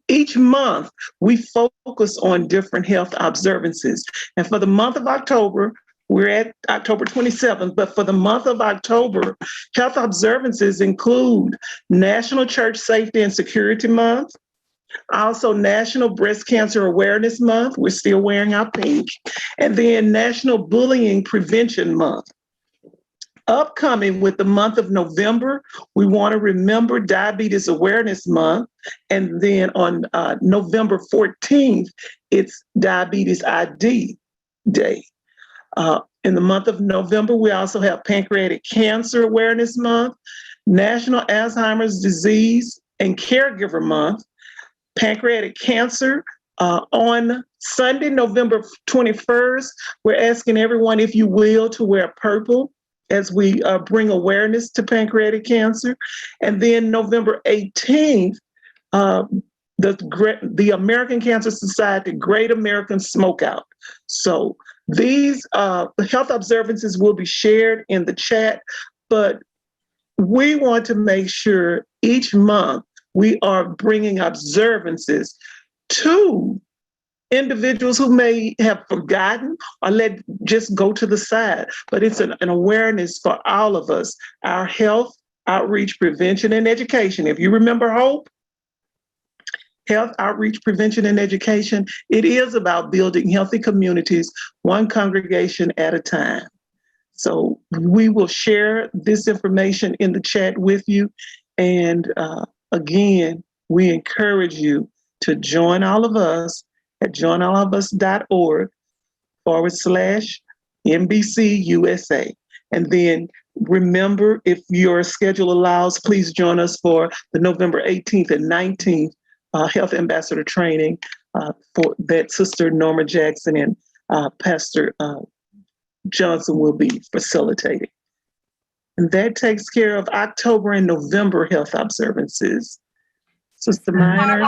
Each month, we focus on different health observances. And for the month of October, we're at October 27th, but for the month of October, health observances include National Church Safety and Security Month, also National Breast Cancer Awareness Month. We're still wearing our pink. And then National Bullying Prevention Month. Upcoming with the month of November, we want to remember Diabetes Awareness Month. And then on November 14th, it's Diabetes ID Day. In the month of November, we also have Pancreatic Cancer Awareness Month, National Alzheimer's Disease and Caregiver Month, Pancreatic Cancer. On Sunday, November 21st, we're asking everyone, if you will, to wear purple as we bring awareness to pancreatic cancer. And then November 18th, the American Cancer Society Great American Smokeout. So these health observances will be shared in the chat, but we want to make sure each month we are bringing observances to individuals who may have forgotten or just go to the side. But it's an awareness for all of us, our health, outreach, prevention, and education. If you remember HOPE, health, outreach, prevention, and education, it is about building healthy communities, one congregation at a time. So we will share this information in the chat with you. And again, we encourage you to join all of us at joinallofus.org/NBCUSA. And then remember, if your schedule allows, please join us for the November 18th and 19th Health Ambassador Training for that Sister Norma Jackson and Pastor Johnson will be facilitating. And that takes care of October and November health observances. Sister Minor.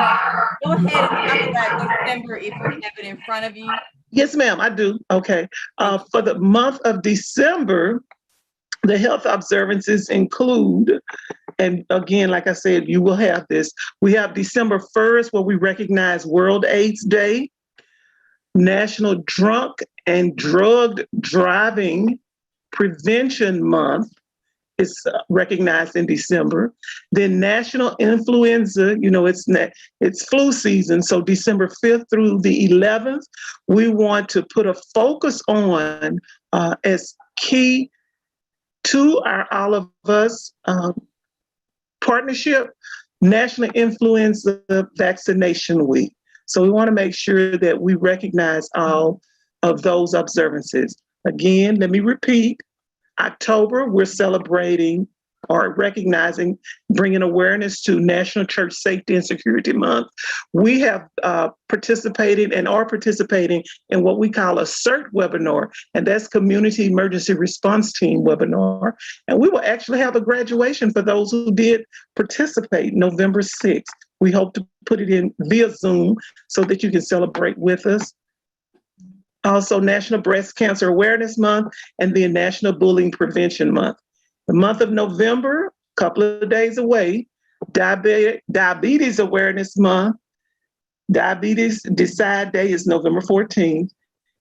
Go ahead and talk about December if you have it in front of you. Yes, ma'am, I do. Okay. For the month of December, the health observances include, and again, like I said, you will have this. We have December 1st, where we recognize World AIDS Day, National Drunk and Drugged Driving Prevention Month is recognized in December. Then National Influenza, it's flu season. So December 5th through the 11th, we want to put a focus on as key to our All of Us partnership, National Influenza Vaccination Week. So we want to make sure that we recognize all of those observances. Again, let me repeat. October, we're celebrating or recognizing, bringing awareness to National Church Safety and Security Month. We have participated and are participating in what we call a CERT webinar, and that's Community Emergency Response Team webinar. And we will actually have a graduation for those who did participate November 6th. We hope to put it in via Zoom so that you can celebrate with us. Also, National Breast Cancer Awareness Month, and then National Bullying Prevention Month. The month of November, a couple of days away, Diabetes Awareness Month. Diabetes Decide Day is November 14th.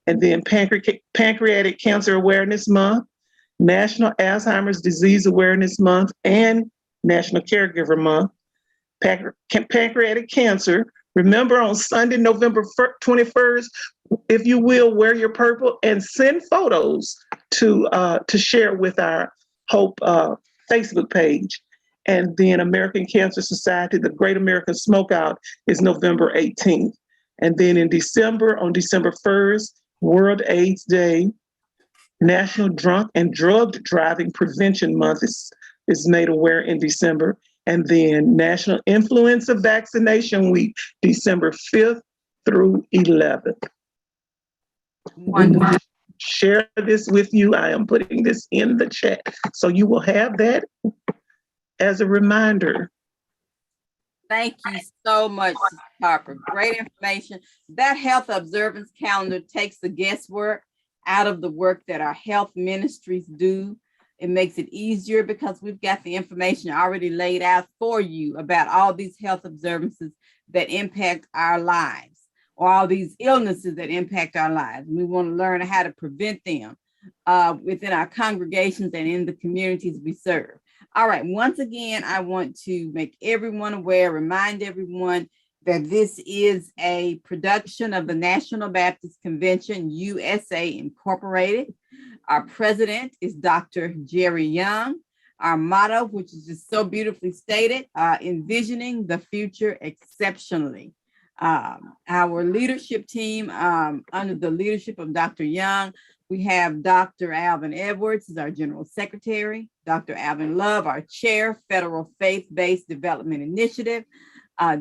And then Pancreatic Cancer Awareness Month, National Alzheimer's Disease Awareness Month, and National Caregiver Month. Pancreatic cancer. Remember on Sunday, November 21st, if you will, wear your purple and send photos to share with our Hope Facebook page. And then American Cancer Society, the Great American Smokeout is November 18th. And then in December, on December 1st, World AIDS Day, National Drunk and Drug Driving Prevention Month is made aware in December. And then National Influenza Vaccination Week, December 5th through 11th. Wonderful. Share this with you. I am putting this in the chat. So you will have that as a reminder. Thank you so much, Harper. Great information. That health observance calendar takes the guesswork out of the work that our health ministries do. It makes it easier because we've got the information already laid out for you about all these health observances that impact our lives, or all these illnesses that impact our lives. We want to learn how to prevent them within our congregations and in the communities we serve. All right, once again, I want to make everyone aware, remind everyone that this is a production of the National Baptist Convention, USA Incorporated. Our president is Dr. Jerry Young. Our motto, which is just so beautifully stated, envisioning the future exceptionally. Our leadership team, under the leadership of Dr. Young, we have Dr. Alvin Edwards as our General Secretary, Dr. Alvin Love, our Chair, Federal Faith-Based Development Initiative,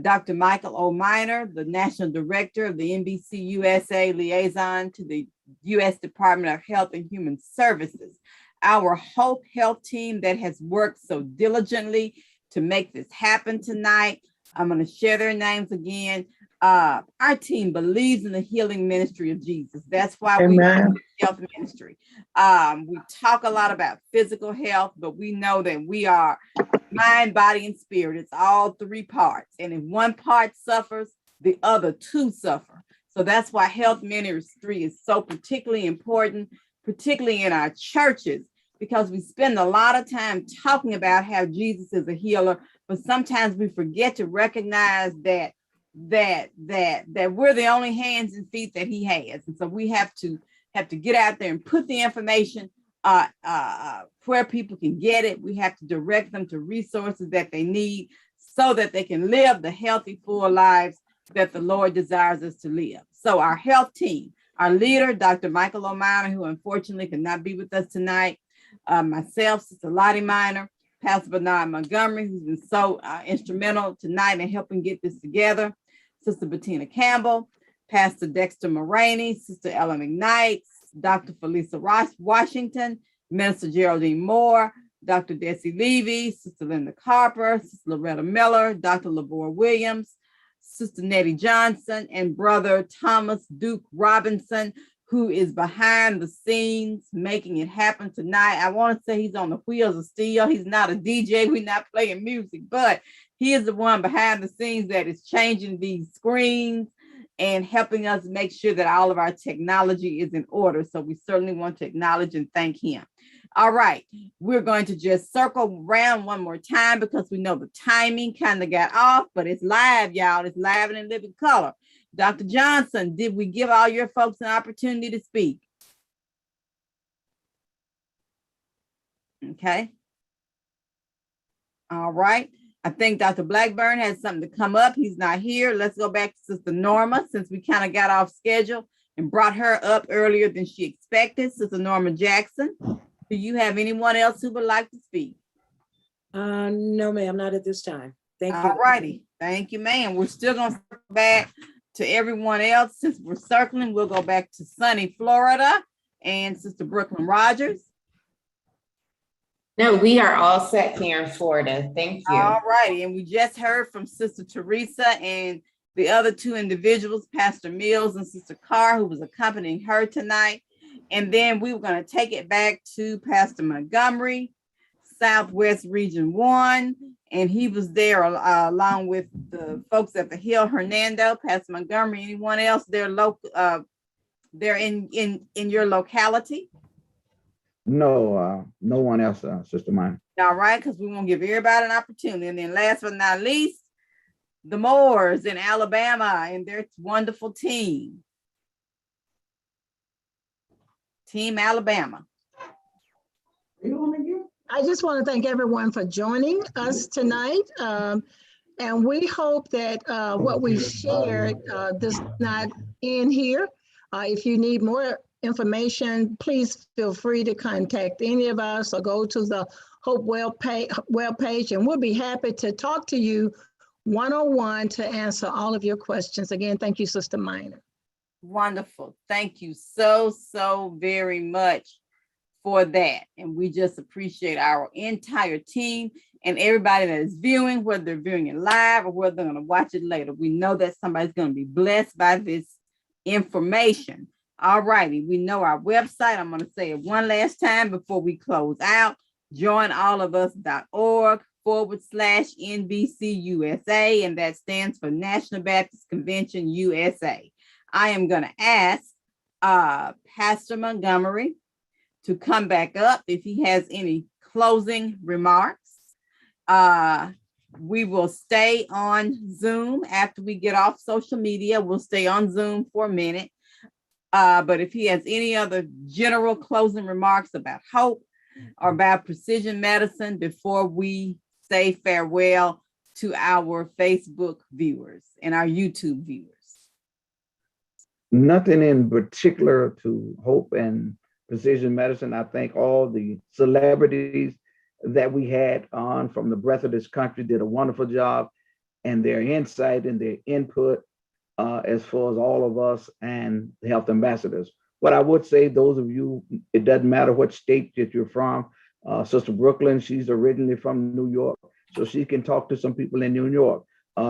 Dr. Michael O. Minor, the National Director of the NBCUSA Liaison to the U.S. Department of Health and Human Services, our Hope Health team that has worked so diligently to make this happen tonight. I'm going to share their names again. Our team believes in the healing ministry of Jesus. That's why we are health ministry. We talk a lot about physical health, but we know that we are mind, body, and spirit. It's all three parts. And if one part suffers, the other two suffer. So that's why health ministry is so particularly important, particularly in our churches, because we spend a lot of time talking about how Jesus is a healer, but sometimes we forget to recognize that we're the only hands and feet that he has. And so we have to get out there and put the information where people can get it. We have to direct them to resources that they need so that they can live the healthy, full lives that the Lord desires us to live. So our health team, our leader, Dr. Michael O. Minor, who unfortunately could not be with us tonight, myself, Sister Lottie Minor, Pastor Bernard Montgomery, who's been so instrumental tonight in helping get this together, Sister Bettina Campbell, Pastor Dexter Moraney, Sister Ella McKnight, Dr. Felisa Washington, Minister Geraldine Moore, Dr. Dessie Levy, Sister Linda Carper, Sister Loretta Miller, Dr. Labor Williams, Sister Nettie Johnson, and Brother Thomas Duke Robinson, who is behind the scenes making it happen tonight. I want to say he's on the wheels of steel. He's not a DJ. We're not playing music, but he is the one behind the scenes that is changing these screens and helping us make sure that all of our technology is in order. So we certainly want to acknowledge and thank him. All right, we're going to just circle around one more time because we know the timing kind of got off, but it's live, y'all. It's live and in living color. Dr. Johnson, did we give all your folks an opportunity to speak? Okay. All right. I think Dr. Blackburn has something to come up. He's not here. Let's go back to Sister Norma, since we kind of got off schedule and brought her up earlier than she expected. Sister Norma Jackson, do you have anyone else who would like to speak? No, ma'am, not at this time. Thank you. All righty. Thank you, ma'am. We're still going to circle back to everyone else. Since we're circling, we'll go back to sunny Florida and Sister Brooklyn Rogers. No, we are all set here in Florida. Thank you. All righty. And we just heard from Sister Teresa and the other two individuals, Pastor Mills and Sister Carr, who was accompanying her tonight. And then we were going to take it back to Pastor Montgomery, Southwest Region 1. And he was there along with the folks at the Hill, Hernando, Pastor Montgomery, anyone else there local, they're in your locality? No, no one else, Sister Mine. All right, because we want to give everybody an opportunity. And then last but not least, the Moors in Alabama and their wonderful team. Team Alabama. I just want to thank everyone for joining us tonight. And we hope that what we shared does not end here. If you need more information, please feel free to contact any of us or go to the Hope webpage, and we'll be happy to talk to you one-on-one to answer all of your questions. Again, thank you, Sister Minor. Wonderful. Thank you so very much for that. And we just appreciate our entire team and everybody that is viewing, whether they're viewing it live or whether they're going to watch it later. We know that somebody's going to be blessed by this information. All righty. We know our website. I'm going to say it one last time before we close out. joinallofus.org/NBCUSA, and that stands for National Baptist Convention USA. I am going to ask Pastor Montgomery to come back up if he has any closing remarks. We will stay on Zoom after we get off social media. We'll stay on Zoom for a minute. But if he has any other general closing remarks about hope or about precision medicine before we say farewell to our Facebook viewers and our YouTube viewers. Nothing in particular to Hope and precision medicine. I thank all the celebrities that we had on from the breadth of this country, did a wonderful job, and their insight and their input as far as all of us and the health ambassadors. What I would say, those of you, it doesn't matter what state that you're from. Sister Brooklyn, she's originally from New York, so she can talk to some people in New York.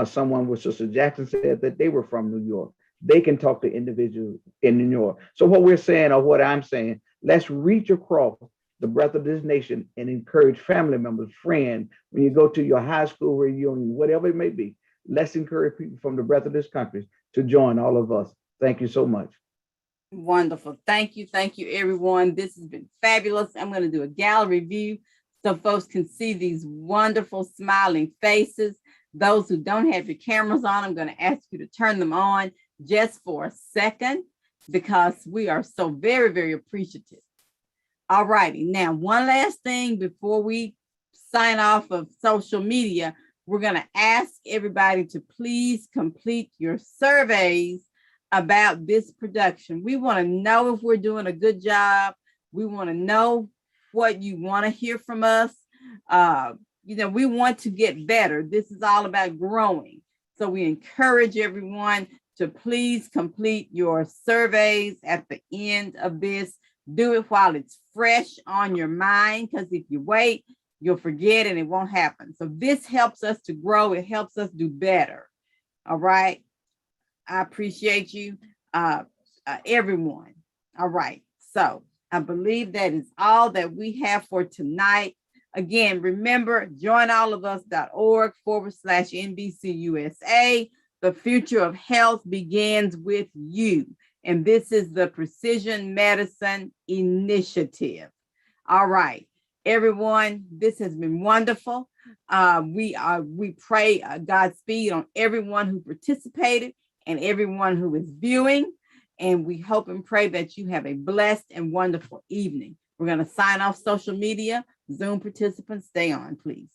Someone with Sister Jackson said that they were from New York. They can talk to individuals in New York. So what we're saying, or what I'm saying, let's reach across the breadth of this nation and encourage family members, friends, when you go to your high school reunion, whatever it may be, let's encourage people from the breadth of this country to join all of us. Thank you so much. Wonderful. Thank you, everyone. This has been fabulous. I'm going to do a gallery view so folks can see these wonderful smiling faces. Those who don't have your cameras on, I'm going to ask you to turn them on just for a second because we are so very, very appreciative. All righty. Now, one last thing before we sign off of social media, we're going to ask everybody to please complete your surveys about this production. We want to know if we're doing a good job. We want to know what you want to hear from us. We want to get better. This is all about growing. So we encourage everyone to please complete your surveys at the end of this. Do it while it's fresh on your mind, because if you wait, you'll forget and it won't happen. So this helps us to grow. It helps us do better. All right. I appreciate you, everyone. All right. So I believe that is all that we have for tonight. Again, remember, joinallofus.org/NBCUSA. The future of health begins with you. And this is the Precision Medicine Initiative. All right, everyone, this has been wonderful. We pray Godspeed on everyone who participated and everyone who is viewing. And we hope and pray that you have a blessed and wonderful evening. We're going to sign off social media. Zoom participants, stay on, please.